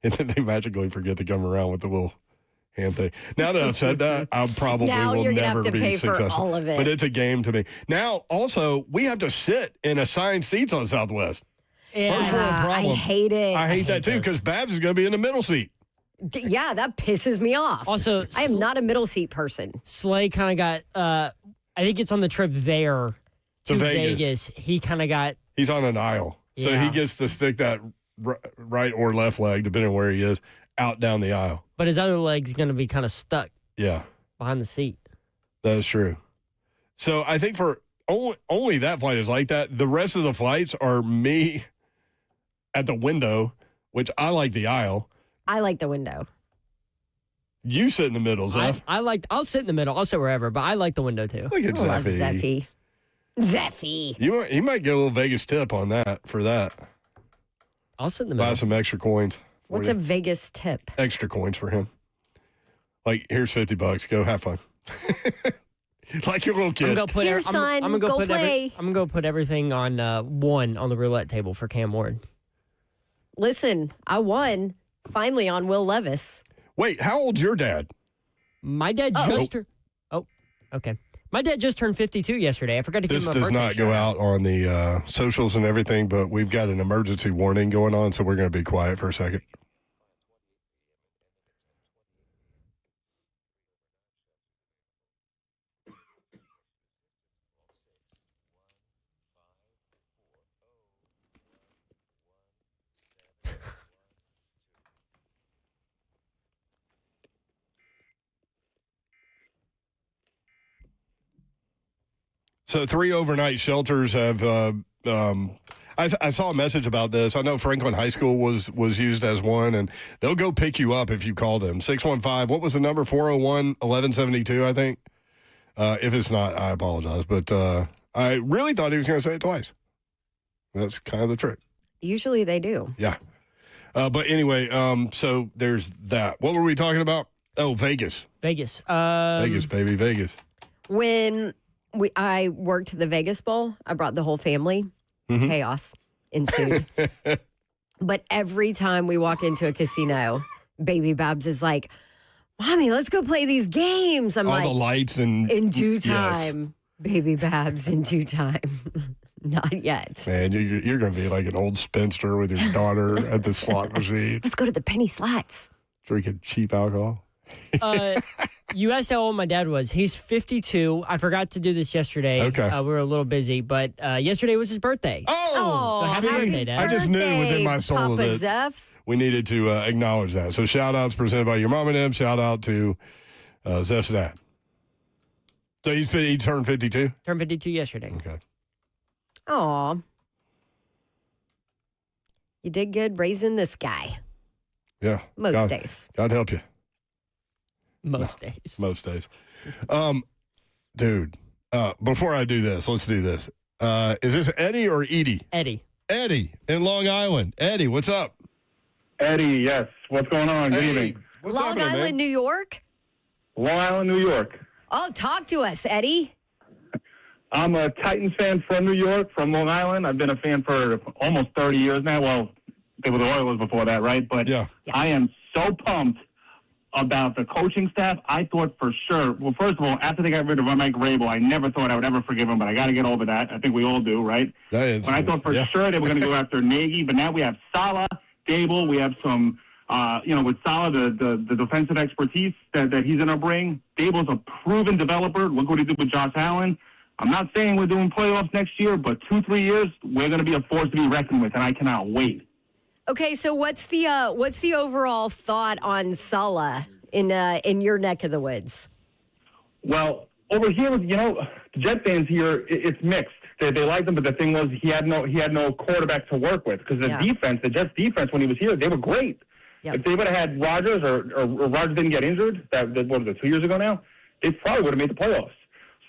And then they magically forget to come around with the little hand thing. Now that I've said that, I probably now will you're gonna never have to be pay successful. for all of it. But it's a game to me. Now, also, we have to sit in assigned seats on Southwest. First world problem. I hate it. I hate that too because Babs is going to be in the middle seat. Yeah, that pisses me off. Also, I am not a middle seat person. Slay kind of got, I think it's on the trip there To Vegas. He kind of got. He's on an aisle. So Yeah. he gets to stick that right or left leg, depending on where he is, out down the aisle. But his other leg's going to be kind of stuck Yeah, behind the seat. that is true. So I think for only that flight is like that. The rest of the flights are me at the window, which I like the aisle. I like the window. You sit in the middle, Zeph. I'll sit in the middle. I'll sit wherever, but I like the window too. Look at I love Zeffy. Zeffy. You might get a little Vegas tip on that for that. I'll sit in the middle. Buy some extra coins. What's a Vegas tip? Extra coins for him. Like, here's $50. Go have fun. Like your little kid. Here, son, go play. I'm gonna go put everything on one on the roulette table for Cam Ward. Listen, I won finally on Will Levis. Wait, how old's your dad? My dad okay. My dad just turned 52 yesterday. I forgot to give him a birthday This does not go out on the socials and everything, but we've got an emergency warning going on, so we're going to be quiet for a second. So 3 overnight shelters have. I saw a message about this. I know Franklin High School was used as one, and they'll go pick you up if you call them. 615. What was the number? 401-1172. I think. If it's not, I apologize, but I really thought he was going to say it twice. That's kind of the trick. Usually they do. Yeah. But anyway, so there's that. What were we talking about? Oh, Vegas. Vegas. Vegas, baby, Vegas. When I worked the Vegas Bowl, I brought the whole family. Mm-hmm. Chaos ensued. But every time we walk into a casino, Baby Babs is like, Mommy, let's go play these games. I'm All like, the lights and in due yes. time, Baby Babs, in due time. Not yet. Man, you're going to be like an old spinster with your daughter at the slot machine. Let's go to the penny slots. Drinking cheap alcohol. You asked how old my dad was. He's 52. I forgot to do this yesterday. Okay. We were a little busy, but yesterday was his birthday. Oh, so happy birthday, Dad. I just knew within my soul Papa that Zeph. we needed to acknowledge that. So shout outs presented by your mom and them. Shout out to Zeph's dad. So he turned 52? Turned 52 yesterday. Okay. Aw. You did good raising this guy. Yeah. Most days. God help you. Most days. Most days. Dude, before I do this, let's do this. Is this Eddie or Edie? Eddie. Eddie in Long Island. Eddie, what's up? Eddie, yes. What's going on? Good evening. What's Long happening, Island, man? New York? Long Island, New York. Oh, talk to us, Eddie. I'm a Titans fan from New York, from Long Island. I've been a fan for almost 30 years now. Well, they were the Oilers before that, right? But yeah. I am so pumped about the coaching staff. I thought for sure, well, first of all, after they got rid of Mike Rabel, I never thought I would ever forgive him, but I got to get over that. I think we all do, right? When I thought for sure they were going to go after Nagy, but now we have Salah, Daboll. We have some, with Salah, the defensive expertise that he's going to bring. Daboll's a proven developer. Look what he did with Josh Allen. I'm not saying we're doing playoffs next year, but 2-3 years, we're going to be a force to be reckoned with, and I cannot wait. Okay, so what's the overall thought on Salah in your neck of the woods? Well, over here, the Jet fans here, it's mixed. They like him, but the thing was he had no quarterback to work with because the Jets defense when he was here, they were great. Yep. If they would have had Rodgers or Rodgers didn't get injured, that what was it, 2 years ago now, they probably would have made the playoffs.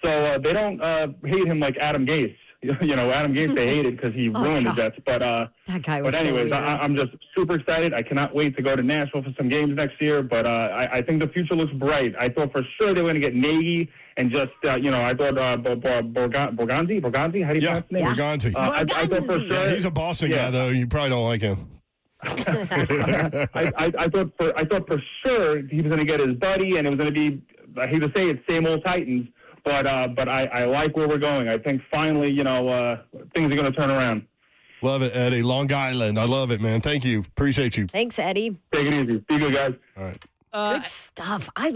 So they don't hate him like Adam Gase. Adam Gase they hated because he ruined the Jets. But that guy was But anyways, so weird. I'm just super excited. I cannot wait to go to Nashville for some games next year. But I think the future looks bright. I thought for sure they were going to get Nagy and just I thought Borganzi. How do you pronounce his name? Borganzi. I thought for sure. He's a Boston guy, though. You probably don't like him. I thought for sure he was going to get his buddy, and it was going to be. I hate to say it, same old Titans. But I like where we're going. I think finally, things are going to turn around. Love it, Eddie. Long Island. I love it, man. Thank you. Appreciate you. Thanks, Eddie. Take it easy. Be good, guys. All right. Good stuff. I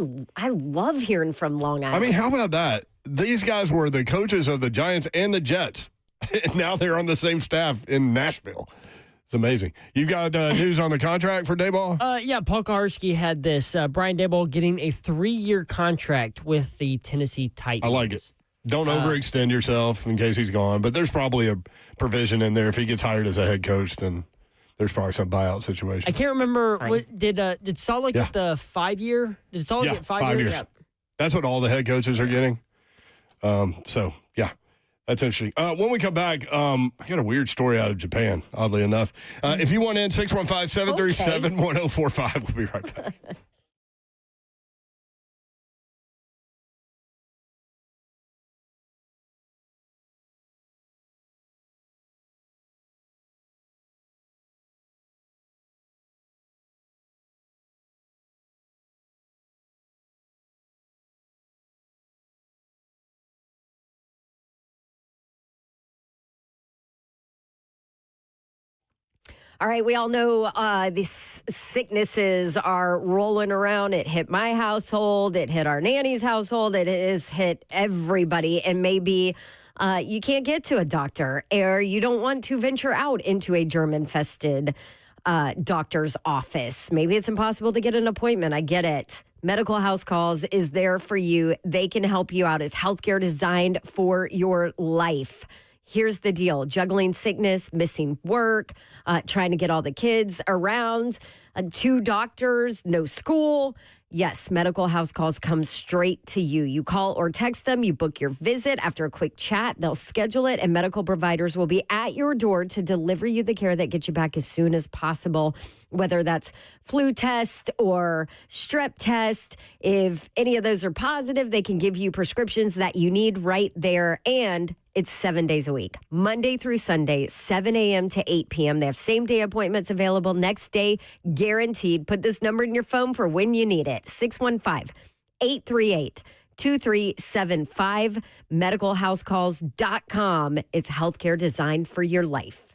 love hearing from Long Island. I mean, how about that? These guys were the coaches of the Giants and the Jets. And now they're on the same staff in Nashville. It's amazing. You got news on the contract for Daboll? Yeah, Paul Kaharski had this. Brian Daboll getting a 3-year contract with the Tennessee Titans. I like it. Don't overextend yourself in case he's gone, but there's probably a provision in there. If he gets hired as a head coach, then there's probably some buyout situation. I can't remember. Did Saleh get the 5-year? Did Saleh get 5 years? Yep. That's what all the head coaches are getting. So, yeah. That's interesting. When we come back, I got a weird story out of Japan, oddly enough. If you want in, 615-737-1045. We'll be right back. All right, we all know these sicknesses are rolling around. It hit my household. It hit our nanny's household. It has hit everybody. And maybe you can't get to a doctor, or you don't want to venture out into a germ-infested doctor's office. Maybe it's impossible to get an appointment. I get it. Medical House Calls is there for you. They can help you out. It's healthcare designed for your life. Here's the deal. Juggling sickness, missing work, trying to get all the kids around, 2 doctors, no school. Yes, Medical House Calls come straight to you. You call or text them. You book your visit. After a quick chat, they'll schedule it, and medical providers will be at your door to deliver you the care that gets you back as soon as possible, whether that's flu test or strep test. If any of those are positive, they can give you prescriptions that you need right there, and it's 7 days a week, Monday through Sunday, 7 a.m. to 8 p.m. They have same-day appointments available, next day guaranteed. Put this number in your phone for when you need it, 615-838-2375, medicalhousecalls.com. It's healthcare designed for your life.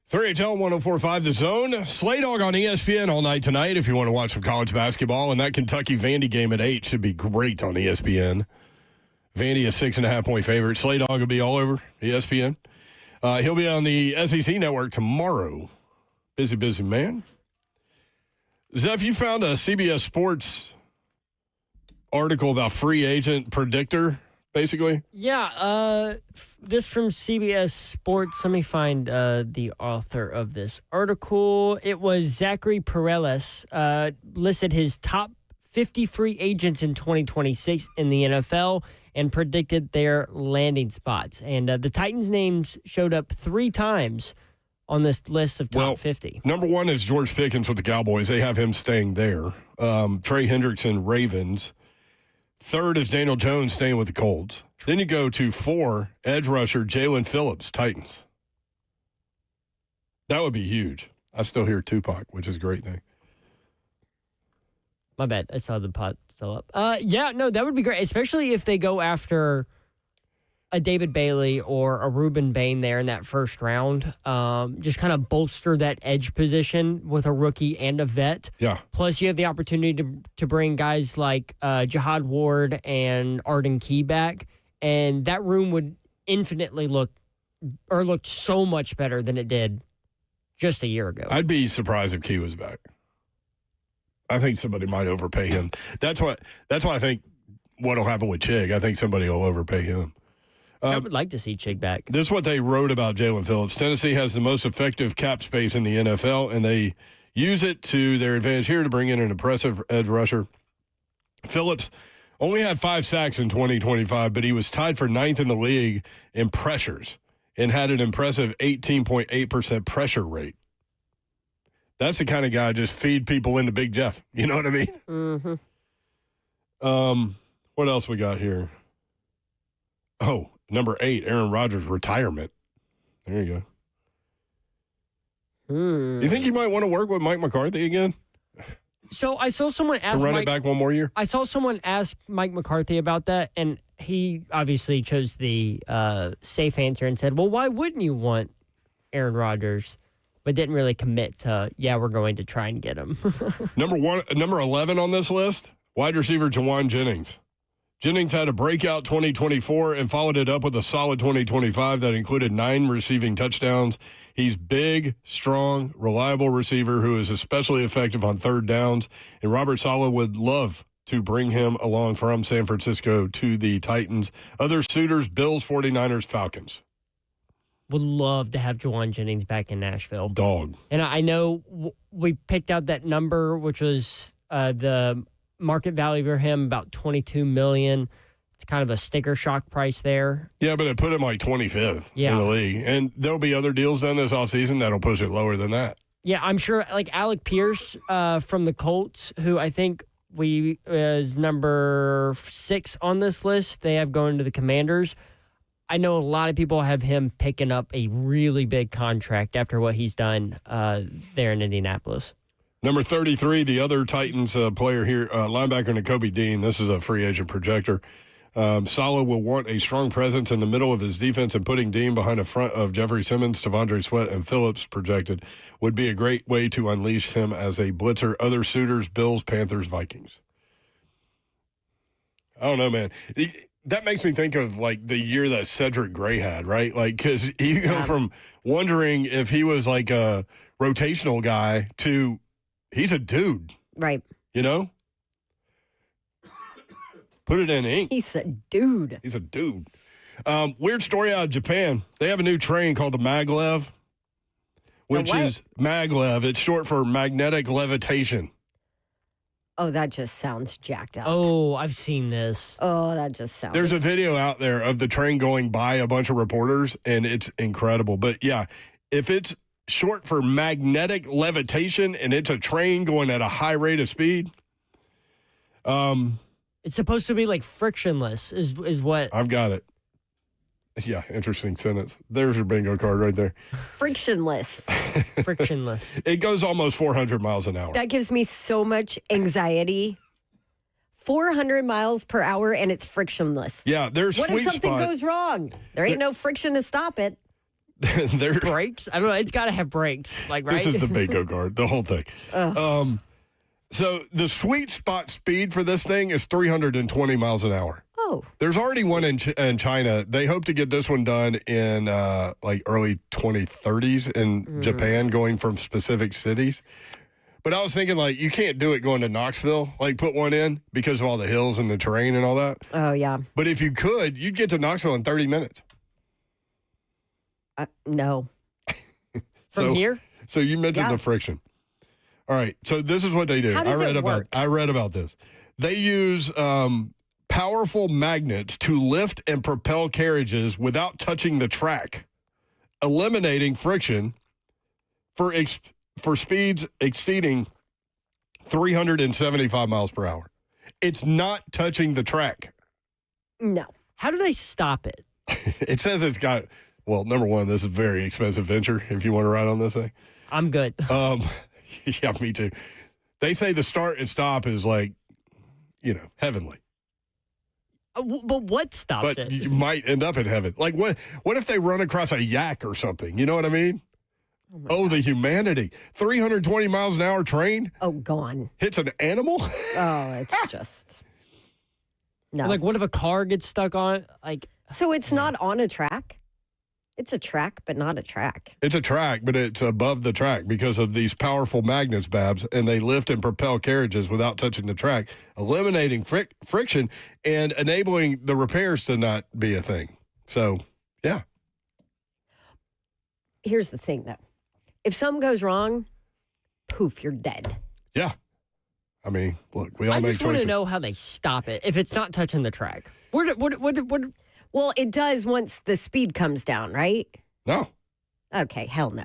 3HL 104.5 The Zone. Slay Dog on ESPN all night tonight if you want to watch some college basketball. And that Kentucky-Vandy game at 8 should be great on ESPN. Vandy is 6.5-point favorite. Slay Dog will be all over ESPN. He'll be on the SEC Network tomorrow. Busy man. Zeph, you found a CBS Sports article about free agent predictor, basically? Yeah, this from CBS Sports. Let me find the author of this article. It was Zachary Perales, listed his top 50 free agents in 2026 in the NFL and predicted their landing spots. And the Titans' names showed up 3 times on this list of top 50. Number 1 is George Pickens with the Cowboys. They have him staying there. Trey Hendrickson, Ravens. 3rd is Daniel Jones staying with the Colts. Then you go to 4, edge rusher Jalen Phillips, Titans. That would be huge. I still hear Tupac, which is a great thing. My bad. I saw the pot fill up. Yeah, no, that would be great, especially if they go after a David Bailey or a Reuben Bain there in that first round. Just kind of bolster that edge position with a rookie and a vet. Yeah. Plus, you have the opportunity to bring guys like Jihad Ward and Arden Key back, and that room would infinitely look so much better than it did just a year ago. I'd be surprised if Key was back. I think somebody might overpay him. That's why I think what'll happen with Chig. I think somebody will overpay him. I would like to see Chig back. This is what they wrote about Jalen Phillips. Tennessee has the most effective cap space in the NFL, and they use it to their advantage here to bring in an impressive edge rusher. Phillips only had 5 sacks in 2025, but he was tied for 9th in the league in pressures and had an impressive 18.8% pressure rate. That's the kind of guy just feed people into Big Jeff. You know what I mean? Mm-hmm. What else we got here? Oh, number 8, Aaron Rodgers' retirement. There you go. You think you might want to work with Mike McCarthy again? So I saw someone ask to run it back one more year? I saw someone ask Mike McCarthy about that, and he obviously chose the safe answer and said, well, why wouldn't you want Aaron Rodgers? But didn't really commit to, we're going to try and get him. Number 11 on this list, wide receiver Jawan Jennings. Jennings had a breakout 2024 and followed it up with a solid 2025 that included 9 receiving touchdowns. He's big, strong, reliable receiver who is especially effective on 3rd downs, and Robert Saleh would love to bring him along from San Francisco to the Titans. Other suitors, Bills, 49ers, Falcons. Would love to have Jawan Jennings back in Nashville. Dog. And I know we picked out that number, which was the market value for him, about $22 million. It's kind of a sticker shock price there. Yeah, but it put him like 25th in the league. And there'll be other deals done this offseason that'll push it lower than that. Yeah, I'm sure like Alec Pierce from the Colts, who I think is number 6 on this list. They have going to the Commanders. I know a lot of people have him picking up a really big contract after what he's done there in Indianapolis. Number 33, the other Titans player here, linebacker Nakobe Dean. This is a free agent projector. Saleh will want a strong presence in the middle of his defense, and putting Dean behind the front of Jeffrey Simmons, Tavondre Sweat, and Phillips projected would be a great way to unleash him as a blitzer. Other suitors, Bills, Panthers, Vikings. I don't know, man. That makes me think of, like, the year that Cedric Gray had, right? Like, because you go from wondering if he was, like, a rotational guy to he's a dude. Right. You know? Put it in ink. He's a dude. He's a dude. Weird story out of Japan. They have a new train called the maglev, which is maglev. It's short for magnetic levitation. Oh, that just sounds jacked up. Oh, I've seen this. Oh, that just sounds... There's a video out there of the train going by a bunch of reporters, and it's incredible. But, yeah, if it's short for magnetic levitation and it's a train going at a high rate of speed... It's supposed to be like frictionless is what... I've got it. Yeah, interesting sentence. There's your bingo card right there. Frictionless. Frictionless. It goes almost 400 miles an hour. That gives me so much anxiety. 400 miles per hour and it's frictionless. Yeah, there's What if sweet something spot. goes wrong? There ain't no friction to stop it. They're Brakes? I don't know. It's got to have brakes, like, right? This is the Mako card, the whole thing. So the sweet spot speed for this thing is 320 miles an hour. Oh. There's already one in China. They hope to get this one done in like early 2030s in Japan, going from specific cities. But I was thinking, like, you can't do it going to Knoxville, like put one in because of all the hills and the terrain and all that. Oh, yeah. But if you could, you'd get to Knoxville in 30 minutes. No. From here? So you mentioned the friction. All right. So this is what they do. How does it work? I read about this. They use powerful magnets to lift and propel carriages without touching the track, eliminating friction for speeds exceeding 375 miles per hour. It's not touching the track. No. How do they stop it? It says it's got, well, number one, this is a very expensive venture if you want to ride on this thing. I'm good. Yeah, me too. They say the start and stop is like, heavenly. But what stops But it? you might end up in heaven. Like, what if they run across a yak or something? You know what I mean? Oh, the humanity. 320 miles an hour train? Oh, gone. Hits an animal? Oh, it's just... No. Like, what if a car gets stuck on it? Like, so it's not on a track? It's a track, but not a track. It's a track, but it's above the track because of these powerful magnets, Babs, and they lift and propel carriages without touching the track, eliminating friction and enabling the repairs to not be a thing. So, yeah. Here's the thing, though. If something goes wrong, poof, you're dead. Yeah. I mean, look, we all I make just want choices. to know how they stop it if it's not touching the track. What? Well, it does once the speed comes down, right? No. Okay, hell no.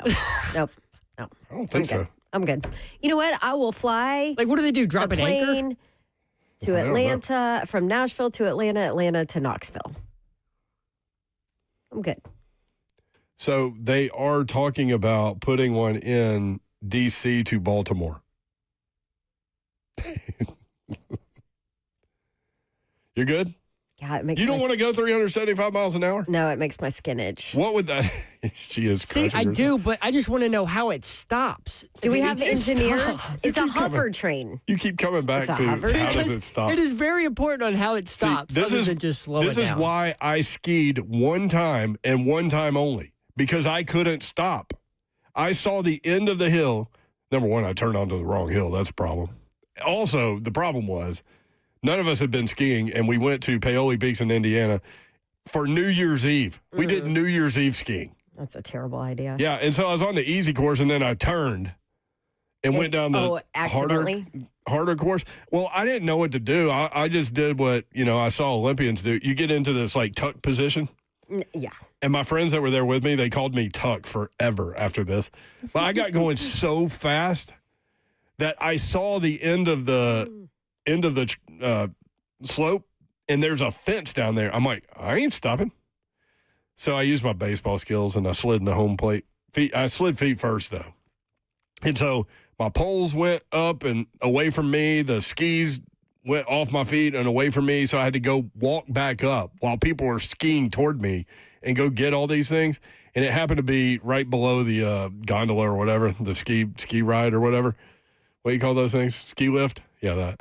Nope. No. I don't think so. I'm good. You know what? I will fly. Like, what do they do? Drop a an anchor? plane to I don't know. Atlanta, from Nashville to Atlanta to Knoxville. I'm good. So they are talking about putting one in D.C. to Baltimore. You're good? Yeah, it makes You don't my want to go 375 miles an hour? No, it makes my skin itch. What would that? She is. See, I do, but I just want to know how it stops. Do we have It engineers? stops. It's a keep coming. hover train. You keep coming back It's a to hover how train. does it stop? It is very important on how it stops. this other is than just slow this it is down. why I skied one time and one time only because I couldn't stop. I saw the end of the hill. Number one, I turned onto the wrong hill. That's a problem. Also, the problem was none of us had been skiing, and we went to Paoli Peaks in Indiana for New Year's Eve. We did New Year's Eve skiing. That's a terrible idea. Yeah, and so I was on the easy course, and then I turned and went down the accidentally? harder course. Well, I didn't know what to do. I just did what, I saw Olympians do. You get into this, like, tuck position. Yeah. And my friends that were there with me, they called me Tuck forever after this. But I got going so fast that I saw the end of the slope, and there's a fence down there. I'm like, I ain't stopping. So I used my baseball skills, and I slid in the home plate. I slid feet first, though. And so my poles went up and away from me. The skis went off my feet and away from me, so I had to go walk back up while people were skiing toward me and go get all these things. And it happened to be right below the gondola or whatever, the ski ride or whatever. What do you call those things? Ski lift? Yeah, that.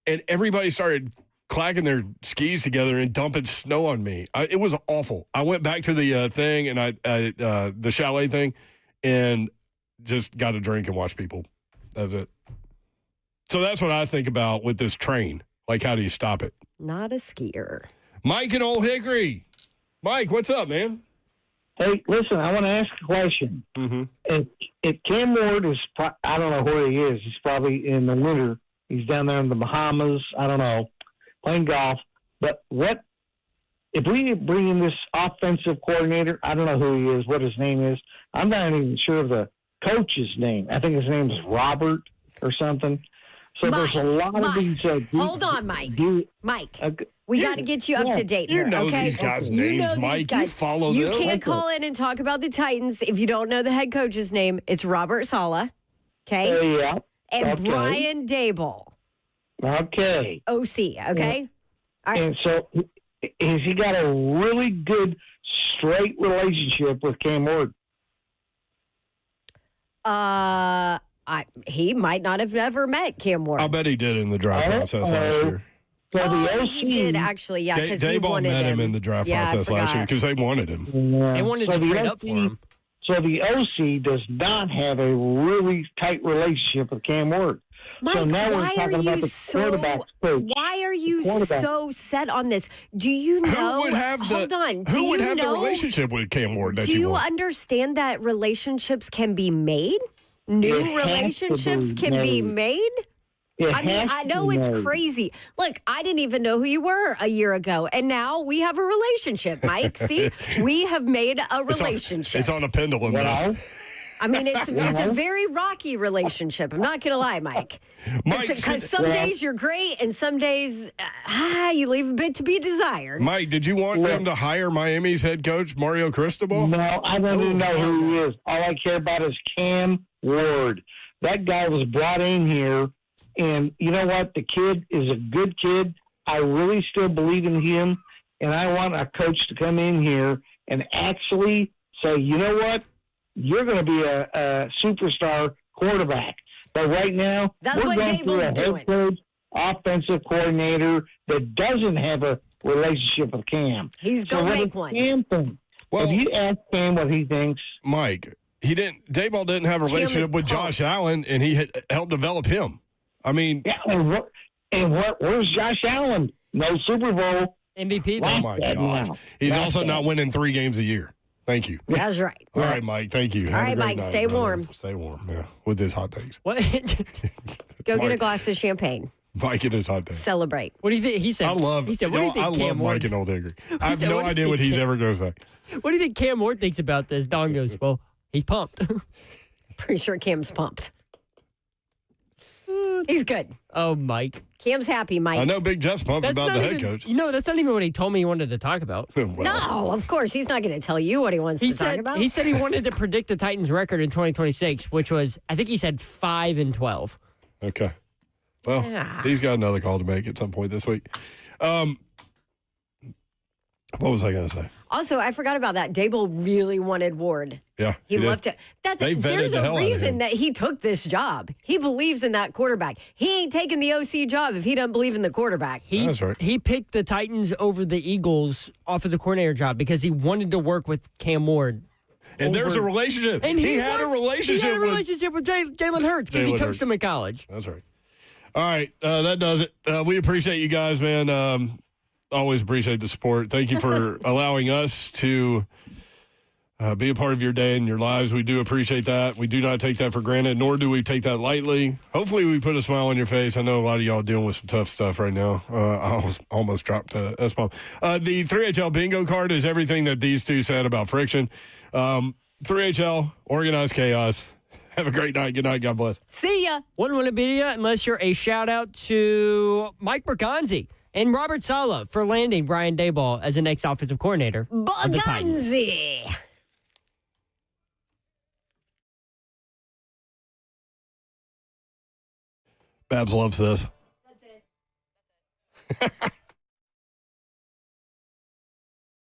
And everybody started clacking their skis together and dumping snow on me. It was awful. I went back to the thing and the chalet thing and just got a drink and watched people. That's it. So that's what I think about with this train. Like, how do you stop it? Not a skier. Mike in Old Hickory. Mike, what's up, man? Hey, listen, I want to ask a question. Mm-hmm. If Cam Ward is, I don't know where he is. He's probably in the winter. He's down there in the Bahamas. I don't know, playing golf. But what if we bring in this offensive coordinator? I don't know who he is, what his name is. I'm not even sure of the coach's name. I think his name is Robert or something. So Mike, there's a lot of these. Hold on, Mike. Mike, we got to get you up to date You here. know okay? these guys' You names, know these Mike. You guys. follow You them. can't call in and talk about the Titans if you don't know the head coach's name. It's Robert Saleh. Okay. Yeah. And Okay. Brian Daboll. Okay. OC. Okay. All right. And so has he got a really good straight relationship with Cam Ward? He might not have ever met Cam Ward. I bet he did in the draft process last year. He did actually, yeah. Because he Daboll wanted met him in the draft process last year because they wanted him. They wanted to trade up for him. So the OC does not have a really tight relationship with Cam Ward. Mike, so now we're why talking are about you the quarterback coach. Why are you so set on this? Do you know? Who would have hold on. Do Who would you have know, the relationship with Cam Ward that Do you want? understand that relationships can be made? New relationships can be made? I mean, I know it's crazy. Look, I didn't even know who you were a year ago, and now we have a relationship, Mike. See, we have made a relationship. It's on a pendulum, though. I mean, it's a very rocky relationship. I'm not going to lie, Mike. Because some days you're great, and some days you leave a bit to be desired. Mike, did you want them to hire Miami's head coach, Mario Cristobal? No, I don't even know who he is. All I care about is Cam Ward. That guy was brought in here, and you know what? The kid is a good kid. I really still believe in him, and I want a coach to come in here and actually say, you know what? You're going to be a superstar quarterback. But right now, that's what Daboll's doing. Head coach, offensive coordinator that doesn't have a relationship with Cam. He's going to make one. Cam think? Well, if you ask Cam what he thinks, Mike, Daboll didn't have a relationship with Josh Allen, and he had helped develop him. I mean, where's Josh Allen? No Super Bowl MVP. Oh my gosh, he's also not winning 3 games a year. Thank you. That's right. All right, Mike. Thank you. All right, Mike. Night, stay brother. warm. Stay warm. Yeah, with his hot takes. What? Go get a glass of champagne. Mike and his hot takes. Celebrate. What do you think? He said. He said, what do you think, I Cam love Ward? Mike and Old Hickory. I have no idea what he's ever going to say. What do you think Cam Ward thinks about this? Don goes, well, he's pumped. Pretty sure Cam's pumped. He's good. Oh, Mike. Cam's happy, Mike. I know Big Jeff's pumped about the head coach. You know, that's not even what he told me he wanted to talk about. No, of course. He's not going to tell you what he wants to talk about. He said he wanted to predict the Titans' record in 2026, which was, I think he said 5-12. Okay. Well, he's got another call to make at some point this week. What was I going to say? Also, I forgot about that. Daboll really wanted Ward. Yeah. He loved it. There's a reason that he took this job. He believes in that quarterback. He ain't taking the OC job if he doesn't believe in the quarterback. That's right. He picked the Titans over the Eagles off of the coordinator job because he wanted to work with Cam Ward. And there's a relationship. And he had a relationship. He had a relationship with Jalen Hurts because he coached him in college. That's right. All right. That does it. We appreciate you guys, man. Always appreciate the support. Thank you for allowing us to be a part of your day and your lives. We do appreciate that. We do not take that for granted, nor do we take that lightly. Hopefully we put a smile on your face. I know a lot of y'all dealing with some tough stuff right now. I almost dropped a S-bomb. The 3HL bingo card is everything that these two said about friction. 3HL, organized chaos. Have a great night. Good night. God bless. See ya. Wouldn't want to be you unless you're a shout-out to Mike Berganzi and Robert Saleh for landing Brian Daboll as the next offensive coordinator of the Titans. Berganzi. Babs loves this. That's it.